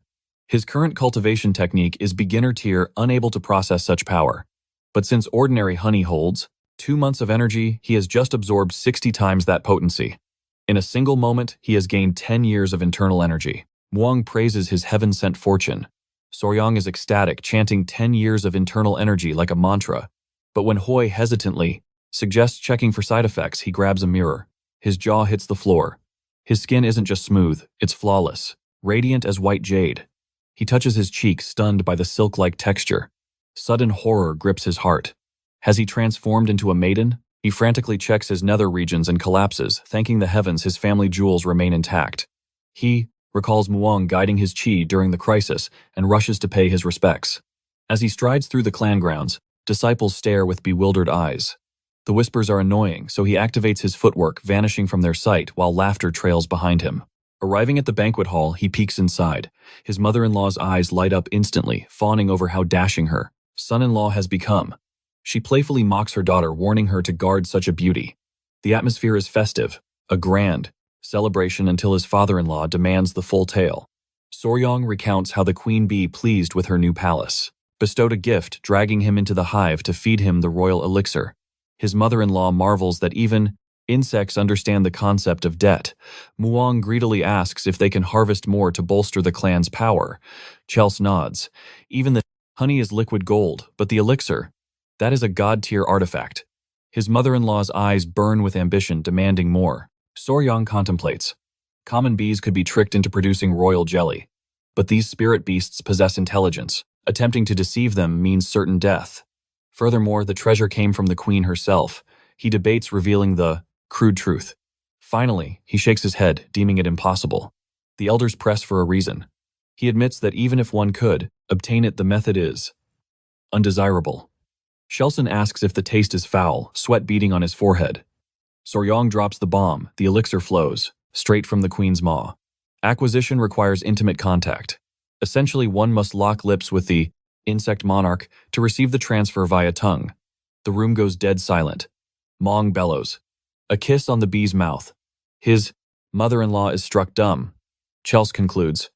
His current cultivation technique is beginner tier, unable to process such power. But since ordinary honey holds 2 months of energy, he has just absorbed 60 times that potency. In a single moment, he has gained 10 years of internal energy. Muang praises his heaven-sent fortune. Soryang is ecstatic, chanting 10 years of internal energy like a mantra. But when Hoi hesitantly suggests checking for side effects, he grabs a mirror. His jaw hits the floor. His skin isn't just smooth, it's flawless, radiant as white jade. He touches his cheek, stunned by the silk-like texture. Sudden horror grips his heart. Has he transformed into a maiden? He frantically checks his nether regions and collapses, thanking the heavens his family jewels remain intact. He recalls Muang guiding his chi during the crisis and rushes to pay his respects. As he strides through the clan grounds, disciples stare with bewildered eyes. The whispers are annoying, so he activates his footwork, vanishing from their sight while laughter trails behind him. Arriving at the banquet hall, he peeks inside. His mother-in-law's eyes light up instantly, fawning over how dashing her son-in-law has become. She playfully mocks her daughter, warning her to guard such a beauty. The atmosphere is festive, a grand celebration until his father-in-law demands the full tale. Soryang recounts how the queen bee, pleased with her new palace, bestowed a gift, dragging him into the hive to feed him the royal elixir. His mother-in-law marvels that even insects understand the concept of debt. Muang greedily asks if they can harvest more to bolster the clan's power. Chels nods. Even the honey is liquid gold, but the elixir, that is a god-tier artifact. His mother-in-law's eyes burn with ambition, demanding more. Soryang contemplates. Common bees could be tricked into producing royal jelly, but these spirit beasts possess intelligence. Attempting to deceive them means certain death. Furthermore, the treasure came from the queen herself. He debates revealing the crude truth. Finally, he shakes his head, deeming it impossible. The elders press for a reason. He admits that even if one could obtain it, the method is undesirable. Shelson asks if the taste is foul, sweat beading on his forehead. Soryong drops the bomb. The elixir flows, straight from the queen's maw. Acquisition requires intimate contact. Essentially, one must lock lips with the insect monarch to receive the transfer via tongue. The room goes dead silent. Mong bellows. A kiss on the bee's mouth. His mother-in-law is struck dumb. Chels concludes.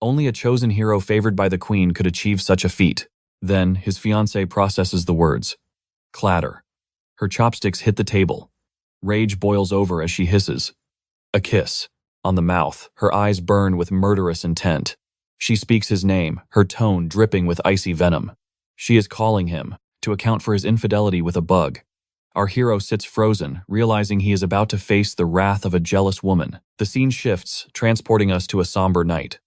Only a chosen hero favored by the queen could achieve such a feat. Then, his fiancée processes the words. Clatter. Her chopsticks hit the table. Rage boils over as she hisses. A kiss. On the mouth, her eyes burn with murderous intent. She speaks his name, her tone dripping with icy venom. She is calling him, to account for his infidelity with a bug. Our hero sits frozen, realizing he is about to face the wrath of a jealous woman. The scene shifts, transporting us to a somber night.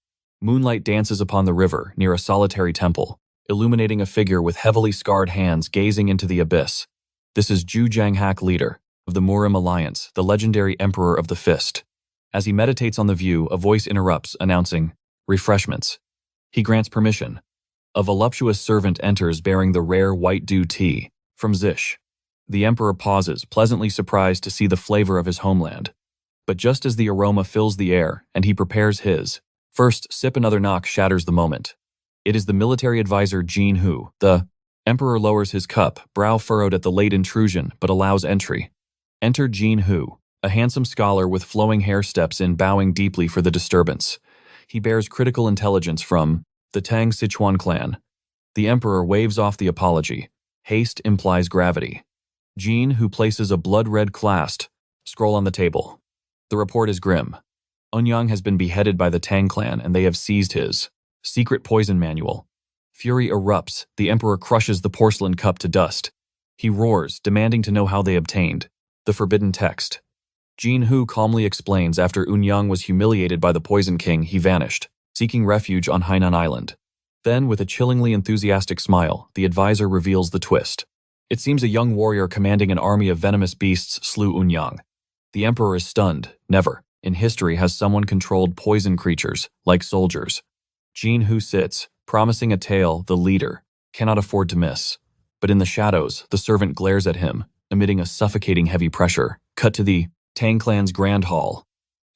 Moonlight dances upon the river, near a solitary temple, illuminating a figure with heavily scarred hands gazing into the abyss. This is Ju Janghak, leader of the Murim alliance, the legendary Emperor of the Fist. As he meditates on the view, a voice interrupts, announcing, refreshments. He grants permission. A voluptuous servant enters bearing the rare white dew tea from Zish. The Emperor pauses, pleasantly surprised to see the flavor of his homeland. But just as the aroma fills the air and he prepares his first sip, another knock shatters the moment. It is the military advisor Jin Hu. The Emperor lowers his cup, brow furrowed at the late intrusion, but allows entry. Enter Jin Hu. A handsome scholar with flowing hair steps in, bowing deeply for the disturbance. He bears critical intelligence from the Tang Clan. The Emperor waves off the apology. Haste implies gravity. Jin Hu places a blood-red clasped scroll on the table. The report is grim. Eunyoung has been beheaded by the Tang Clan and they have seized his secret poison manual. Fury erupts. The Emperor crushes the porcelain cup to dust. He roars, demanding to know how they obtained the forbidden text. Jin Hu calmly explains after Eunyoung was humiliated by the Poison King, he vanished, seeking refuge on Hainan Island. Then, with a chillingly enthusiastic smile, the advisor reveals the twist. It seems a young warrior commanding an army of venomous beasts slew Eunyoung. The Emperor is stunned. Never, in history, has someone controlled poison creatures, like soldiers. Jin Hu sits, promising a tale the leader cannot afford to miss. But in the shadows, the servant glares at him, emitting a suffocating heavy pressure. Cut to the Tang Clan's Grand Hall.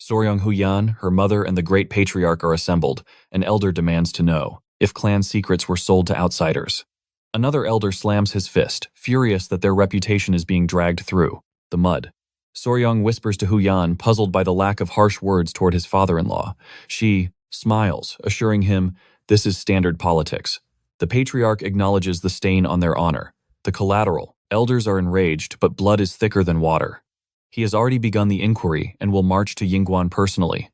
Soryong Huyan, her mother, and the great patriarch are assembled. An elder demands to know if clan secrets were sold to outsiders. Another elder slams his fist, furious that their reputation is being dragged through the mud. Soryong whispers to Huyan, puzzled by the lack of harsh words toward his father-in-law. She smiles, assuring him this is standard politics. The patriarch acknowledges the stain on their honor. The collateral. Elders are enraged, but blood is thicker than water. He has already begun the inquiry and will march to Yingguan personally.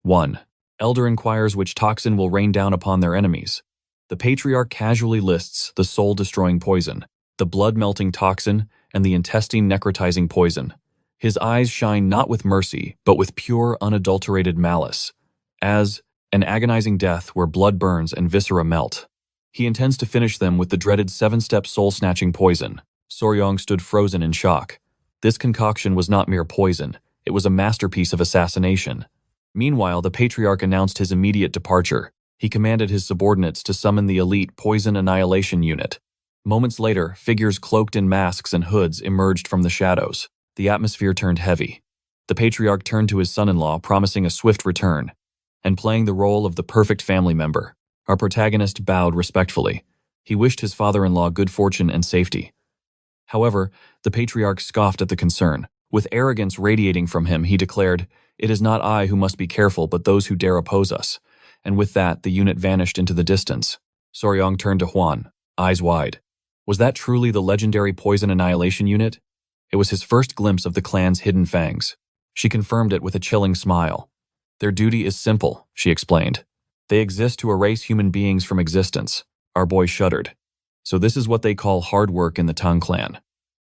1. Elder inquires which toxin will rain down upon their enemies. The patriarch casually lists the soul-destroying poison, the blood-melting toxin, and the intestine-necrotizing poison. His eyes shine not with mercy, but with pure, unadulterated malice, as an agonizing death where blood burns and viscera melt. He intends to finish them with the dreaded 7-step soul-snatching poison. Soryong stood frozen in shock. This concoction was not mere poison, it was a masterpiece of assassination. Meanwhile, the patriarch announced his immediate departure. He commanded his subordinates to summon the elite Poison Annihilation Unit. Moments later, figures cloaked in masks and hoods emerged from the shadows. The atmosphere turned heavy. The patriarch turned to his son-in-law, promising a swift return, and playing the role of the perfect family member. Our protagonist bowed respectfully. He wished his father-in-law good fortune and safety. However, the patriarch scoffed at the concern. With arrogance radiating from him, he declared, "It is not I who must be careful, but those who dare oppose us." And with that, the unit vanished into the distance. Soryong turned to Hwan, eyes wide. Was that truly the legendary Poison Annihilation Unit? It was his first glimpse of the clan's hidden fangs. She confirmed it with a chilling smile. Their duty is simple, she explained. They exist to erase human beings from existence. Our boy shuddered. So this is what they call hard work in the Tang Clan.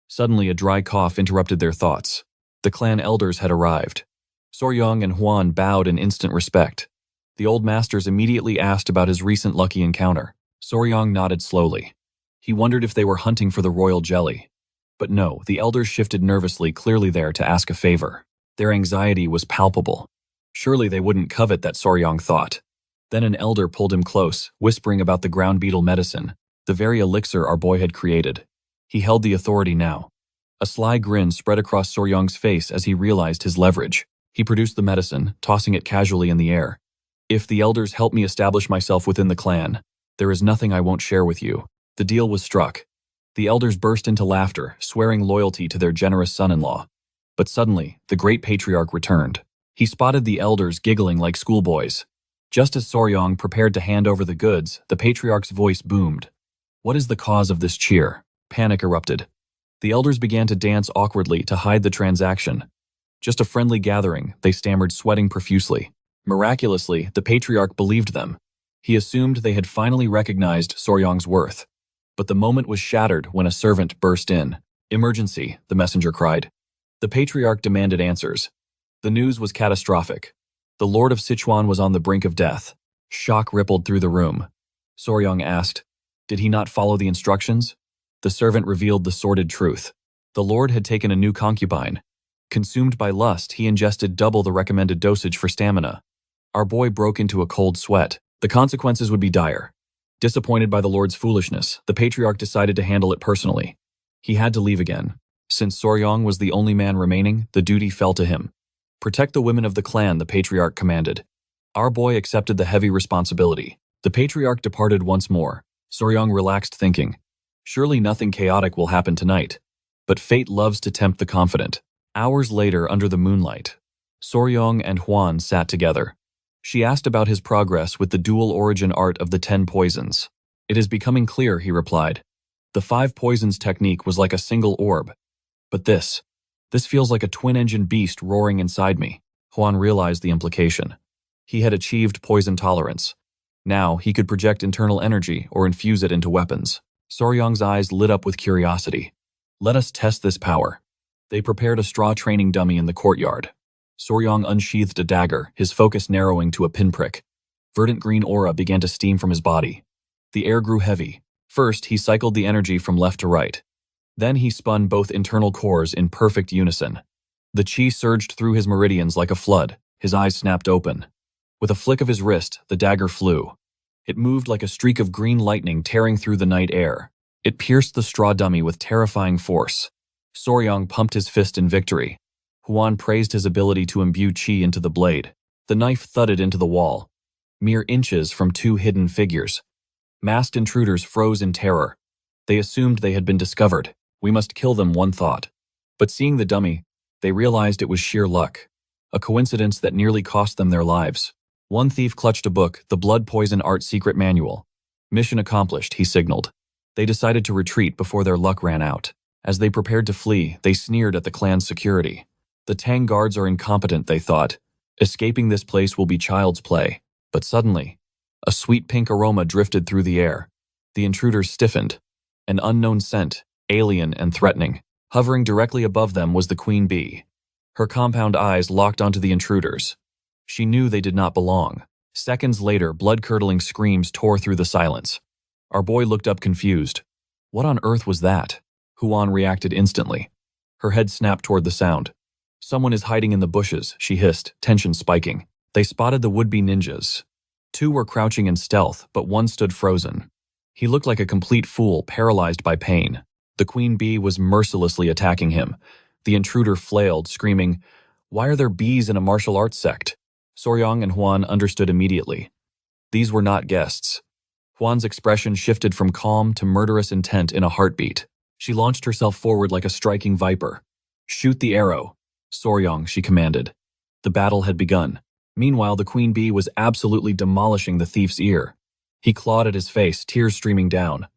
Suddenly, a dry cough interrupted their thoughts. The clan elders had arrived. Soryong and Hwan bowed in instant respect. The old masters immediately asked about his recent lucky encounter. Soryong nodded slowly. He wondered if they were hunting for the royal jelly. But no, the elders shifted nervously, clearly there to ask a favor. Their anxiety was palpable. Surely they wouldn't covet that, Soryong thought. Then an elder pulled him close, whispering about the ground beetle medicine, the very elixir our boy had created. He held the authority now. A sly grin spread across Soryong's face as he realized his leverage. He produced the medicine, tossing it casually in the air. If the elders help me establish myself within the clan, there is nothing I won't share with you. The deal was struck. The elders burst into laughter, swearing loyalty to their generous son-in-law. But suddenly, the great patriarch returned. He spotted the elders giggling like schoolboys. Just as Soryong prepared to hand over the goods, the patriarch's voice boomed. What is the cause of this cheer? Panic erupted. The elders began to dance awkwardly to hide the transaction. Just a friendly gathering, they stammered, sweating profusely. Miraculously, the patriarch believed them. He assumed they had finally recognized Soryong's worth. But the moment was shattered when a servant burst in. Emergency, the messenger cried. The patriarch demanded answers. The news was catastrophic. The Lord of Sichuan was on the brink of death. Shock rippled through the room. Soryong asked, did he not follow the instructions? The servant revealed the sordid truth. The Lord had taken a new concubine. Consumed by lust, he ingested double the recommended dosage for stamina. Our boy broke into a cold sweat. The consequences would be dire. Disappointed by the Lord's foolishness, the patriarch decided to handle it personally. He had to leave again. Since Soryong was the only man remaining, the duty fell to him. Protect the women of the clan, the patriarch commanded. Our boy accepted the heavy responsibility. The patriarch departed once more. Soryong relaxed, thinking, surely nothing chaotic will happen tonight. But fate loves to tempt the confident. Hours later, under the moonlight, Soryong and Hwan sat together. She asked about his progress with the dual origin art of the 10 poisons. It is becoming clear, he replied. The 5 poisons technique was like a single orb. But this feels like a twin-engine beast roaring inside me. Hwan realized the implication. He had achieved poison tolerance. Now he could project internal energy or infuse it into weapons. Soryong's eyes lit up with curiosity. Let us test this power. They prepared a straw training dummy in the courtyard. Soryong unsheathed a dagger, his focus narrowing to a pinprick. Verdant green aura began to steam from his body. The air grew heavy. First, he cycled the energy from left to right. Then he spun both internal cores in perfect unison. The chi surged through his meridians like a flood. His eyes snapped open. With a flick of his wrist, the dagger flew. It moved like a streak of green lightning tearing through the night air. It pierced the straw dummy with terrifying force. Soryong pumped his fist in victory. Hwan praised his ability to imbue chi into the blade. The knife thudded into the wall. Mere inches from 2 hidden figures. Masked intruders froze in terror. They assumed they had been discovered. We must kill them, one thought. But seeing the dummy, they realized it was sheer luck. A coincidence that nearly cost them their lives. One thief clutched a book, the Blood Poison Art Secret Manual. Mission accomplished, he signaled. They decided to retreat before their luck ran out. As they prepared to flee, they sneered at the clan's security. The Tang guards are incompetent, they thought. Escaping this place will be child's play. But suddenly, a sweet pink aroma drifted through the air. The intruders stiffened. An unknown scent, alien and threatening. Hovering directly above them was the queen bee. Her compound eyes locked onto the intruders. She knew they did not belong. Seconds later, blood-curdling screams tore through the silence. Our boy looked up confused. What on earth was that? Huan reacted instantly. Her head snapped toward the sound. Someone is hiding in the bushes, she hissed, tension spiking. They spotted the would-be ninjas. 2 were crouching in stealth, but one stood frozen. He looked like a complete fool, paralyzed by pain. The queen bee was mercilessly attacking him. The intruder flailed, screaming, "Why are there bees in a martial arts sect?" Soryong and Hwan understood immediately. These were not guests. Hwan's expression shifted from calm to murderous intent in a heartbeat. She launched herself forward like a striking viper. "Shoot the arrow." Soryong, she commanded. The battle had begun. Meanwhile, the queen bee was absolutely demolishing the thief's ear. He clawed at his face, tears streaming down.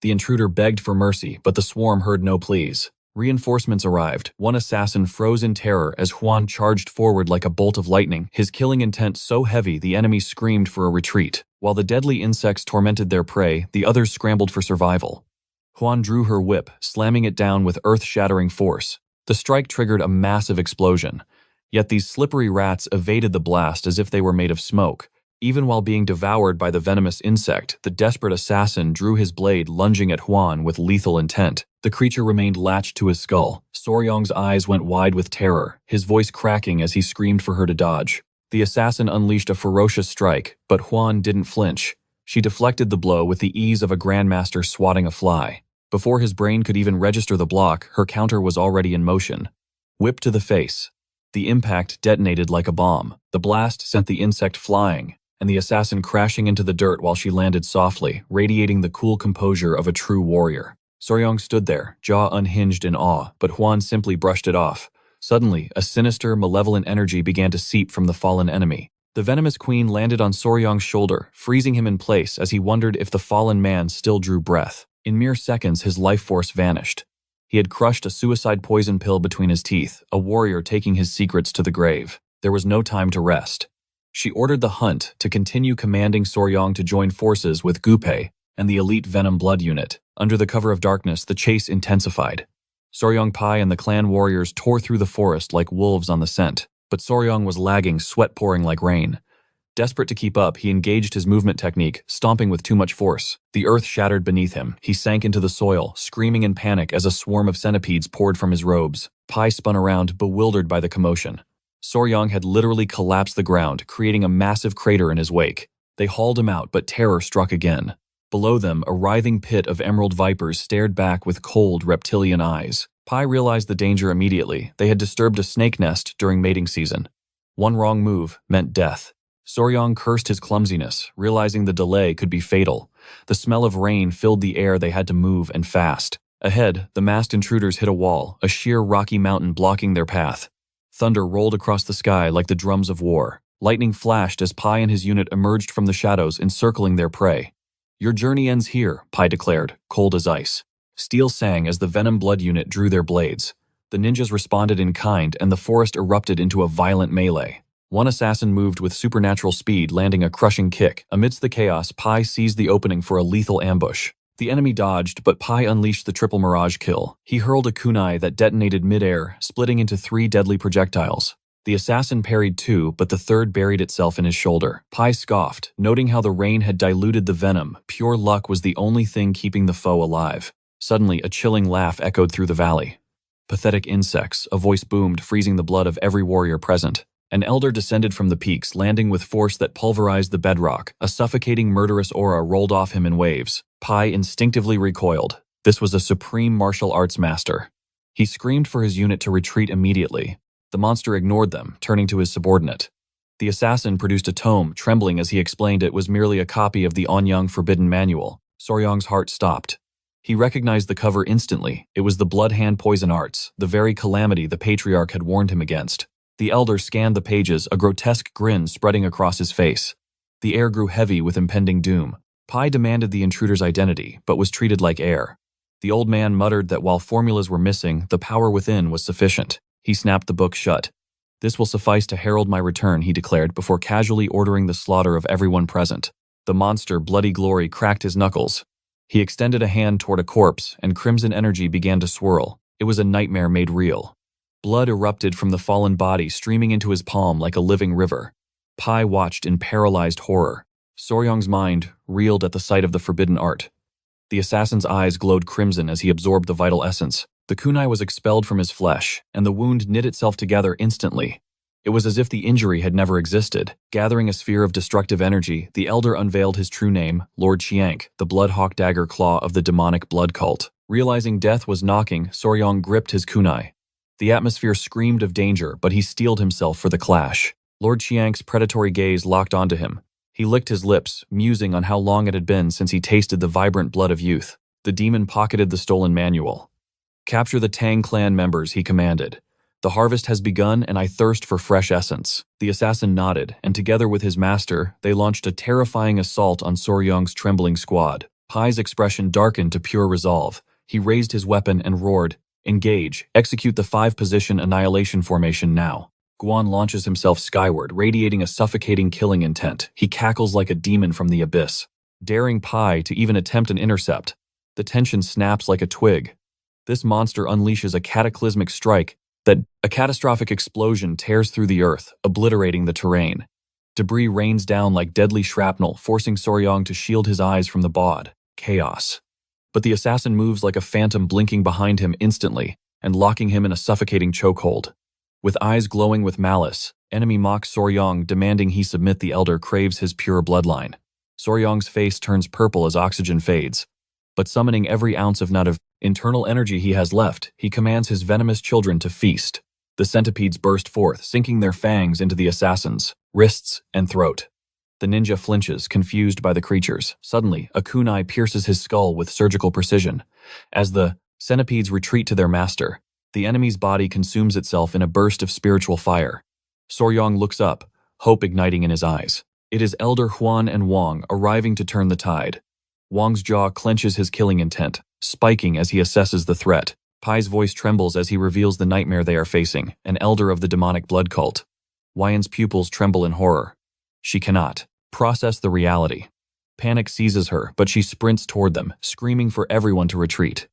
The intruder begged for mercy, but the swarm heard no pleas. Reinforcements arrived. One assassin froze in terror as Hwan charged forward like a bolt of lightning, his killing intent so heavy the enemy screamed for a retreat. While the deadly insects tormented their prey, the others scrambled for survival. Hwan drew her whip, slamming it down with earth-shattering force. The strike triggered a massive explosion. Yet these slippery rats evaded the blast as if they were made of smoke. Even while being devoured by the venomous insect, the desperate assassin drew his blade, lunging at Hwan with lethal intent. The creature remained latched to his skull. Soryong's eyes went wide with terror, his voice cracking as he screamed for her to dodge. The assassin unleashed a ferocious strike, but Huan didn't flinch. She deflected the blow with the ease of a grandmaster swatting a fly. Before his brain could even register the block, her counter was already in motion. Whip to the face. The impact detonated like a bomb. The blast sent the insect flying, and the assassin crashing into the dirt while she landed softly, radiating the cool composure of a true warrior. Soryong stood there, jaw unhinged in awe, but Huan simply brushed it off. Suddenly, a sinister, malevolent energy began to seep from the fallen enemy. The venomous queen landed on Soryong's shoulder, freezing him in place as he wondered if the fallen man still drew breath. In mere seconds, his life force vanished. He had crushed a suicide poison pill between his teeth, a warrior taking his secrets to the grave. There was no time to rest. She ordered the hunt to continue, commanding Soryong to join forces with Gupe and the elite Venom blood unit. Under the cover of darkness, the chase intensified. Soryong Pai and the clan warriors tore through the forest like wolves on the scent, but Soryong was lagging, sweat pouring like rain. Desperate to keep up, he engaged his movement technique, stomping with too much force. The earth shattered beneath him. He sank into the soil, screaming in panic as a swarm of centipedes poured from his robes. Pai spun around, bewildered by the commotion. Soryong had literally collapsed the ground, creating a massive crater in his wake. They hauled him out, but terror struck again. Below them, a writhing pit of emerald vipers stared back with cold, reptilian eyes. Pai realized the danger immediately. They had disturbed a snake nest during mating season. One wrong move meant death. Soryong cursed his clumsiness, realizing the delay could be fatal. The smell of rain filled the air. They had to move, and fast. Ahead, the masked intruders hit a wall, a sheer rocky mountain blocking their path. Thunder rolled across the sky like the drums of war. Lightning flashed as Pai and his unit emerged from the shadows, encircling their prey. "Your journey ends here," Pai declared, cold as ice. Steel sang as the Venom blood unit drew their blades. The ninjas responded in kind, and the forest erupted into a violent melee. One assassin moved with supernatural speed, landing a crushing kick. Amidst the chaos, Pai seized the opening for a lethal ambush. The enemy dodged, but Pai unleashed the triple mirage kill. He hurled a kunai that detonated midair, splitting into 3 deadly projectiles. The assassin parried 2, but the third buried itself in his shoulder. Pai scoffed, noting how the rain had diluted the venom. Pure luck was the only thing keeping the foe alive. Suddenly, a chilling laugh echoed through the valley. "Pathetic insects," a voice boomed, freezing the blood of every warrior present. An elder descended from the peaks, landing with force that pulverized the bedrock. A suffocating, murderous aura rolled off him in waves. Pai instinctively recoiled. This was a supreme martial arts master. He screamed for his unit to retreat immediately. The monster ignored them, turning to his subordinate. The assassin produced a tome, trembling as he explained it was merely a copy of the yin-yang forbidden manual. Soryong's heart stopped. He recognized the cover instantly. It was the Blood Hand Poison Arts, the very calamity the patriarch had warned him against. The elder scanned the pages, a grotesque grin spreading across his face. The air grew heavy with impending doom. Pai demanded the intruder's identity, but was treated like air. The old man muttered that while formulas were missing, the power within was sufficient. He snapped the book shut. "This will suffice to herald my return," he declared, before casually ordering the slaughter of everyone present. The monster, Bloody Glory, cracked his knuckles. He extended a hand toward a corpse, and crimson energy began to swirl. It was a nightmare made real. Blood erupted from the fallen body, streaming into his palm like a living river. Pai watched in paralyzed horror. Soryong's mind reeled at the sight of the forbidden art. The assassin's eyes glowed crimson as he absorbed the vital essence. The kunai was expelled from his flesh, and the wound knit itself together instantly. It was as if the injury had never existed. Gathering a sphere of destructive energy, the elder unveiled his true name, Lord Chiank, the Bloodhawk Dagger Claw of the demonic blood cult. Realizing death was knocking, Soryong gripped his kunai. The atmosphere screamed of danger, but he steeled himself for the clash. Lord Chiank's predatory gaze locked onto him. He licked his lips, musing on how long it had been since he tasted the vibrant blood of youth. The demon pocketed the stolen manual. "Capture the Tang Clan members," he commanded. "The harvest has begun, and I thirst for fresh essence." The assassin nodded, and together with his master, they launched a terrifying assault on Soryong's trembling squad. Pai's expression darkened to pure resolve. He raised his weapon and roared, "Engage. Execute the 5-position annihilation formation now." Guan launches himself skyward, radiating a suffocating killing intent. He cackles like a demon from the abyss, daring Pai to even attempt an intercept. The tension snaps like a twig. This monster unleashes a cataclysmic strike that a catastrophic explosion tears through the earth, obliterating the terrain. Debris rains down like deadly shrapnel, forcing Soryong to shield his eyes from the baud. Chaos. But the assassin moves like a phantom, blinking behind him instantly and locking him in a suffocating chokehold. With eyes glowing with malice, enemy mocks Soryong, demanding he submit. The elder craves his pure bloodline. Soryong's face turns purple as oxygen fades. But summoning every ounce of internal energy he has left, he commands his venomous children to feast. The centipedes burst forth, sinking their fangs into the assassin's wrists and throat. The ninja flinches, confused by the creatures. Suddenly, a kunai pierces his skull with surgical precision. As the centipedes retreat to their master, the enemy's body consumes itself in a burst of spiritual fire. Soryong looks up, hope igniting in his eyes. It is Elder Huan and Wang arriving to turn the tide. Wang's jaw clenches his killing intent, spiking as he assesses the threat. Pai's voice trembles as he reveals the nightmare they are facing, an elder of the demonic blood cult. Wyan's pupils tremble in horror. She cannot process the reality. Panic seizes her, but she sprints toward them, screaming for everyone to retreat.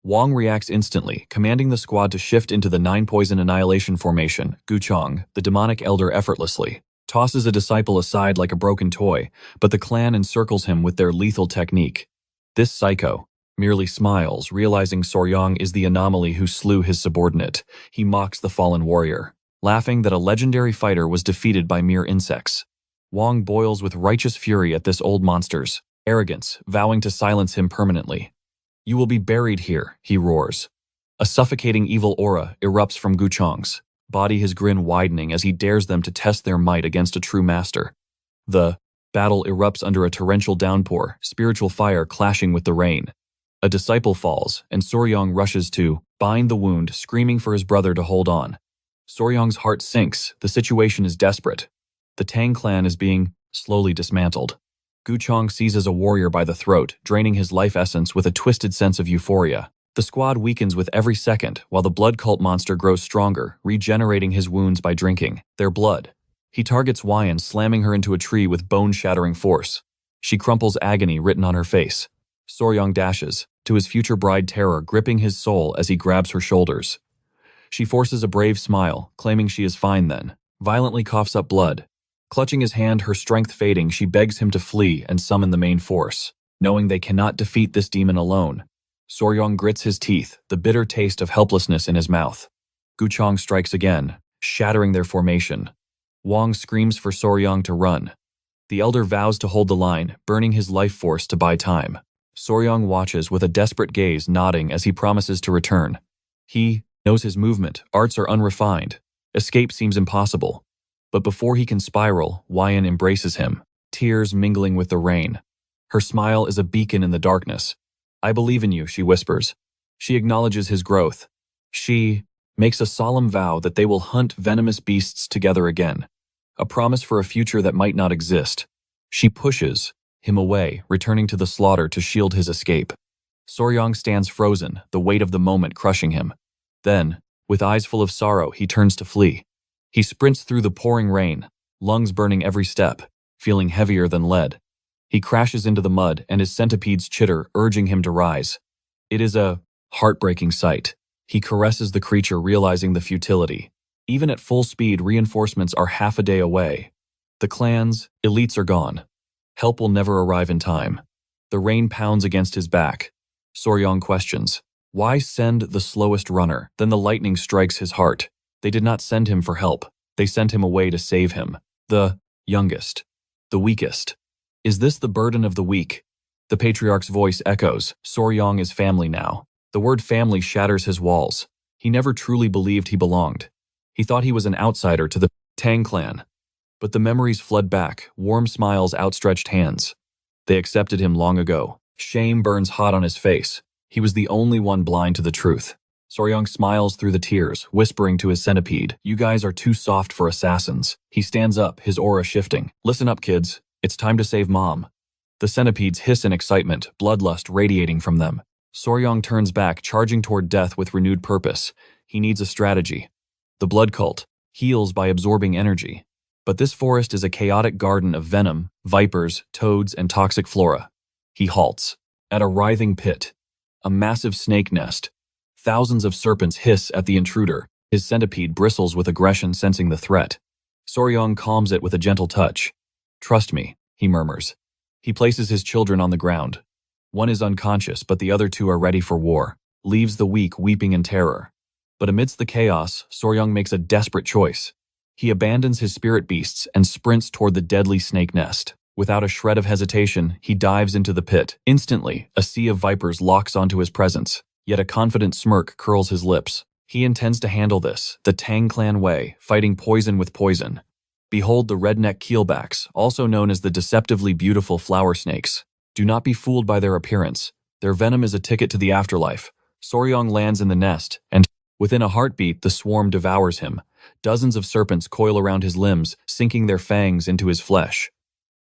Wang reacts instantly, commanding the squad to shift into the 9-poison annihilation formation. Guchong, the demonic elder, effortlessly tosses a disciple aside like a broken toy, but the clan encircles him with their lethal technique. This psycho merely smiles, realizing Soryong is the anomaly who slew his subordinate. He mocks the fallen warrior, laughing that a legendary fighter was defeated by mere insects. Wang boils with righteous fury at this old monster's arrogance, vowing to silence him permanently. "You will be buried here," he roars. A suffocating evil aura erupts from Guchong's body, his grin widening as he dares them to test their might against a true master. The battle erupts under a torrential downpour, spiritual fire clashing with the rain. A disciple falls, and Soryong rushes to bind the wound, screaming for his brother to hold on. Soryong's heart sinks. The situation is desperate. The Tang Clan is being slowly dismantled. Guchong seizes a warrior by the throat, draining his life essence with a twisted sense of euphoria. The squad weakens with every second, while the blood cult monster grows stronger, regenerating his wounds by drinking their blood. He targets Wyan, slamming her into a tree with bone-shattering force. She crumples, agony written on her face. Soryong dashes to his future bride, terror gripping his soul as he grabs her shoulders. She forces a brave smile, claiming she is fine, then violently coughs up blood. Clutching his hand, her strength fading, she begs him to flee and summon the main force. Knowing they cannot defeat this demon alone, Soryong grits his teeth, the bitter taste of helplessness in his mouth. Guchong strikes again, shattering their formation. Wang screams for Soryong to run. The elder vows to hold the line, burning his life force to buy time. Soryong watches with a desperate gaze, nodding as he promises to return. He knows his movement, arts are unrefined. Escape seems impossible. But before he can spiral, Wyan embraces him, tears mingling with the rain. Her smile is a beacon in the darkness. "I believe in you," she whispers. She acknowledges his growth. She makes a solemn vow that they will hunt venomous beasts together again, a promise for a future that might not exist. She pushes him away, returning to the slaughter to shield his escape. Soryong stands frozen, the weight of the moment crushing him. Then, with eyes full of sorrow, he turns to flee. He sprints through the pouring rain, lungs burning every step, feeling heavier than lead. He crashes into the mud, and his centipedes chitter, urging him to rise. It is a heartbreaking sight. He caresses the creature, realizing the futility. Even at full speed, reinforcements are half a day away. The clan's elites are gone. Help will never arrive in time. The rain pounds against his back. Soryong questions, "Why send the slowest runner?" Then the lightning strikes his heart. They did not send him for help. They sent him away to save him. The youngest. The weakest. Is this the burden of the weak? The patriarch's voice echoes. Soryong is family now. The word family shatters his walls. He never truly believed he belonged. He thought he was an outsider to the Tang Clan. But the memories flood back, warm smiles, outstretched hands. They accepted him long ago. Shame burns hot on his face. He was the only one blind to the truth. Soryong smiles through the tears, whispering to his centipede, "You guys are too soft for assassins." He stands up, his aura shifting. "Listen up, kids. It's time to save Mom." The centipedes hiss in excitement, bloodlust radiating from them. Soryong turns back, charging toward death with renewed purpose. He needs a strategy. The blood cult heals by absorbing energy. But this forest is a chaotic garden of venom, vipers, toads, and toxic flora. He halts at a writhing pit, a massive snake nest. Thousands of serpents hiss at the intruder. His centipede bristles with aggression, sensing the threat. Soryong calms it with a gentle touch. "Trust me," he murmurs. He places his children on the ground. One is unconscious, but the other two are ready for war. Leaves the weak weeping in terror. But amidst the chaos, Soryang makes a desperate choice. He abandons his spirit beasts and sprints toward the deadly snake nest. Without a shred of hesitation, he dives into the pit. Instantly, a sea of vipers locks onto his presence, yet a confident smirk curls his lips. He intends to handle this, the Tang Clan way, fighting poison with poison. Behold the redneck keelbacks, also known as the deceptively beautiful flower snakes. Do not be fooled by their appearance. Their venom is a ticket to the afterlife. Soryang lands in the nest, and within a heartbeat, the swarm devours him. Dozens of serpents coil around his limbs, sinking their fangs into his flesh.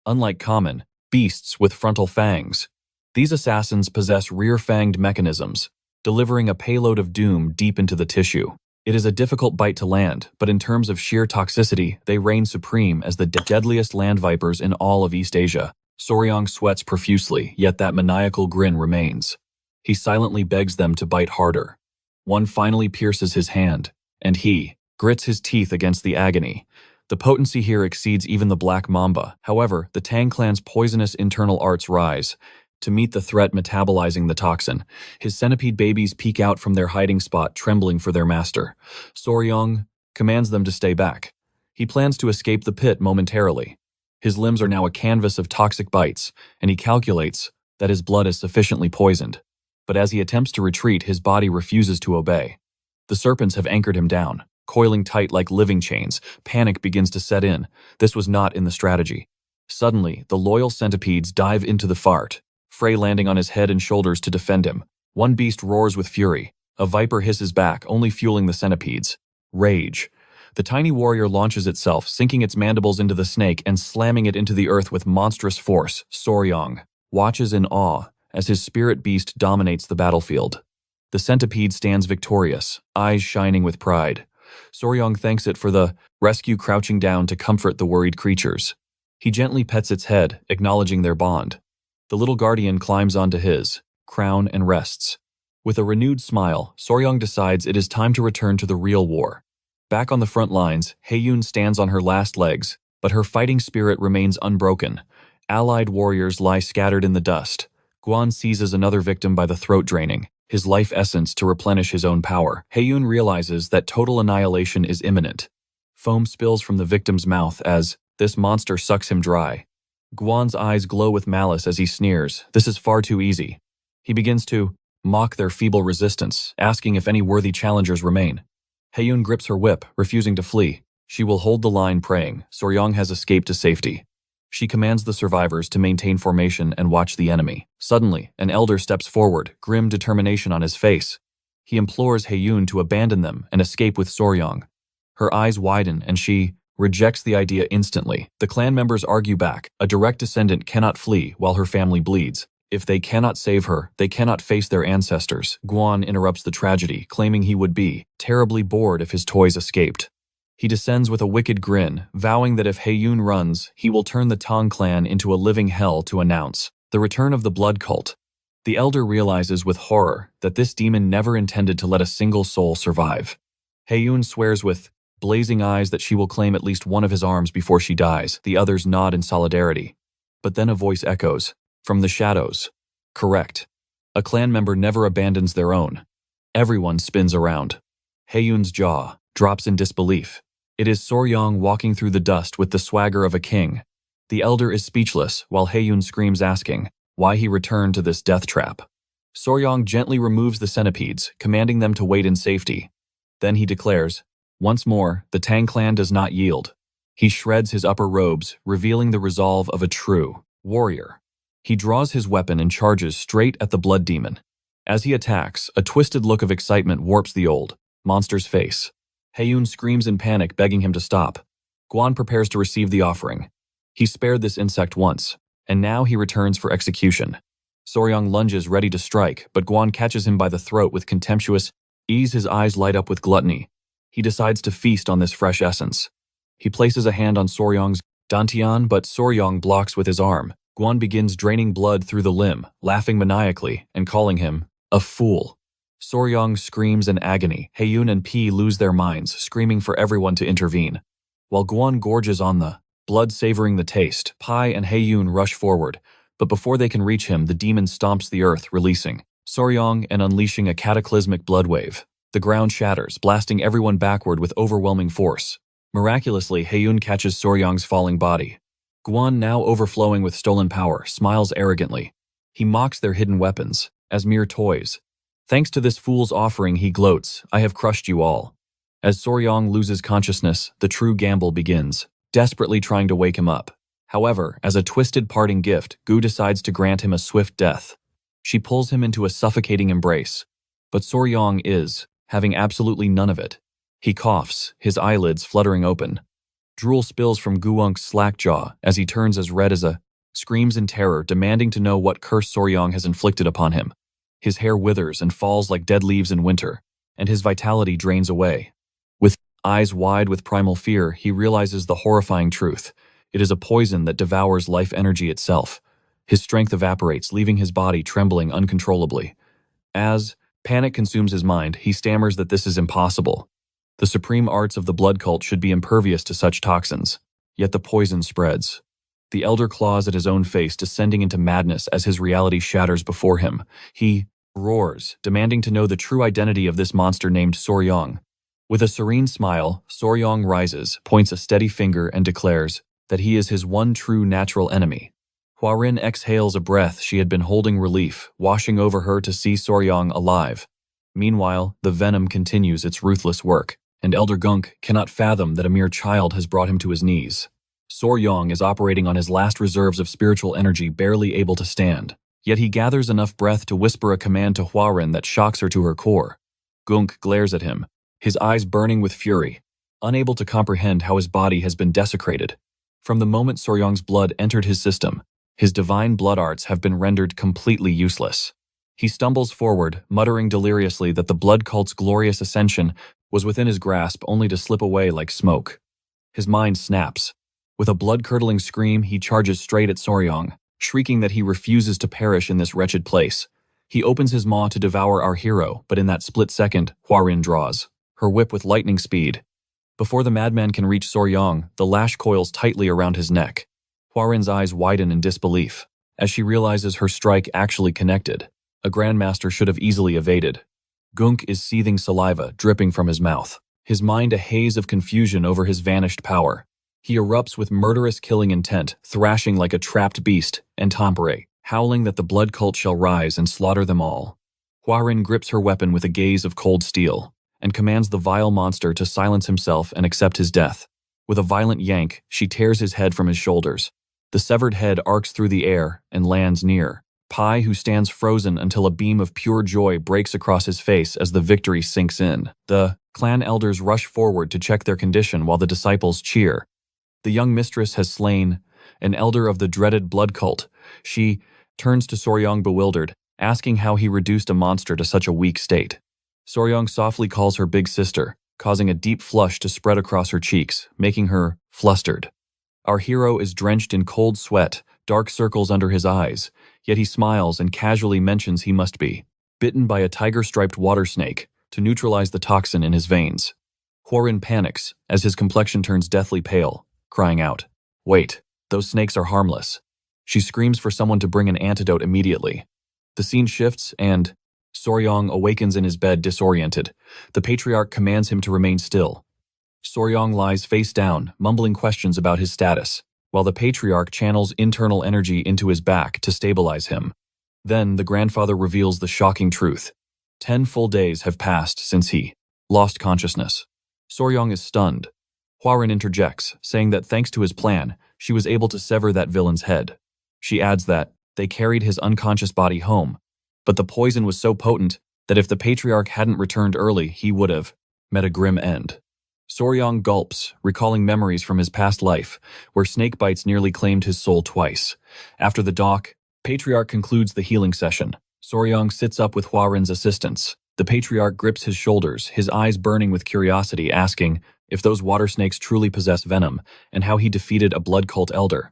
Unlike common beasts with frontal fangs, these assassins possess rear-fanged mechanisms, delivering a payload of doom deep into the tissue. It is a difficult bite to land, but in terms of sheer toxicity, they reign supreme as the deadliest land vipers in all of East Asia. Soryang sweats profusely, yet that maniacal grin remains. He silently begs them to bite harder. One finally pierces his hand, and he grits his teeth against the agony. The potency here exceeds even the Black Mamba. However, the Tang Clan's poisonous internal arts rise. To meet the threat metabolizing the toxin, his centipede babies peek out from their hiding spot, trembling for their master. Soryang commands them to stay back. He plans to escape the pit momentarily. His limbs are now a canvas of toxic bites, and he calculates that his blood is sufficiently poisoned. But as he attempts to retreat, his body refuses to obey. The serpents have anchored him down, coiling tight like living chains. Panic begins to set in. This was not in the strategy. Suddenly, the loyal centipedes dive into the fart, frail landing on his head and shoulders to defend him. One beast roars with fury. A viper hisses back, only fueling the centipedes. Rage. The tiny warrior launches itself, sinking its mandibles into the snake and slamming it into the earth with monstrous force. Soryang watches in awe as his spirit beast dominates the battlefield. The centipede stands victorious, eyes shining with pride. Soryang thanks it for the rescue, crouching down to comfort the worried creatures. He gently pets its head, acknowledging their bond. The little guardian climbs onto his crown and rests. With a renewed smile, Soryang decides it is time to return to the real war. Back on the front lines, Haeyun stands on her last legs, but her fighting spirit remains unbroken. Allied warriors lie scattered in the dust. Guan seizes another victim by the throat, draining his life essence to replenish his own power. Haeyun realizes that total annihilation is imminent. Foam spills from the victim's mouth as this monster sucks him dry. Guan's eyes glow with malice as he sneers. This is far too easy. He begins to mock their feeble resistance, asking if any worthy challengers remain. Haeyun grips her whip, refusing to flee. She will hold the line, praying Soryang has escaped to safety. She commands the survivors to maintain formation and watch the enemy. Suddenly, an elder steps forward, grim determination on his face. He implores Haeyun to abandon them and escape with Soryang. Her eyes widen and she rejects the idea instantly. The clan members argue back. A direct descendant cannot flee while her family bleeds. If they cannot save her, they cannot face their ancestors. Guan interrupts the tragedy, claiming he would be terribly bored if his toys escaped. He descends with a wicked grin, vowing that if Haeyun runs, he will turn the Tang Clan into a living hell to announce the return of the blood cult. The elder realizes with horror that this demon never intended to let a single soul survive. Haeyun swears with blazing eyes that she will claim at least one of his arms before she dies. The others nod in solidarity. But then a voice echoes from the shadows. Correct. A clan member never abandons their own. Everyone spins around. Haeyun's jaw drops in disbelief. It is Soryang walking through the dust with the swagger of a king. The elder is speechless while Haeyun screams, asking why he returned to this death trap. Soryang gently removes the centipedes, commanding them to wait in safety. Then he declares, once more, the Tang Clan does not yield. He shreds his upper robes, revealing the resolve of a true warrior. He draws his weapon and charges straight at the blood demon. As he attacks, a twisted look of excitement warps the old monster's face. Haeyun screams in panic, begging him to stop. Guan prepares to receive the offering. He spared this insect once, and now he returns for execution. Soryang lunges ready to strike, but Guan catches him by the throat with contemptuous ease. His eyes light up with gluttony. He decides to feast on this fresh essence. He places a hand on Soryang's dantian, but Soryang blocks with his arm. Guan begins draining blood through the limb, laughing maniacally and calling him a fool. Soryang screams in agony. Haeyun and P lose their minds, screaming for everyone to intervene. While Guan gorges on the blood, savoring the taste, Pai and Haeyun rush forward, but before they can reach him, the demon stomps the earth, releasing Soryang and unleashing a cataclysmic blood wave. The ground shatters, blasting everyone backward with overwhelming force. Miraculously, Heiyun catches Soryang's falling body. Guan, now overflowing with stolen power, smiles arrogantly. He mocks their hidden weapons, as mere toys. Thanks to this fool's offering, he gloats, I have crushed you all. As Soryang loses consciousness, the true gamble begins, desperately trying to wake him up. However, as a twisted parting gift, Gu decides to grant him a swift death. She pulls him into a suffocating embrace. But Soryang is, having absolutely none of it. He coughs, his eyelids fluttering open. Drool spills from Guunk's slack jaw as he turns as red as a screams in terror, demanding to know what curse Soryang has inflicted upon him. His hair withers and falls like dead leaves in winter, and his vitality drains away. With eyes wide with primal fear, he realizes the horrifying truth. It is a poison that devours life energy itself. His strength evaporates, leaving his body trembling uncontrollably. As panic consumes his mind, he stammers that this is impossible. The supreme arts of the blood cult should be impervious to such toxins, yet the poison spreads. The elder claws at his own face, descending into madness as his reality shatters before him. He roars, demanding to know the true identity of this monster named Soryang. With a serene smile, Soryang rises, points a steady finger, and declares that he is his one true natural enemy. Hwarin exhales a breath she had been holding relief, washing over her to see Soryang alive. Meanwhile, the venom continues its ruthless work, and Elder Gunk cannot fathom that a mere child has brought him to his knees. Soryang is operating on his last reserves of spiritual energy, barely able to stand. Yet he gathers enough breath to whisper a command to Hwarin that shocks her to her core. Gunk glares at him, his eyes burning with fury, unable to comprehend how his body has been desecrated. From the moment Soryang's blood entered his system, his divine blood arts have been rendered completely useless. He stumbles forward, muttering deliriously that the blood cult's glorious ascension was within his grasp, only to slip away like smoke. His mind snaps. With a blood-curdling scream, he charges straight at Soryang, shrieking that he refuses to perish in this wretched place. He opens his maw to devour our hero, but in that split second, Hwarin draws her whip with lightning speed. Before the madman can reach Soryang, the lash coils tightly around his neck. Hwarin's eyes widen in disbelief, as she realizes her strike actually connected. A grandmaster should have easily evaded. Gunk is seething saliva dripping from his mouth, his mind a haze of confusion over his vanished power. He erupts with murderous killing intent, thrashing like a trapped beast, and Tamer, howling that the blood cult shall rise and slaughter them all. Hwarin grips her weapon with a gaze of cold steel, and commands the vile monster to silence himself and accept his death. With a violent yank, she tears his head from his shoulders. The severed head arcs through the air and lands near Pai, who stands frozen until a beam of pure joy breaks across his face as the victory sinks in. The clan elders rush forward to check their condition while the disciples cheer. The young mistress has slain an elder of the dreaded blood cult. She turns to Soryang bewildered, asking how he reduced a monster to such a weak state. Soryang softly calls her big sister, causing a deep flush to spread across her cheeks, making her flustered. Our hero is drenched in cold sweat, dark circles under his eyes, yet he smiles and casually mentions he must be bitten by a tiger-striped water snake to neutralize the toxin in his veins. Hwarin panics as his complexion turns deathly pale, crying out, "Wait, those snakes are harmless." She screams for someone to bring an antidote immediately. The scene shifts and Soryang awakens in his bed disoriented. The patriarch commands him to remain still. Soryang lies face down, mumbling questions about his status, while the patriarch channels internal energy into his back to stabilize him. Then the grandfather reveals the shocking truth. 10 full days have passed since he lost consciousness. Soryang is stunned. Hwarin interjects, saying that thanks to his plan, she was able to sever that villain's head. She adds that they carried his unconscious body home, but the poison was so potent that if the patriarch hadn't returned early, he would have met a grim end. Soryang gulps, recalling memories from his past life, where snake bites nearly claimed his soul twice. After the dock, patriarch concludes the healing session. Soryang sits up with Hwarin's assistance. The patriarch grips his shoulders, his eyes burning with curiosity, asking if those water snakes truly possess venom, and how he defeated a blood cult elder.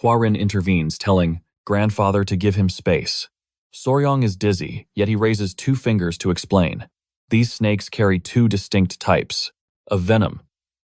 Hwarin intervenes, telling grandfather to give him space. Soryang is dizzy, yet he raises 2 fingers to explain. These snakes carry 2 distinct types of venom,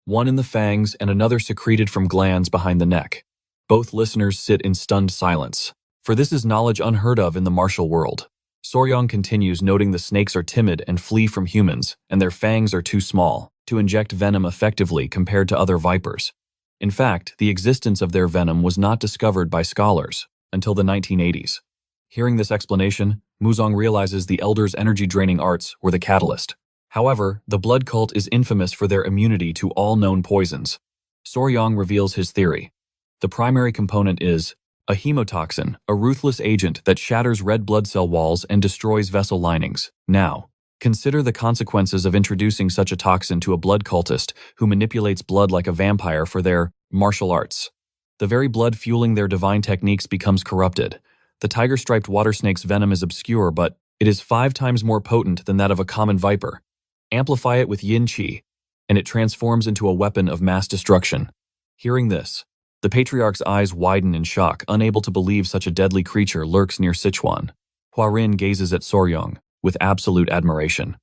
one in the fangs and another secreted from glands behind the neck. Both listeners sit in stunned silence, for this is knowledge unheard of in the martial world. Soryong continues, noting the snakes are timid and flee from humans, and their fangs are too small to inject venom effectively compared to other vipers. In fact, the existence of their venom was not discovered by scholars until the 1980s. Hearing this explanation, Muzong realizes the Elder's energy-draining arts were the catalyst. However, the blood cult is infamous for their immunity to all known poisons. Soryong reveals his theory. The primary component is a hemotoxin, a ruthless agent that shatters red blood cell walls and destroys vessel linings. Now, consider the consequences of introducing such a toxin to a blood cultist who manipulates blood like a vampire for their martial arts. The very blood fueling their divine techniques becomes corrupted. The tiger-striped water snake's venom is obscure, but it is 5 times more potent than that of a common viper. Amplify it with yin qi, and it transforms into a weapon of mass destruction. Hearing this, the patriarch's eyes widen in shock, unable to believe such a deadly creature lurks near Sichuan. Huarin gazes at Soryong with absolute admiration.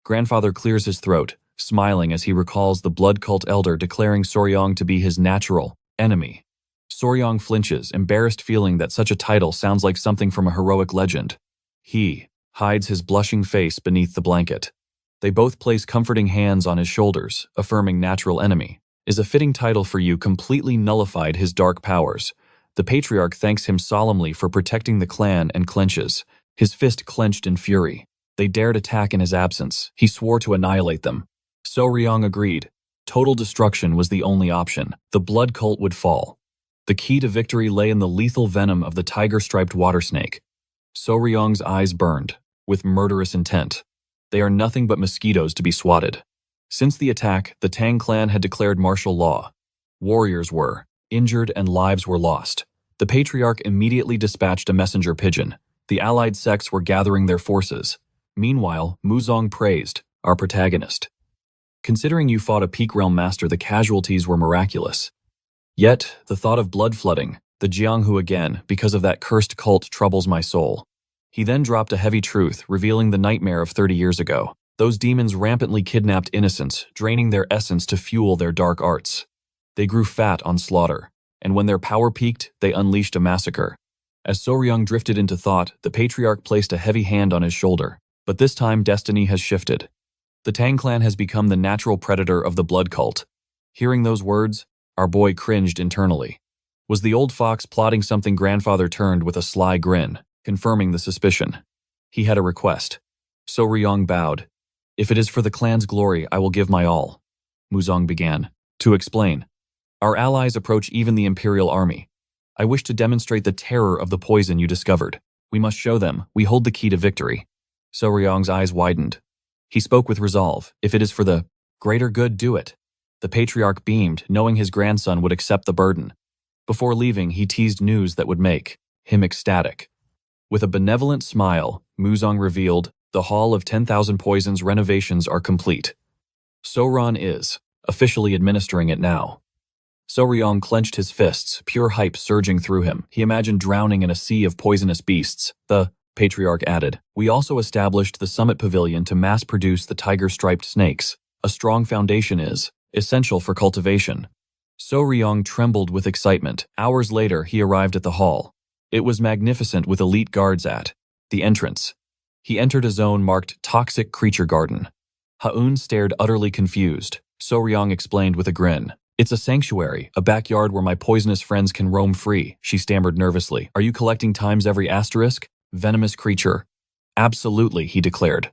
Grandfather clears his throat, smiling as he recalls the blood cult elder declaring Soryong to be his natural enemy. Soryong flinches, embarrassed, feeling that such a title sounds like something from a heroic legend. He hides his blushing face beneath the blanket. They both place comforting hands on his shoulders, affirming natural enemy is a fitting title for you, completely nullified his dark powers. The patriarch thanks him solemnly for protecting the clan and clenches, his fist clenched in fury. They dared attack in his absence. He swore to annihilate them. Soryong agreed. Total destruction was the only option. The blood cult would fall. The key to victory lay in the lethal venom of the tiger-striped water snake. Soryong's eyes burned, with murderous intent. They are nothing but mosquitoes to be swatted. Since the attack, the Tang Clan had declared martial law. Warriors were injured and lives were lost. The patriarch immediately dispatched a messenger pigeon. The allied sects were gathering their forces. Meanwhile, Muzong praised our protagonist. Considering you fought a peak realm master, the casualties were miraculous. Yet, the thought of blood flooding, the Jianghu again, because of that cursed cult, troubles my soul. He then dropped a heavy truth, revealing the nightmare of 30 years ago. Those demons rampantly kidnapped innocents, draining their essence to fuel their dark arts. They grew fat on slaughter, and when their power peaked, they unleashed a massacre. As Soryong drifted into thought, the patriarch placed a heavy hand on his shoulder. But this time, destiny has shifted. The Tang Clan has become the natural predator of the blood cult. Hearing those words, our boy cringed internally. Was the old fox plotting something? Grandfather turned with a sly grin, confirming the suspicion. He had a request. Soryong bowed. If it is for the clan's glory, I will give my all. Muzong began to explain. Our allies approach even the Imperial Army. I wish to demonstrate the terror of the poison you discovered. We must show them we hold the key to victory. Soryong's eyes widened. He spoke with resolve. If it is for the greater good, do it. The patriarch beamed, knowing his grandson would accept the burden. Before leaving, he teased news that would make him ecstatic. With a benevolent smile, Muzong revealed, the Hall of 10,000 Poisons renovations are complete. Soryong is officially administering it now. Soryong clenched his fists, pure hype surging through him. He imagined drowning in a sea of poisonous beasts. The patriarch added, we also established the Summit Pavilion to mass-produce the tiger-striped snakes. A strong foundation is essential for cultivation. Soryong trembled with excitement. Hours later, he arrived at the hall. It was magnificent, with elite guards at the entrance. He entered a zone marked Toxic Creature Garden. Haun stared, utterly confused. Soryong explained with a grin. It's a sanctuary, a backyard where my poisonous friends can roam free, she stammered nervously. Are you collecting times every asterisk? Venomous creature. Absolutely, he declared.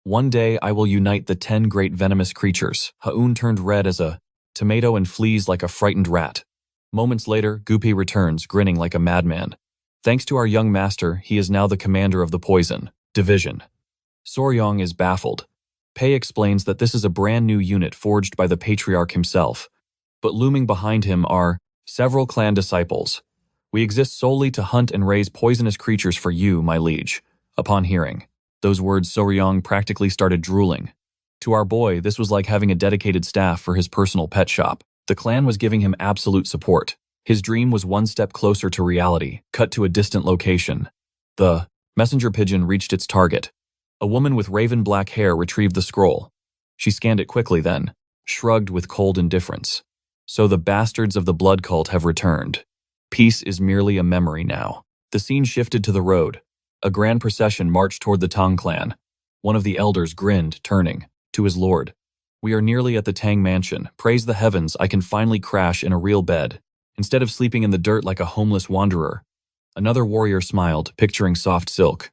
One day I will unite the 10 great venomous creatures. Haun turned red as a tomato and flees like a frightened rat. Moments later, Gupi returns, grinning like a madman. Thanks to our young master, he is now the commander of the poison division. Soryong is baffled. Pei explains that this is a brand new unit forged by the patriarch himself. But looming behind him are several clan disciples. We exist solely to hunt and raise poisonous creatures for you, my liege. Upon hearing those words, Soryong practically started drooling. To our boy, this was like having a dedicated staff for his personal pet shop. The clan was giving him absolute support. His dream was one step closer to reality, cut to a distant location. The messenger pigeon reached its target. A woman with raven black hair retrieved the scroll. She scanned it quickly, then shrugged with cold indifference. So the bastards of the blood cult have returned. Peace is merely a memory now. The scene shifted to the road. A grand procession marched toward the Tang Clan. One of the elders grinned, turning to his lord. "We are nearly at the Tang mansion. Praise the heavens, I can finally crash in a real bed, instead of sleeping in the dirt like a homeless wanderer." Another warrior smiled, picturing soft silk.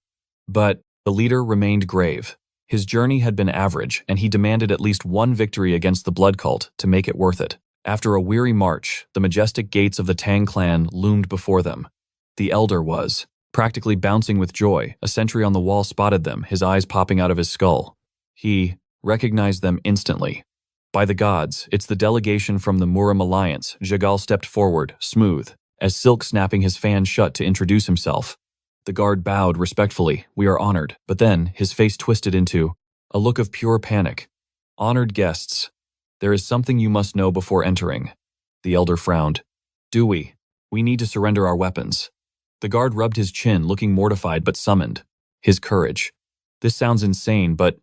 But the leader remained grave. His journey had been average, and he demanded at least one victory against the blood cult to make it worth it. After a weary march, the majestic gates of the Tang clan loomed before them. The elder was practically bouncing with joy. A sentry on the wall spotted them, his eyes popping out of his skull. He recognized them instantly. "By the gods, it's the delegation from the Murim alliance." Jagal stepped forward, smooth, as silk snapping his fan shut to introduce himself. The guard bowed respectfully. "We are honored." But then, his face twisted into a look of pure panic. "Honored guests, there is something you must know before entering." The elder frowned. "Do we? We need to surrender our weapons." The guard rubbed his chin, looking mortified but summoned his courage. "This sounds insane, but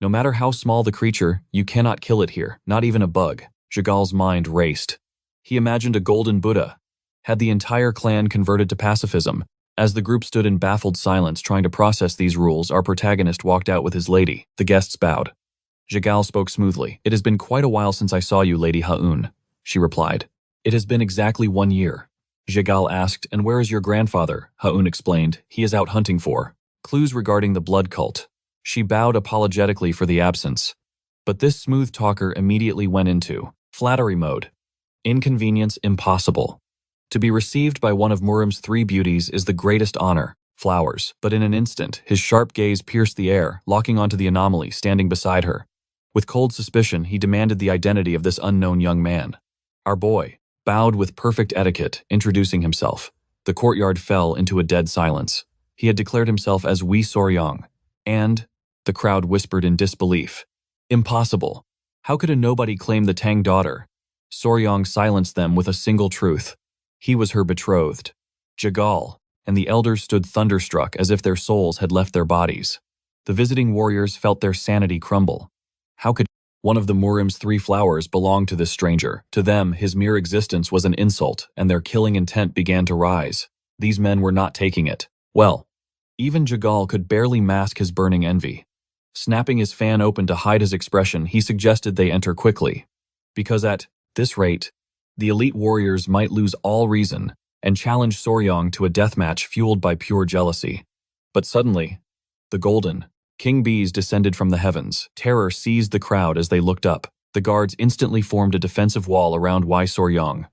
no matter how small the creature, you cannot kill it here, not even a bug." Jagal's mind raced. He imagined a golden Buddha. Had the entire clan converted to pacifism? As the group stood in baffled silence trying to process these rules, our protagonist walked out with his lady. The guests bowed. Jagal spoke smoothly. "It has been quite a while since I saw you, Lady Haun," she replied. "It has been exactly 1 year. Jagal asked, "And where is your grandfather?" Haun explained. "He is out hunting for clues regarding the blood cult." She bowed apologetically for the absence. But this smooth talker immediately went into flattery mode. "Inconvenience impossible. To be received by one of Murim's 3 beauties is the greatest honor, flowers." But in an instant, his sharp gaze pierced the air, locking onto the anomaly standing beside her. With cold suspicion, he demanded the identity of this unknown young man. "Our boy," bowed with perfect etiquette, introducing himself. The courtyard fell into a dead silence. He had declared himself as Wee Soryong. And the crowd whispered in disbelief. "Impossible. How could a nobody claim the Tang daughter?" Soryong silenced them with a single truth. He was her betrothed. Jagal, and the elders stood thunderstruck as if their souls had left their bodies. The visiting warriors felt their sanity crumble. How could one of the Murim's 3 flowers belong to this stranger? To them, his mere existence was an insult, and their killing intent began to rise. These men were not taking it well. Even Jagal could barely mask his burning envy. Snapping his fan open to hide his expression, he suggested they enter quickly. Because at this rate, the elite warriors might lose all reason and challenge Soryong to a deathmatch fueled by pure jealousy. But suddenly, the golden king bees descended from the heavens. Terror seized the crowd as they looked up. The guards instantly formed a defensive wall around Wei Soryong.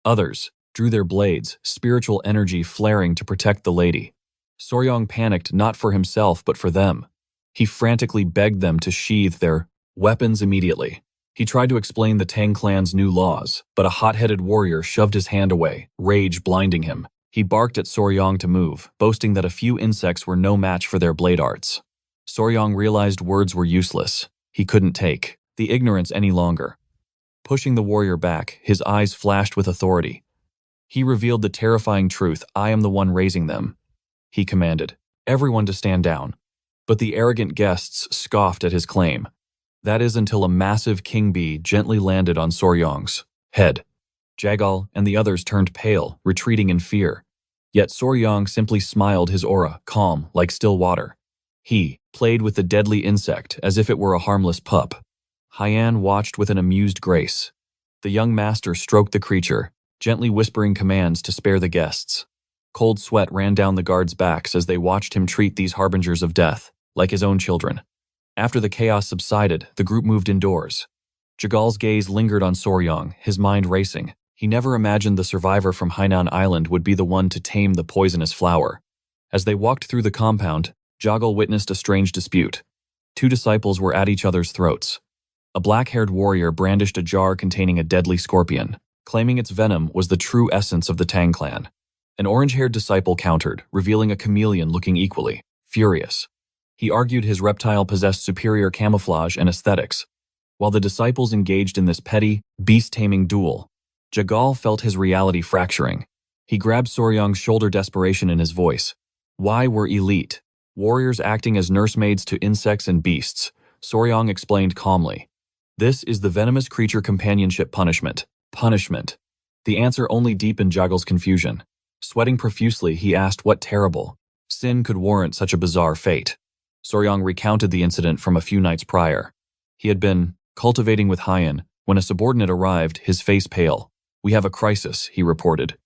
Others drew their blades, spiritual energy flaring to protect the lady. Soryong panicked not for himself but for them. He frantically begged them to sheathe their weapons immediately. He tried to explain the Tang clan's new laws, but a hot-headed warrior shoved his hand away, rage blinding him. He barked at Soryong to move, boasting that a few insects were no match for their blade arts. Soryong realized words were useless. He couldn't take the ignorance any longer. Pushing the warrior back, his eyes flashed with authority. He revealed the terrifying truth. "I am the one raising them," he commanded. "Everyone to stand down." But the arrogant guests scoffed at his claim. That is until a massive king bee gently landed on Soryong's head. Jagal and the others turned pale, retreating in fear. Yet Soryong simply smiled, his aura calm like still water. He played with the deadly insect as if it were a harmless pup. Hyan watched with an amused grace. The young master stroked the creature, gently whispering commands to spare the guests. Cold sweat ran down the guards' backs as they watched him treat these harbingers of death, like his own children. After the chaos subsided, the group moved indoors. Jagal's gaze lingered on Soryong, his mind racing. He never imagined the survivor from Hainan Island would be the one to tame the poisonous flower. As they walked through the compound, Jagal witnessed a strange dispute. 2 disciples were at each other's throats. A black-haired warrior brandished a jar containing a deadly scorpion, claiming its venom was the true essence of the Tang Clan. An orange-haired disciple countered, revealing a chameleon looking equally furious. He argued his reptile possessed superior camouflage and aesthetics. While the disciples engaged in this petty, beast-taming duel, Jagal felt his reality fracturing. He grabbed Soryong's shoulder, desperation in his voice. "Why we're elite? Warriors acting as nursemaids to insects and beasts," Soryong explained calmly. "This is the venomous creature companionship punishment." Punishment. The answer only deepened Jagal's confusion. Sweating profusely, he asked, "What terrible sin could warrant such a bizarre fate. Soryang recounted the incident from a few nights prior. He had been cultivating with Hyan when a subordinate arrived, his face pale. "We have a crisis," he reported.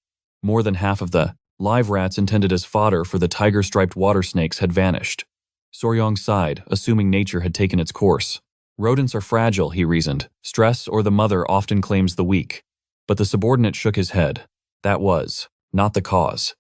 More than half of the live rats intended as fodder for the tiger-striped water snakes had vanished. Soryang sighed, assuming nature had taken its course. Rodents are fragile, he reasoned. Stress or the mother often claims the weak. But the subordinate shook his head. That was not the cause.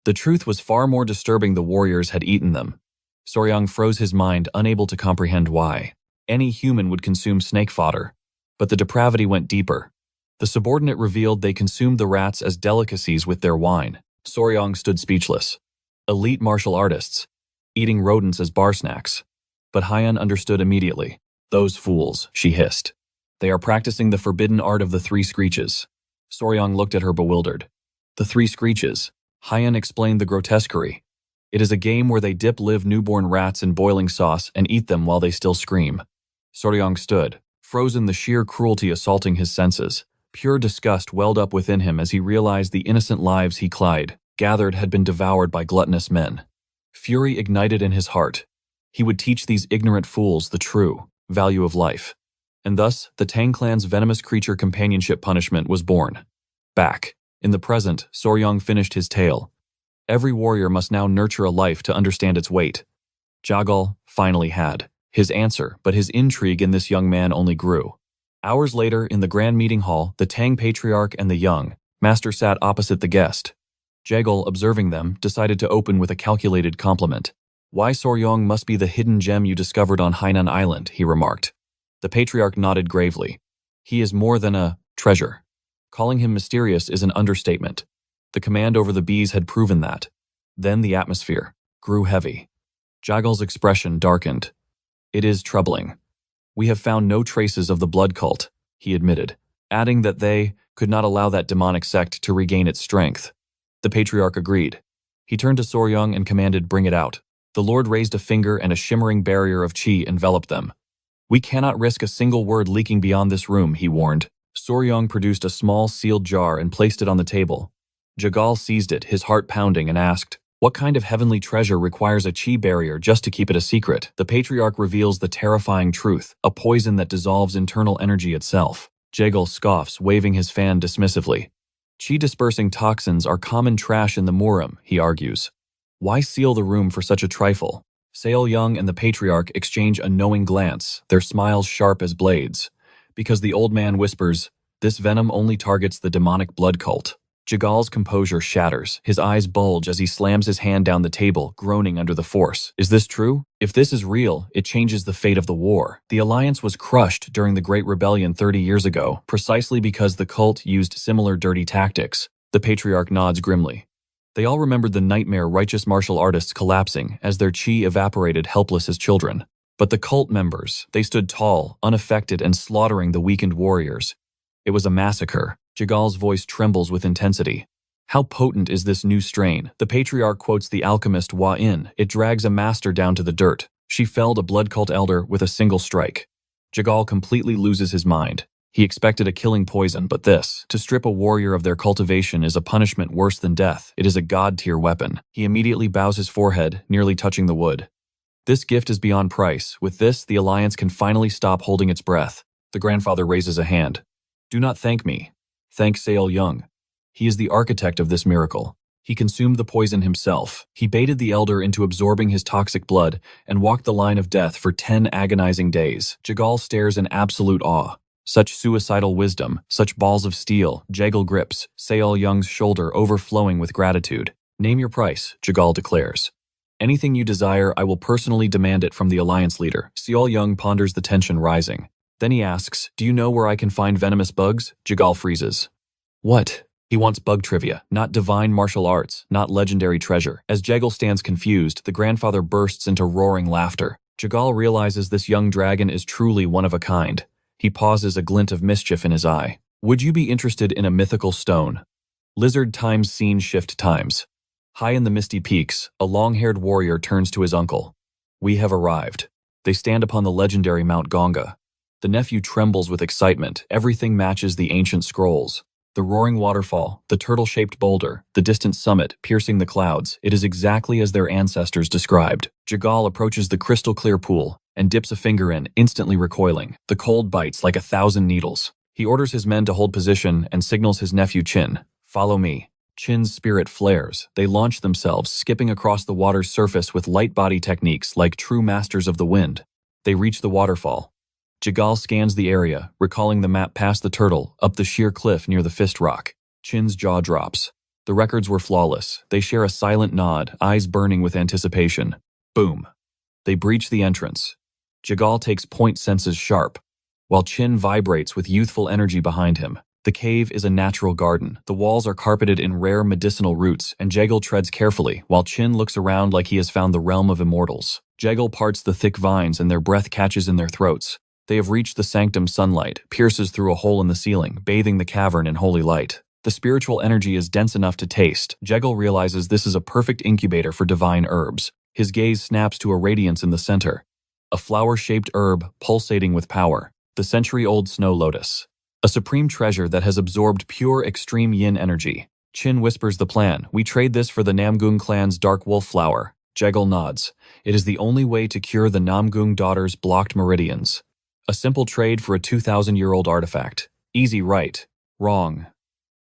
The truth was far more disturbing. The warriors had eaten them. Soryang froze his mind, unable to comprehend why. Any human would consume snake fodder. But the depravity went deeper. The subordinate revealed they consumed the rats as delicacies with their wine. Soryang stood speechless. Elite martial artists, eating rodents as bar snacks. But Hyan understood immediately. "Those fools," she hissed. "They are practicing the forbidden art of the three screeches." Soryang looked at her bewildered. "The three screeches." Hyan explained the grotesquerie. "It is a game where they dip live newborn rats in boiling sauce and eat them while they still scream." Soryang stood, frozen, the sheer cruelty assaulting his senses. Pure disgust welled up within him as he realized the innocent lives he gathered had been devoured by gluttonous men. Fury ignited in his heart. He would teach these ignorant fools the true value of life. And thus, the Tang Clan's venomous creature companionship punishment was born. Back. In the present, Soryang finished his tale. Every warrior must now nurture a life to understand its weight. Jagal finally had his answer, but his intrigue in this young man only grew. Hours later, in the grand meeting hall, the Tang patriarch and the young master sat opposite the guest. Jagal, observing them, decided to open with a calculated compliment. "Why Soryang must be the hidden gem you discovered on Hainan Island," he remarked. The patriarch nodded gravely. "He is more than a treasure. Calling him mysterious is an understatement. The command over the bees had proven that." Then the atmosphere grew heavy. Jagal's expression darkened. "It is troubling. We have found no traces of the blood cult," he admitted, adding that they could not allow that demonic sect to regain its strength. The patriarch agreed. He turned to Soryang and commanded, "Bring it out." The Lord raised a finger and a shimmering barrier of chi enveloped them. "We cannot risk a single word leaking beyond this room," he warned. Soryang produced a small sealed jar and placed it on the table. Jagal seized it, his heart pounding, and asked, "What kind of heavenly treasure requires a chi barrier just to keep it a secret?" The patriarch reveals the terrifying truth, a poison that dissolves internal energy itself. Jagal scoffs, waving his fan dismissively. Chi-dispersing toxins are common trash in the Murim, he argues. Why seal the room for such a trifle? Seol Young and the patriarch exchange a knowing glance, their smiles sharp as blades. Because the old man whispers, "This venom only targets the demonic blood cult." Jagal's composure shatters, his eyes bulge as he slams his hand down the table, groaning under the force. Is this true? If this is real, it changes the fate of the war. The alliance was crushed during the Great Rebellion 30 years ago, precisely because the cult used similar dirty tactics. The patriarch nods grimly. They all remembered the nightmare righteous martial artists collapsing as their chi evaporated helpless as children. But the cult members, they stood tall, unaffected, and slaughtering the weakened warriors. It was a massacre. Jagal's voice trembles with intensity. How potent is this new strain? The patriarch quotes the alchemist Hua In. It drags a master down to the dirt. She felled a blood cult elder with a single strike. Jagal completely loses his mind. He expected a killing poison, but this, to strip a warrior of their cultivation, is a punishment worse than death. It is a god-tier weapon. He immediately bows his forehead, nearly touching the wood. This gift is beyond price. With this, the alliance can finally stop holding its breath. The grandfather raises a hand. Do not thank me. Thank Seol Young. He is the architect of this miracle. He consumed the poison himself. He baited the elder into absorbing his toxic blood and walked the line of death for 10 agonizing days. Jagal stares in absolute awe. Such suicidal wisdom, such balls of steel. Jagal grips Seol Young's shoulder, overflowing with gratitude. Name your price, Jagal declares. Anything you desire, I will personally demand it from the alliance leader. Seol Young ponders, the tension rising. Then he asks, do you know where I can find venomous bugs? Jagal freezes. What? He wants bug trivia, not divine martial arts, not legendary treasure. As Jagal stands confused, the grandfather bursts into roaring laughter. Jagal realizes this young dragon is truly one of a kind. He pauses, a glint of mischief in his eye. Would you be interested in a mythical stone? Lizard times scene shift times. High in the misty peaks, a long-haired warrior turns to his uncle. We have arrived. They stand upon the legendary Mount Gonga. The nephew trembles with excitement. Everything matches the ancient scrolls. The roaring waterfall, the turtle-shaped boulder, the distant summit piercing the clouds, it is exactly as their ancestors described. Jagal approaches the crystal-clear pool and dips a finger in, instantly recoiling. The cold bites like 1,000 needles. He orders his men to hold position and signals his nephew Chin, "Follow me." Chin's spirit flares. They launch themselves, skipping across the water's surface with light body techniques like true masters of the wind. They reach the waterfall. Jagal scans the area, recalling the map past the turtle, up the sheer cliff near the fist rock. Chin's jaw drops. The records were flawless. They share a silent nod, eyes burning with anticipation. Boom. They breach the entrance. Jagal takes point senses sharp, while Chin vibrates with youthful energy behind him. The cave is a natural garden. The walls are carpeted in rare medicinal roots, and Jagal treads carefully, while Chin looks around like he has found the realm of immortals. Jagal parts the thick vines and their breath catches in their throats. They have reached the sanctum. Sunlight pierces through a hole in the ceiling, bathing the cavern in holy light. The spiritual energy is dense enough to taste. Jagal realizes this is a perfect incubator for divine herbs. His gaze snaps to a radiance in the center. A flower-shaped herb pulsating with power. The century-old snow lotus. A supreme treasure that has absorbed pure extreme yin energy. Chin whispers the plan. "We trade this for the Namgung clan's dark wolf flower." Jagal nods. It is the only way to cure the Namgung daughters' blocked meridians. A simple trade for a 2,000-year-old artifact. Easy, right? Wrong.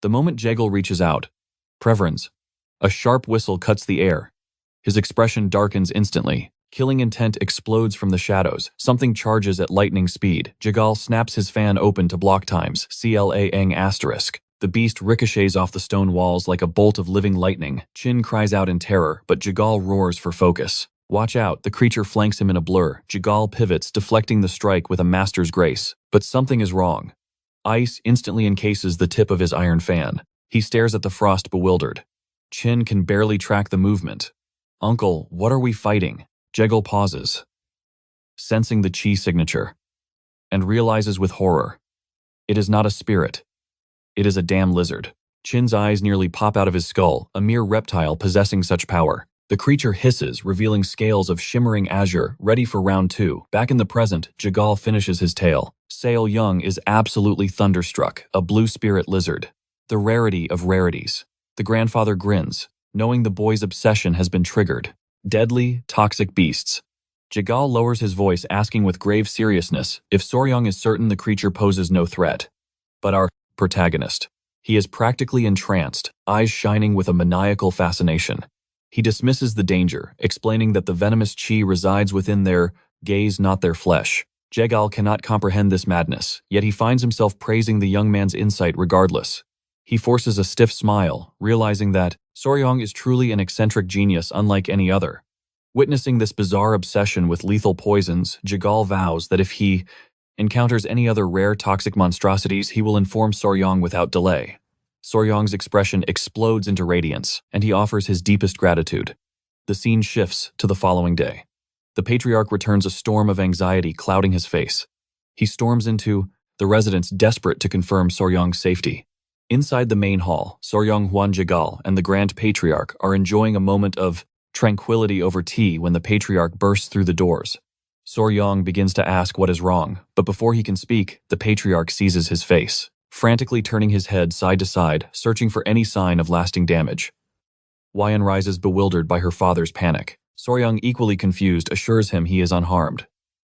The moment Jagal reaches out, preference. A sharp whistle cuts the air. His expression darkens instantly. Killing intent explodes from the shadows. Something charges at lightning speed. Jagal snaps his fan open to block times. CLANG*. The beast ricochets off the stone walls like a bolt of living lightning. Chin cries out in terror, but Jagal roars for focus. Watch out, the creature flanks him in a blur. Jagal pivots, deflecting the strike with a master's grace. But something is wrong. Ice instantly encases the tip of his iron fan. He stares at the frost bewildered. Chin can barely track the movement. "Uncle, what are we fighting?" Jagal pauses, sensing the chi signature, and realizes with horror. It is not a spirit. It is a damn lizard. Chin's eyes nearly pop out of his skull, a mere reptile possessing such power. The creature hisses, revealing scales of shimmering azure, ready for round two. Back in the present, Jagal finishes his tale. Sail Young is absolutely thunderstruck, a blue spirit lizard. The rarity of rarities. The grandfather grins, knowing the boy's obsession has been triggered. Deadly, toxic beasts. Jagal lowers his voice, asking with grave seriousness if Soryong is certain the creature poses no threat. But our protagonist. He is practically entranced, eyes shining with a maniacal fascination. He dismisses the danger, explaining that the venomous chi resides within their gaze, not their flesh. Jagal cannot comprehend this madness, yet he finds himself praising the young man's insight regardless. He forces a stiff smile, realizing that Soryong is truly an eccentric genius unlike any other. Witnessing this bizarre obsession with lethal poisons, Jagal vows that if he encounters any other rare toxic monstrosities, he will inform Soryong without delay. Soryong's expression explodes into radiance, and he offers his deepest gratitude. The scene shifts to the following day. The patriarch returns, a storm of anxiety clouding his face. He storms into the residence, desperate to confirm Soryong's safety. Inside the main hall, Soryong, Huan Jagal, and the Grand Patriarch are enjoying a moment of tranquility over tea when the Patriarch bursts through the doors. Soryong begins to ask what is wrong, but before he can speak, the Patriarch seizes his face, frantically turning his head side to side, searching for any sign of lasting damage. Hwan rises bewildered by her father's panic. Soryong, equally confused, assures him he is unharmed.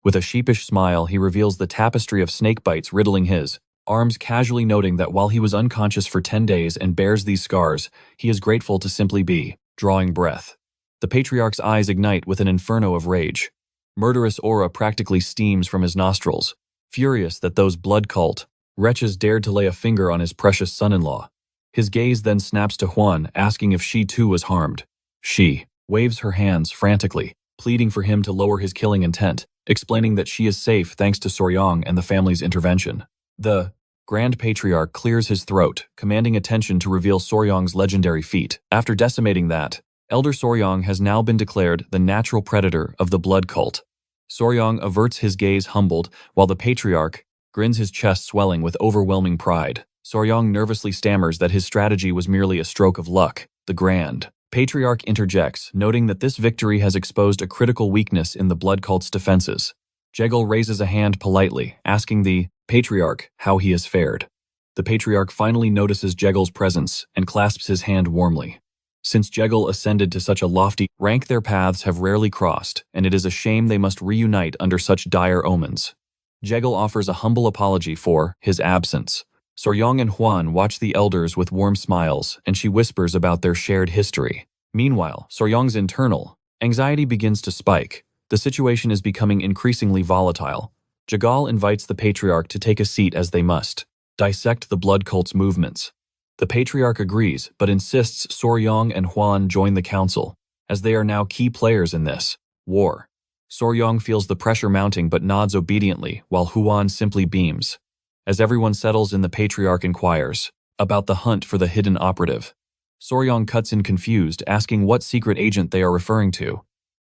With a sheepish smile, he reveals the tapestry of snake bites riddling his arms, casually noting that while he was unconscious for 10 days and bears these scars, he is grateful to simply be drawing breath. The Patriarch's eyes ignite with an inferno of rage. Murderous aura practically steams from his nostrils, furious that those blood cult wretches dared to lay a finger on his precious son-in-law. His gaze then snaps to Hwan, asking if she too was harmed. She waves her hands frantically, pleading for him to lower his killing intent, explaining that she is safe thanks to Soryong and the family's intervention. The Grand Patriarch clears his throat, commanding attention to reveal Soryong's legendary feat. After decimating that, Elder Soryong has now been declared the natural predator of the blood cult. Soryong averts his gaze humbled, while the Patriarch grins, his chest swelling with overwhelming pride. Soryong nervously stammers that his strategy was merely a stroke of luck. The Grand Patriarch interjects, noting that this victory has exposed a critical weakness in the blood cult's defenses. Jagal raises a hand politely, asking the Patriarch how he has fared. The patriarch finally notices Jegel's presence and clasps his hand warmly. Since Jegel ascended to such a lofty rank, their paths have rarely crossed, and it is a shame they must reunite under such dire omens. Jegel offers a humble apology for his absence. Soryong and Hwan watch the elders with warm smiles, and she whispers about their shared history. Meanwhile, Soryong's internal anxiety begins to spike. The situation is becoming increasingly volatile. Jegal invites the patriarch to take a seat as they must dissect the blood cult's movements. The patriarch agrees, but insists Soryong and Hwan join the council, as they are now key players in this war. Soryong feels the pressure mounting but nods obediently, while Hwan simply beams. As everyone settles in, the patriarch inquires about the hunt for the hidden operative. Soryong cuts in confused, asking what secret agent they are referring to.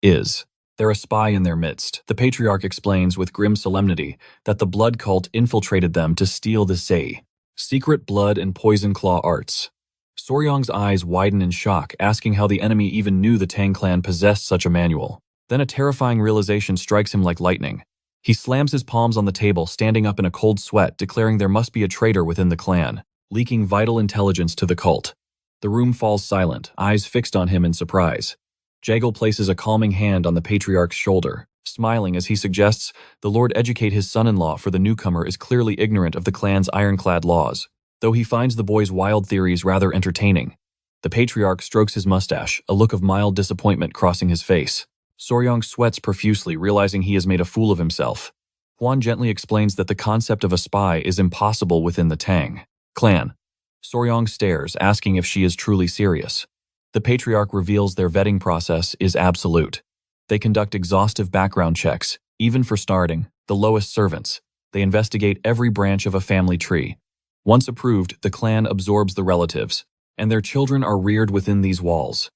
Is there a spy in their midst? The patriarch explains with grim solemnity that the blood cult infiltrated them to steal the secret blood and poison claw arts. Soryong's eyes widen in shock, asking how the enemy even knew the Tang Clan possessed such a manual. Then a terrifying realization strikes him like lightning. He slams his palms on the table, standing up in a cold sweat, declaring there must be a traitor within the clan, leaking vital intelligence to the cult. The room falls silent, eyes fixed on him in surprise. Jegel places a calming hand on the patriarch's shoulder, smiling as he suggests the Lord educate his son-in-law, for the newcomer is clearly ignorant of the clan's ironclad laws, though he finds the boy's wild theories rather entertaining. The patriarch strokes his mustache, a look of mild disappointment crossing his face. Soryong sweats profusely, realizing he has made a fool of himself. Hwan gently explains that the concept of a spy is impossible within the Tang Clan. Soryong stares, asking if she is truly serious. The patriarch reveals their vetting process is absolute. They conduct exhaustive background checks, even for starting the lowest servants. They investigate every branch of a family tree. Once approved, the clan absorbs the relatives, and their children are reared within these walls.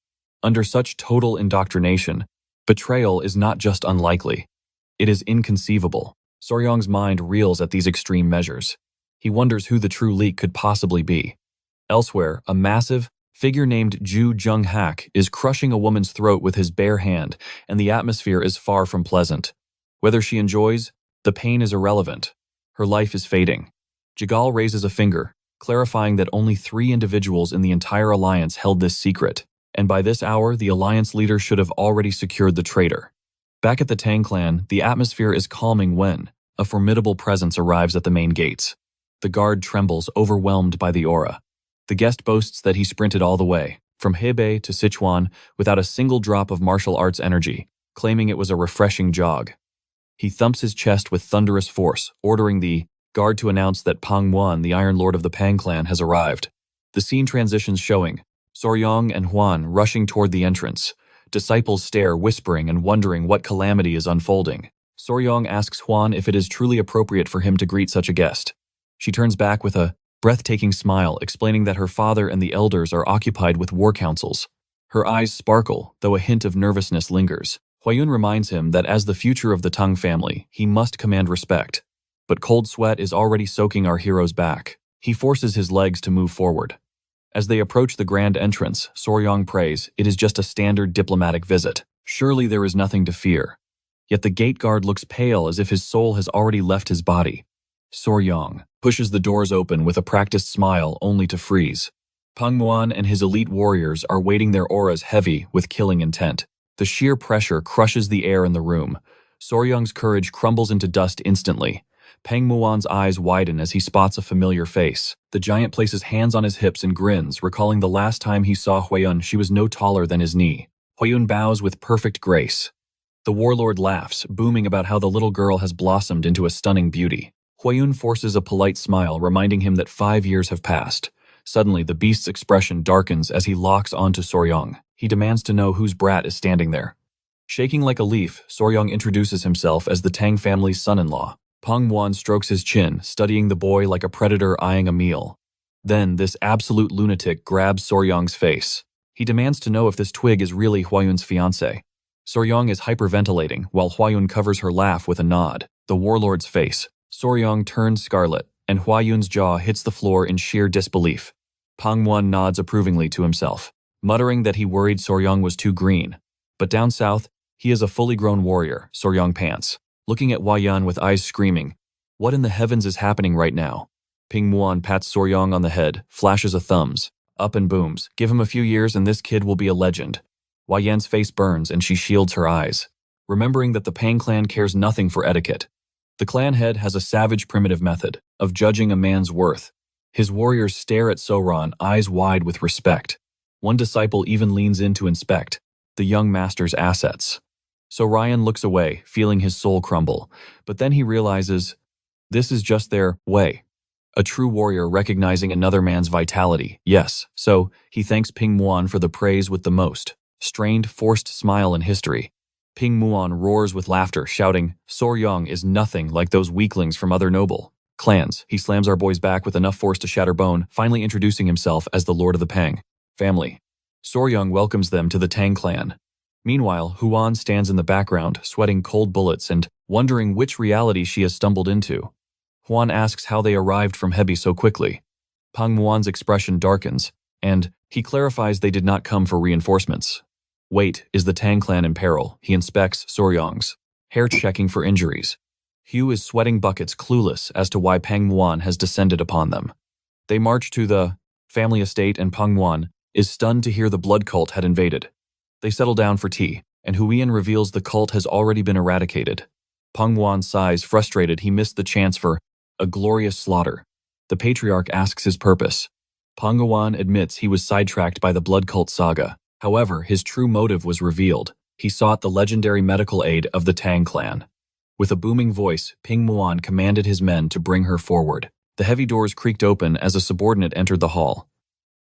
Under such total indoctrination, betrayal is not just unlikely. It is inconceivable. Soryong's mind reels at these extreme measures. He wonders who the true leak could possibly be. Elsewhere, a massive figure named Ju Jung-hak is crushing a woman's throat with his bare hand, and the atmosphere is far from pleasant. Whether she enjoys the pain is irrelevant. Her life is fading. Jegal raises a finger, clarifying that only 3 individuals in the entire alliance held this secret, and by this hour the alliance leader should have already secured the traitor. Back at the Tang Clan, the atmosphere is calming when a formidable presence arrives at the main gates. The guard trembles, overwhelmed by the aura. The guest boasts that he sprinted all the way, from Hebei to Sichuan, without a single drop of martial arts energy, claiming it was a refreshing jog. He thumps his chest with thunderous force, ordering the guard to announce that Pang Muan, the Iron Lord of the Tang Clan, has arrived. The scene transitions, showing Soryong and Hwan rushing toward the entrance. Disciples stare, whispering and wondering what calamity is unfolding. Soryong asks Hwan if it is truly appropriate for him to greet such a guest. She turns back with a breathtaking smile, explaining that her father and the elders are occupied with war councils. Her eyes sparkle, though a hint of nervousness lingers. Huayun reminds him that as the future of the Tang family, he must command respect. But cold sweat is already soaking our hero's back. He forces his legs to move forward. As they approach the grand entrance, Soryong prays, it is just a standard diplomatic visit. Surely there is nothing to fear. Yet the gate guard looks pale, as if his soul has already left his body. Soryong pushes the doors open with a practiced smile, only to freeze. Pang Muan and his elite warriors are weighting their auras heavy with killing intent. The sheer pressure crushes the air in the room. Soryong's courage crumbles into dust instantly. Pang Muan's eyes widen as he spots a familiar face. The giant places hands on his hips and grins, recalling the last time he saw Huayun. She was no taller than his knee. Huayun bows with perfect grace. The warlord laughs, booming about how the little girl has blossomed into a stunning beauty. Huayun forces a polite smile, reminding him that 5 years have passed. Suddenly, the beast's expression darkens as he locks onto Soryong. He demands to know whose brat is standing there. Shaking like a leaf, Soryong introduces himself as the Tang family's son-in-law. Pang Muan strokes his chin, studying the boy like a predator eyeing a meal. Then, this absolute lunatic grabs Soryong's face. He demands to know if this twig is really Huayun's fiancé. Soryong is hyperventilating, while Huayun covers her laugh with a nod. The warlord's face. Soryong turns scarlet, and Huayun's jaw hits the floor in sheer disbelief. Pang Muan nods approvingly to himself, muttering that he worried Soryong was too green. But down south, he is a fully grown warrior, Soryong pants, looking at Huayun with eyes screaming, what in the heavens is happening right now? Ping Muan pats Soryang on the head, flashes a thumbs, up and booms. Give him a few years and this kid will be a legend. Hua Yan's face burns and she shields her eyes, remembering that the Tang Clan cares nothing for etiquette. The clan head has a savage primitive method of judging a man's worth. His warriors stare at Soran, eyes wide with respect. One disciple even leans in to inspect the young master's assets. So Ryan looks away, feeling his soul crumble, but then he realizes this is just their way. A true warrior recognizing another man's vitality, yes, so he thanks Ping Muan for the praise with the most strained, forced smile in history. Ping Muan roars with laughter, shouting, Soryang is nothing like those weaklings from other noble clans. He slams our boy's back with enough force to shatter bone, finally introducing himself as the Lord of the Pang family. Soryang welcomes them to the Tang Clan. Meanwhile, Huan stands in the background, sweating cold bullets and wondering which reality she has stumbled into. Huan asks how they arrived from Hebi so quickly. Pang Muan's expression darkens, and he clarifies they did not come for reinforcements. Wait, is the Tang Clan in peril? He inspects Soryang's hair, checking for injuries. Hugh is sweating buckets, clueless as to why Pang Muan has descended upon them. They march to the family estate and Pang Muan is stunned to hear the blood cult had invaded. They settle down for tea, and Huiyan reveals the cult has already been eradicated. Pang Muan sighs, frustrated he missed the chance for a glorious slaughter. The patriarch asks his purpose. Pang Muan admits he was sidetracked by the blood cult saga. However, his true motive was revealed. He sought the legendary medical aid of the Tang Clan. With a booming voice, Ping Muan commanded his men to bring her forward. The heavy doors creaked open as a subordinate entered the hall.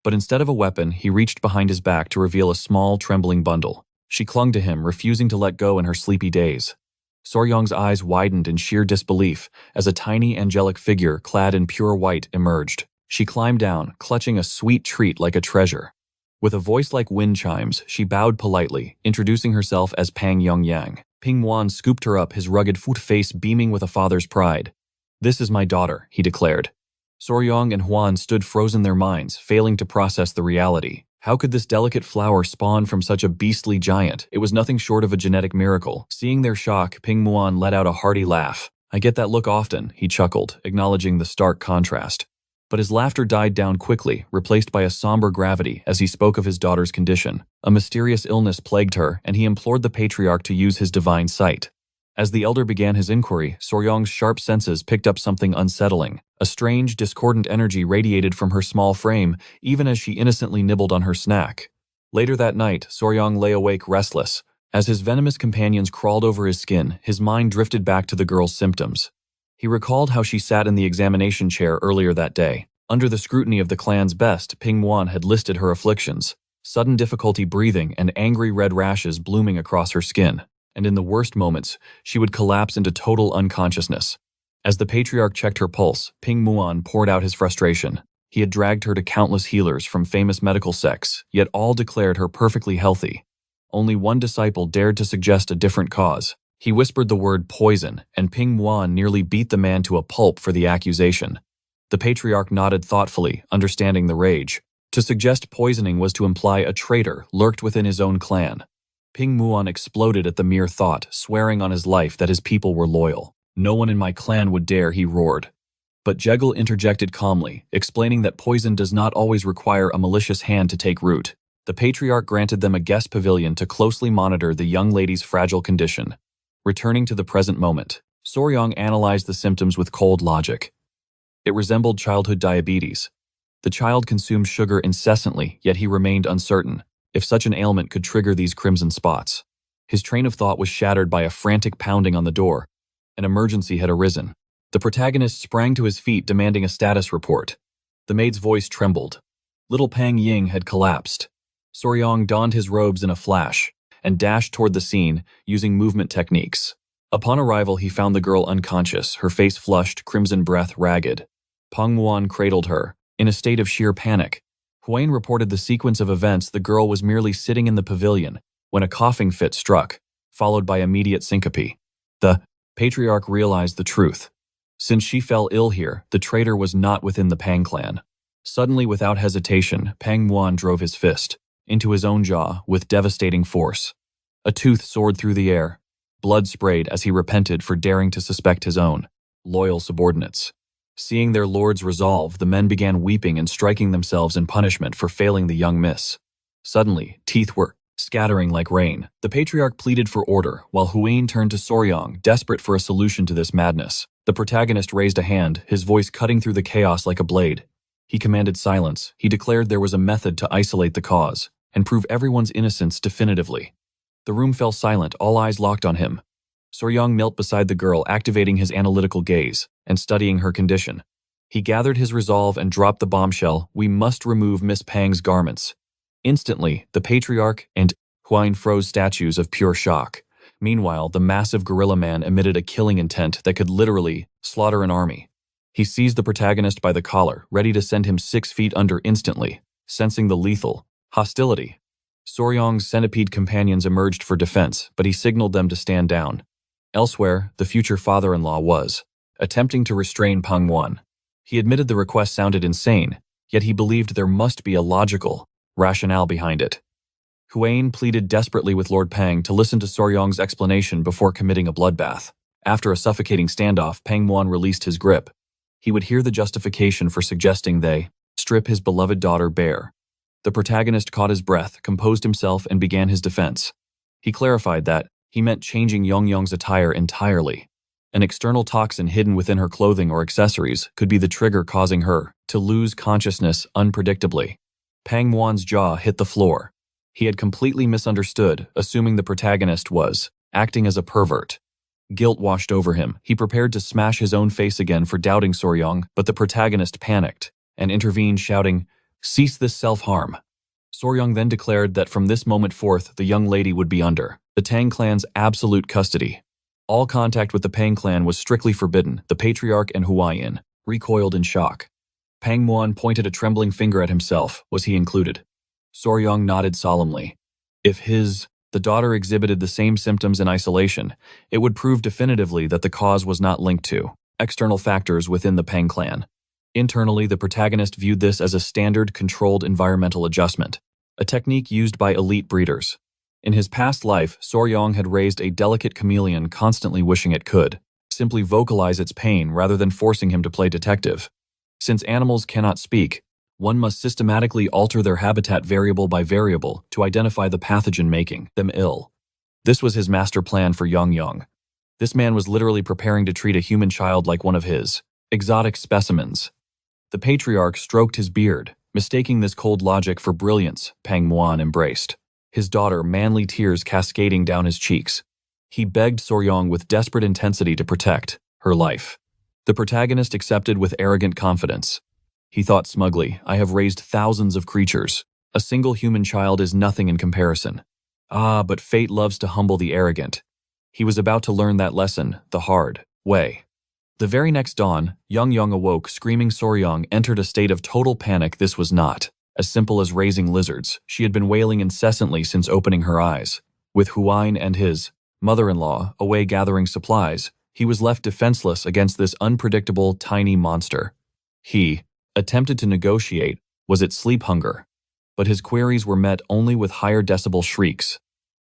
But instead of a weapon, he reached behind his back to reveal a small, trembling bundle. She clung to him, refusing to let go in her sleepy days. Soryang's eyes widened in sheer disbelief as a tiny, angelic figure clad in pure white emerged. She climbed down, clutching a sweet treat like a treasure. With a voice like wind chimes, she bowed politely, introducing herself as Pang Yongyang. Ping Muan scooped her up, his rugged face beaming with a father's pride. This is my daughter, he declared. Soryang and Huan stood frozen, their minds, failing to process the reality. How could this delicate flower spawn from such a beastly giant? It was nothing short of a genetic miracle. Seeing their shock, Ping Muan let out a hearty laugh. I get that look often, he chuckled, acknowledging the stark contrast. But his laughter died down quickly, replaced by a somber gravity as he spoke of his daughter's condition. A mysterious illness plagued her, and he implored the patriarch to use his divine sight. As the elder began his inquiry, Soryang's sharp senses picked up something unsettling. A strange, discordant energy radiated from her small frame, even as she innocently nibbled on her snack. Later that night, Soryang lay awake restless. As his venomous companions crawled over his skin, his mind drifted back to the girl's symptoms. He recalled how she sat in the examination chair earlier that day. Under the scrutiny of the clan's best, Ping Muan had listed her afflictions: sudden difficulty breathing and angry red rashes blooming across her skin. And in the worst moments, she would collapse into total unconsciousness. As the patriarch checked her pulse, Ping Muan poured out his frustration. He had dragged her to countless healers from famous medical sects, yet all declared her perfectly healthy. Only one disciple dared to suggest a different cause. He whispered the word poison, and Ping Muan nearly beat the man to a pulp for the accusation. The patriarch nodded thoughtfully, understanding the rage. To suggest poisoning was to imply a traitor lurked within his own clan. Ping Muan exploded at the mere thought, swearing on his life that his people were loyal. No one in my clan would dare, he roared. But Jegal interjected calmly, explaining that poison does not always require a malicious hand to take root. The patriarch granted them a guest pavilion to closely monitor the young lady's fragile condition. Returning to the present moment, Soryang analyzed the symptoms with cold logic. It resembled childhood diabetes. The child consumed sugar incessantly, yet he remained uncertain if such an ailment could trigger these crimson spots. His train of thought was shattered by a frantic pounding on the door. An emergency had arisen. The protagonist sprang to his feet, demanding a status report. The maid's voice trembled. Little Pang Ying had collapsed. Soryang donned his robes in a flash and dashed toward the scene, using movement techniques. Upon arrival, he found the girl unconscious, her face flushed, crimson breath ragged. Pang Muan cradled her, in a state of sheer panic. Huain reported the sequence of events. The girl was merely sitting in the pavilion when a coughing fit struck, followed by immediate syncope. The patriarch realized the truth. Since she fell ill here, the traitor was not within the Tang Clan. Suddenly, without hesitation, Pang Muan drove his fist into his own jaw with devastating force. A tooth soared through the air. Blood sprayed as he repented for daring to suspect his own loyal subordinates. Seeing their lord's resolve, the men began weeping and striking themselves in punishment for failing the young miss. Suddenly, teeth were scattering like rain. The patriarch pleaded for order, while Huane turned to Soryong, desperate for a solution to this madness. The protagonist raised a hand, his voice cutting through the chaos like a blade. He commanded silence. He declared there was a method to isolate the cause and prove everyone's innocence definitively. The room fell silent, all eyes locked on him. Soryong knelt beside the girl, activating his analytical gaze and studying her condition. He gathered his resolve and dropped the bombshell, "We must remove Miss Pang's garments." Instantly, the patriarch and Huine froze statues of pure shock. Meanwhile, the massive gorilla man emitted a killing intent that could literally slaughter an army. He seized the protagonist by the collar, ready to send him 6 feet under instantly, sensing the lethal hostility. Soryong's centipede companions emerged for defense, but he signaled them to stand down. Elsewhere, the future father-in-law was attempting to restrain Pangwan. He admitted the request sounded insane, yet he believed there must be a logical rationale behind it. Huane pleaded desperately with Lord Pang to listen to Soryong's explanation before committing a bloodbath. After a suffocating standoff, Pangwan released his grip. He would hear the justification for suggesting they strip his beloved daughter bare. The protagonist caught his breath, composed himself, and began his defense. He clarified that he meant changing Yongyong's attire entirely. An external toxin hidden within her clothing or accessories could be the trigger causing her to lose consciousness unpredictably. Pangwan's jaw hit the floor. He had completely misunderstood, assuming the protagonist was acting as a pervert. Guilt washed over him. He prepared to smash his own face again for doubting Soryong, but the protagonist panicked and intervened, shouting, "Cease this self-harm." Soryong then declared that from this moment forth, the young lady would be under the Tang Clan's absolute custody. All contact with the Pang Clan was strictly forbidden. The patriarch and Huayin recoiled in shock. Pangwan pointed a trembling finger at himself. Was he included? Soryong nodded solemnly. If the daughter exhibited the same symptoms in isolation, it would prove definitively that the cause was not linked to external factors within the Pang Clan. Internally, the protagonist viewed this as a standard, controlled environmental adjustment, a technique used by elite breeders. In his past life, Soryong had raised a delicate chameleon, constantly wishing it could simply vocalize its pain rather than forcing him to play detective. Since animals cannot speak, one must systematically alter their habitat variable by variable to identify the pathogen making them ill. This was his master plan for Yongyong. This man was literally preparing to treat a human child like one of his exotic specimens. The patriarch stroked his beard, mistaking this cold logic for brilliance. Pangwan embraced his daughter, manly tears cascading down his cheeks. He begged Soryong with desperate intensity to protect her life. The protagonist accepted with arrogant confidence. He thought smugly, "I have raised thousands of creatures. A single human child is nothing in comparison." But fate loves to humble the arrogant. He was about to learn that lesson the hard way. The very next dawn, Yongyong awoke, screaming. Soryong entered a state of total panic. This was not as simple as raising lizards. She had been wailing incessantly since opening her eyes. With Huayin and his mother-in-law away gathering supplies, he was left defenseless against this unpredictable, tiny monster. He attempted to negotiate. Was it sleep hunger? But his queries were met only with higher decibel shrieks.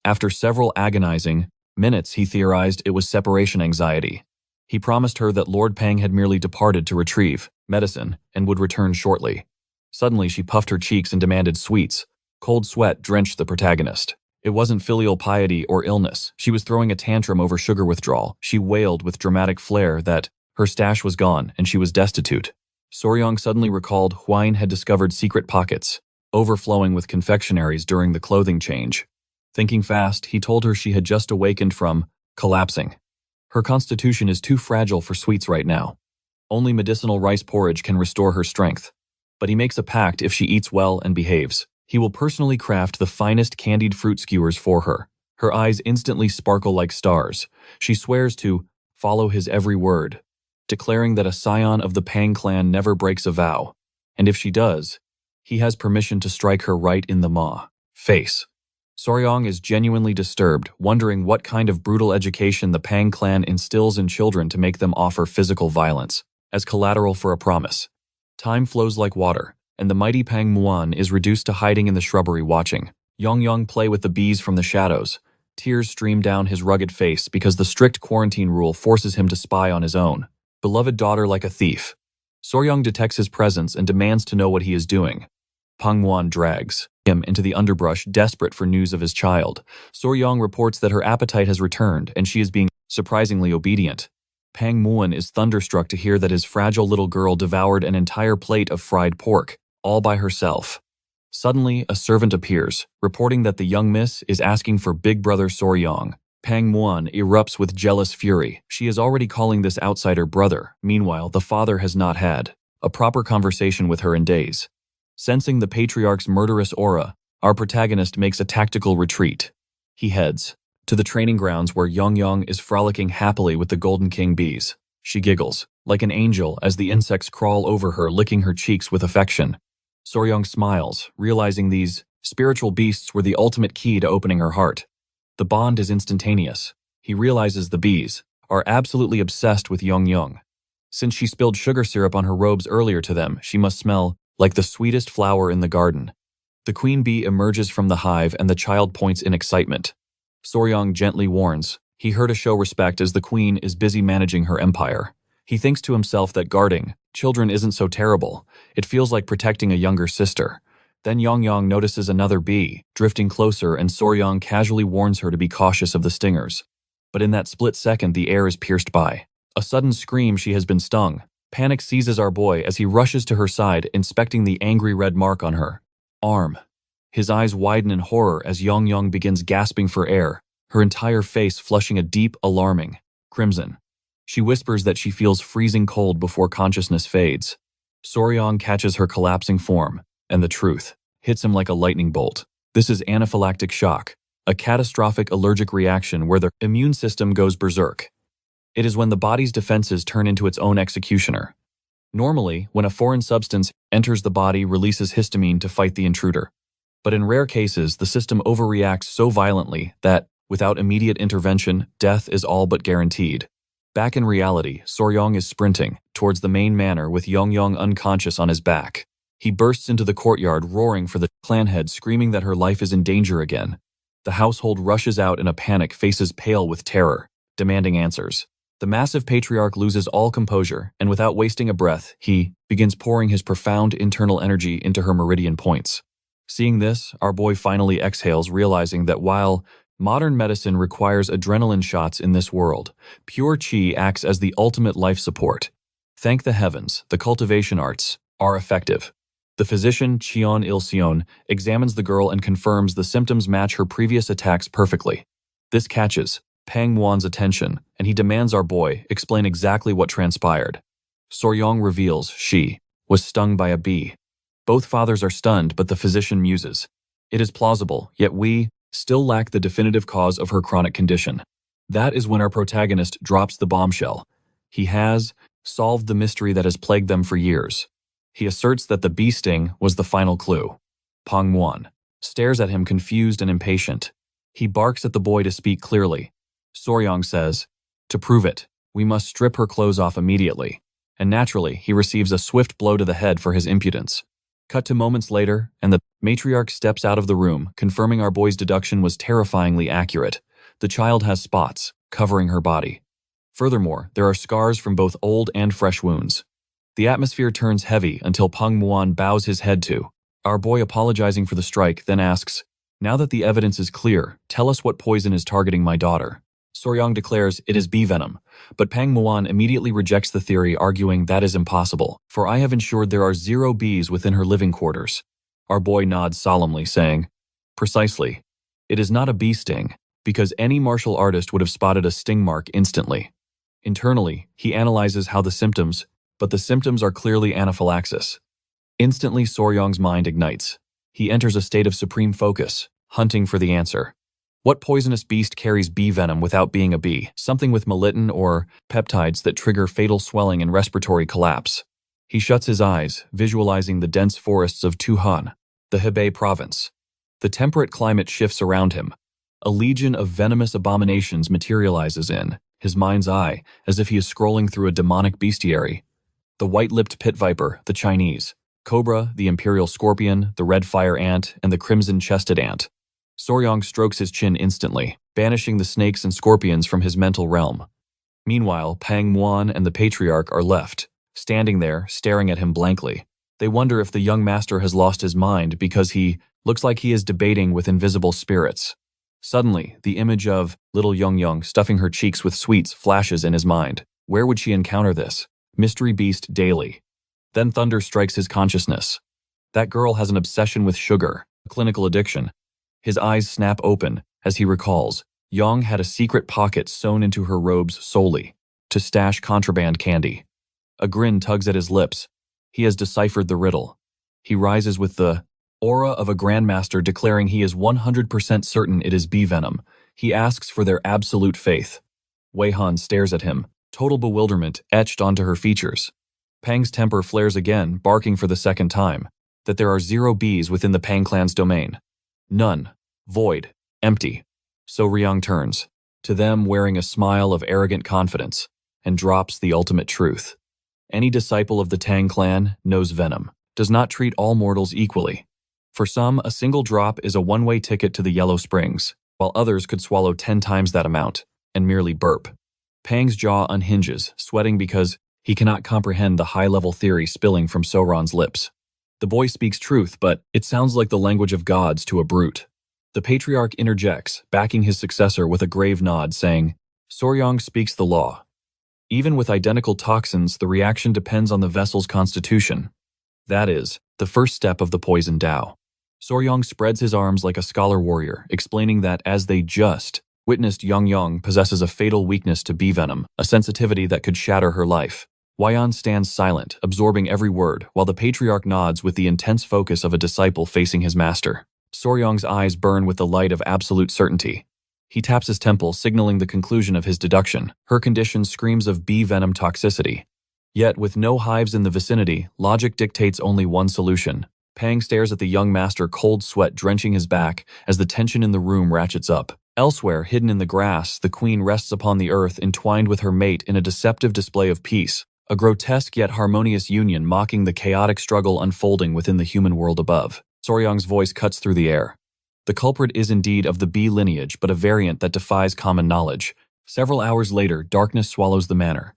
After several agonizing minutes, he theorized it was separation anxiety. He promised her that Lord Pang had merely departed to retrieve medicine and would return shortly. Suddenly, she puffed her cheeks and demanded sweets. Cold sweat drenched the protagonist. It wasn't filial piety or illness. She was throwing a tantrum over sugar withdrawal. She wailed with dramatic flair that her stash was gone and she was destitute. Soryong suddenly recalled Huayin had discovered secret pockets, overflowing with confectionaries during the clothing change. Thinking fast, he told her she had just awakened from collapsing. Her constitution is too fragile for sweets right now. Only medicinal rice porridge can restore her strength. But he makes a pact: if she eats well and behaves, he will personally craft the finest candied fruit skewers for her. Her eyes instantly sparkle like stars. She swears to follow his every word, declaring that a scion of the Pang Clan never breaks a vow, and if she does, he has permission to strike her right in the face. Soryong is genuinely disturbed, wondering what kind of brutal education the Pang Clan instills in children to make them offer physical violence as collateral for a promise. Time flows like water, and the mighty Pang Muan is reduced to hiding in the shrubbery watching Yongyong play with the bees from the shadows. Tears stream down his rugged face because the strict quarantine rule forces him to spy on his own beloved daughter like a thief. Soryang detects his presence and demands to know what he is doing. Pang Muan drags him into the underbrush, desperate for news of his child. Soryang reports that her appetite has returned and she is being surprisingly obedient. Pang Muan is thunderstruck to hear that his fragile little girl devoured an entire plate of fried pork, all by herself. Suddenly, a servant appears, reporting that the young miss is asking for big brother Soryang. Pang Muan erupts with jealous fury. She is already calling this outsider brother. Meanwhile, the father has not had a proper conversation with her in days. Sensing the patriarch's murderous aura, our protagonist makes a tactical retreat. He heads to the training grounds where Yang is frolicking happily with the Golden King bees. She giggles, like an angel, as the insects crawl over her, licking her cheeks with affection. Soryang smiles, realizing these spiritual beasts were the ultimate key to opening her heart. The bond is instantaneous. He realizes the bees are absolutely obsessed with Yang. Since she spilled sugar syrup on her robes earlier to them, she must smell like the sweetest flower in the garden. The queen bee emerges from the hive and the child points in excitement. Soryang gently warns he heard to show respect as the queen is busy managing her empire. He thinks to himself that guarding children isn't so terrible. It feels like protecting a younger sister. Then Yang notices another bee drifting closer and Soryang casually warns her to be cautious of the stingers. But in that split second, the air is pierced by a sudden scream. She has been stung. Panic seizes our boy as he rushes to her side, inspecting the angry red mark on her arm. His eyes widen in horror as Yang begins gasping for air, her entire face flushing a deep, alarming crimson. She whispers that she feels freezing cold before consciousness fades. Soryang catches her collapsing form, and the truth hits him like a lightning bolt. This is anaphylactic shock, a catastrophic allergic reaction where the immune system goes berserk. It is when the body's defenses turn into its own executioner. Normally, when a foreign substance enters the body, releases histamine to fight the intruder. But in rare cases, the system overreacts so violently that, without immediate intervention, death is all but guaranteed. Back in reality, Soryang is sprinting towards the main manor with Yang unconscious on his back. He bursts into the courtyard, roaring for the clan head, screaming that her life is in danger again. The household rushes out in a panic, faces pale with terror, demanding answers. The massive patriarch loses all composure, and without wasting a breath, he begins pouring his profound internal energy into her meridian points. Seeing this, our boy finally exhales, realizing that while modern medicine requires adrenaline shots in this world, pure chi acts as the ultimate life support. Thank the heavens, the cultivation arts are effective. The physician, Cheon Il-seon, examines the girl and confirms the symptoms match her previous attacks perfectly. This catches Pang Muan's attention, and he demands our boy explain exactly what transpired. Soryang reveals she was stung by a bee. Both fathers are stunned, but the physician muses. It is plausible, yet we still lack the definitive cause of her chronic condition. That is when our protagonist drops the bombshell. He has solved the mystery that has plagued them for years. He asserts that the bee sting was the final clue. Pang Muan stares at him, confused and impatient. He barks at the boy to speak clearly. Soryang says, "To prove it, we must strip her clothes off immediately." And naturally, he receives a swift blow to the head for his impudence. Cut to moments later, and the matriarch steps out of the room, confirming our boy's deduction was terrifyingly accurate. The child has spots covering her body. Furthermore, there are scars from both old and fresh wounds. The atmosphere turns heavy until Pang Muan bows his head to our boy, apologizing for the strike, then asks, "Now that the evidence is clear, tell us what poison is targeting my daughter." Soryang declares it is bee venom, but Pang Muan immediately rejects the theory, arguing that is impossible, for I have ensured there are 0 bees within her living quarters. Our boy nods solemnly, saying, "Precisely. It is not a bee sting, because any martial artist would have spotted a sting mark instantly." Internally, he analyzes how the symptoms are clearly anaphylaxis. Instantly, Soryang's mind ignites. He enters a state of supreme focus, hunting for the answer. What poisonous beast carries bee venom without being a bee? Something with melittin or peptides that trigger fatal swelling and respiratory collapse. He shuts his eyes, visualizing the dense forests of Tuhan, the Hebei province. The temperate climate shifts around him. A legion of venomous abominations materializes in his mind's eye, as if he is scrolling through a demonic bestiary. The white-lipped pit viper, the Chinese, cobra, the imperial scorpion, the red fire ant, and the crimson-chested ant. Soryang strokes his chin instantly, banishing the snakes and scorpions from his mental realm. Meanwhile, Pang Muan and the patriarch are left, standing there, staring at him blankly. They wonder if the young master has lost his mind because he looks like he is debating with invisible spirits. Suddenly, the image of little Young stuffing her cheeks with sweets flashes in his mind. Where would she encounter this mystery beast daily? Then thunder strikes his consciousness. That girl has an obsession with sugar, a clinical addiction. His eyes snap open as he recalls Yang had a secret pocket sewn into her robes solely to stash contraband candy. A grin tugs at his lips. He has deciphered the riddle. He rises with the aura of a grandmaster declaring he is 100% certain it is bee venom. He asks for their absolute faith. Wei Han stares at him, total bewilderment etched onto her features. Pang's temper flares again, barking for the second time that there are 0 bees within the Tang Clan's domain. None. Void. Empty. So Ryong turns, to them wearing a smile of arrogant confidence, and drops the ultimate truth. Any disciple of the Tang Clan knows Venom does not treat all mortals equally. For some, a single drop is a one-way ticket to the Yellow Springs, while others could swallow 10 times that amount and merely burp. Pang's jaw unhinges, sweating because he cannot comprehend the high-level theory spilling from Soran's lips. The boy speaks truth, but it sounds like the language of gods to a brute. The patriarch interjects, backing his successor with a grave nod, saying, Soryong speaks the law. Even with identical toxins, the reaction depends on the vessel's constitution. That is, the first step of the poison Tao. Soryong spreads his arms like a scholar warrior, explaining that as they just witnessed Yang possesses a fatal weakness to bee venom, a sensitivity that could shatter her life. Weian stands silent, absorbing every word, while the patriarch nods with the intense focus of a disciple facing his master. Soryong's eyes burn with the light of absolute certainty. He taps his temple, signaling the conclusion of his deduction. Her condition screams of bee venom toxicity. Yet, with no hives in the vicinity, logic dictates only one solution. Pang stares at the young master, cold sweat drenching his back as the tension in the room ratchets up. Elsewhere, hidden in the grass, the queen rests upon the earth, entwined with her mate in a deceptive display of peace. A grotesque yet harmonious union mocking the chaotic struggle unfolding within the human world above. Soryong's voice cuts through the air. The culprit is indeed of the bee lineage, but a variant that defies common knowledge. Several hours later, darkness swallows the manor.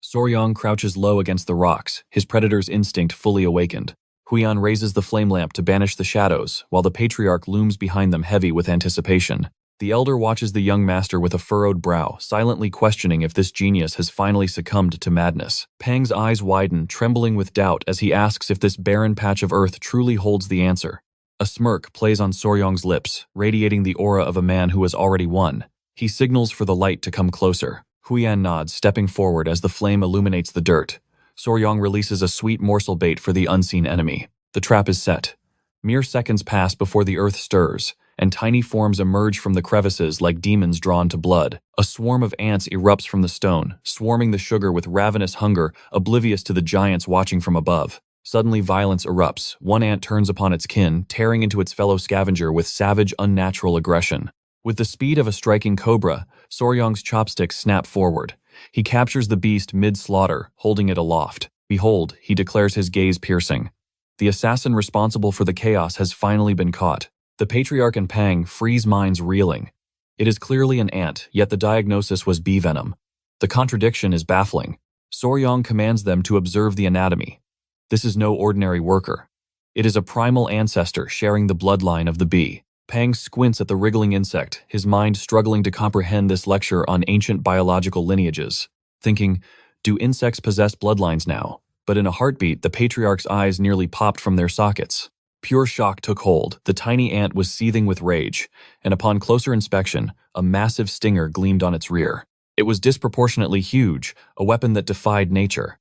Soryong crouches low against the rocks, his predator's instinct fully awakened. Huiyan raises the flame lamp to banish the shadows, while the patriarch looms behind them heavy with anticipation. The elder watches the young master with a furrowed brow, silently questioning if this genius has finally succumbed to madness. Pang's eyes widen, trembling with doubt as he asks if this barren patch of earth truly holds the answer. A smirk plays on Soryong's lips, radiating the aura of a man who has already won. He signals for the light to come closer. Huiyan nods, stepping forward as the flame illuminates the dirt. Soryong releases a sweet morsel bait for the unseen enemy. The trap is set. Mere seconds pass before the earth stirs, and tiny forms emerge from the crevices like demons drawn to blood. A swarm of ants erupts from the stone, swarming the sugar with ravenous hunger, oblivious to the giants watching from above. Suddenly violence erupts. One ant turns upon its kin, tearing into its fellow scavenger with savage, unnatural aggression. With the speed of a striking cobra, Soryong's chopsticks snap forward. He captures the beast mid-slaughter, holding it aloft. Behold, he declares, his gaze piercing. The assassin responsible for the chaos has finally been caught. The patriarch and Pang freeze, minds reeling. It is clearly an ant, yet the diagnosis was bee venom. The contradiction is baffling. Soryong commands them to observe the anatomy. This is no ordinary worker. It is a primal ancestor sharing the bloodline of the bee. Pang squints at the wriggling insect, his mind struggling to comprehend this lecture on ancient biological lineages. Thinking, do insects possess bloodlines now? But in a heartbeat, the patriarch's eyes nearly popped from their sockets. Pure shock took hold. The tiny ant was seething with rage, and upon closer inspection, a massive stinger gleamed on its rear. It was disproportionately huge, a weapon that defied nature.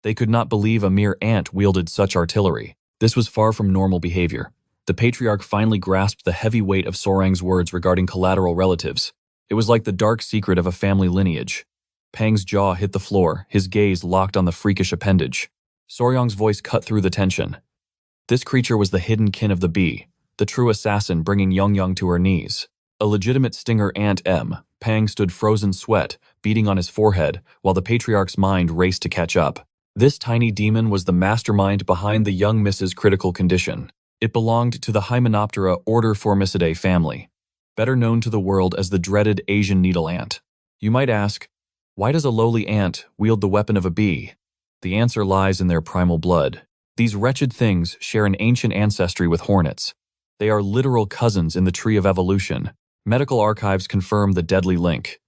They could not believe a mere ant wielded such artillery. This was far from normal behavior. The patriarch finally grasped the heavy weight of Sorang's words regarding collateral relatives. It was like the dark secret of a family lineage. Pang's jaw hit the floor, his gaze locked on the freakish appendage. Soryong's voice cut through the tension. This creature was the hidden kin of the bee, the true assassin bringing Yang to her knees. A legitimate stinger ant M. Pang stood frozen sweat, beating on his forehead, while the patriarch's mind raced to catch up. This tiny demon was the mastermind behind the young Mrs. critical condition. It belonged to the Hymenoptera order Formicidae family, better known to the world as the dreaded Asian needle ant. You might ask, why does a lowly ant wield the weapon of a bee? The answer lies in their primal blood. These wretched things share an ancient ancestry with hornets. They are literal cousins in the tree of evolution. Medical archives confirm the deadly link.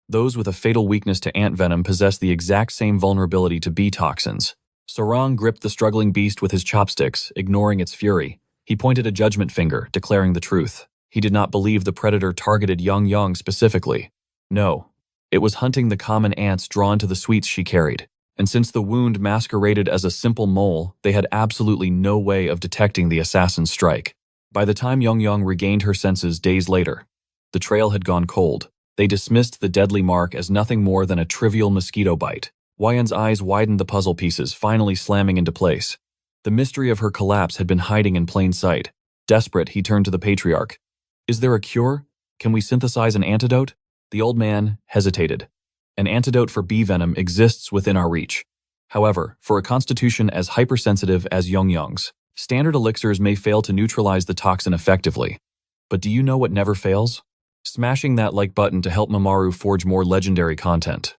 Those with a fatal weakness to ant venom possess the exact same vulnerability to bee toxins. Sarang gripped the struggling beast with his chopsticks, ignoring its fury. He pointed a judgment finger, declaring the truth. He did not believe the predator targeted yin-yang specifically. No, it was hunting the common ants drawn to the sweets she carried. And since the wound masqueraded as a simple mole, they had absolutely no way of detecting the assassin's strike. By the time yin-yang regained her senses days later, the trail had gone cold. They dismissed the deadly mark as nothing more than a trivial mosquito bite. Huayan's eyes widened, the puzzle pieces finally slamming into place. The mystery of her collapse had been hiding in plain sight. Desperate, he turned to the patriarch. Is there a cure? Can we synthesize an antidote? The old man hesitated. An antidote for bee venom exists within our reach. However, for a constitution as hypersensitive as yin-yang's, standard elixirs may fail to neutralize the toxin effectively. But do you know what never fails? Smashing that like button to help Mamaru forge more legendary content.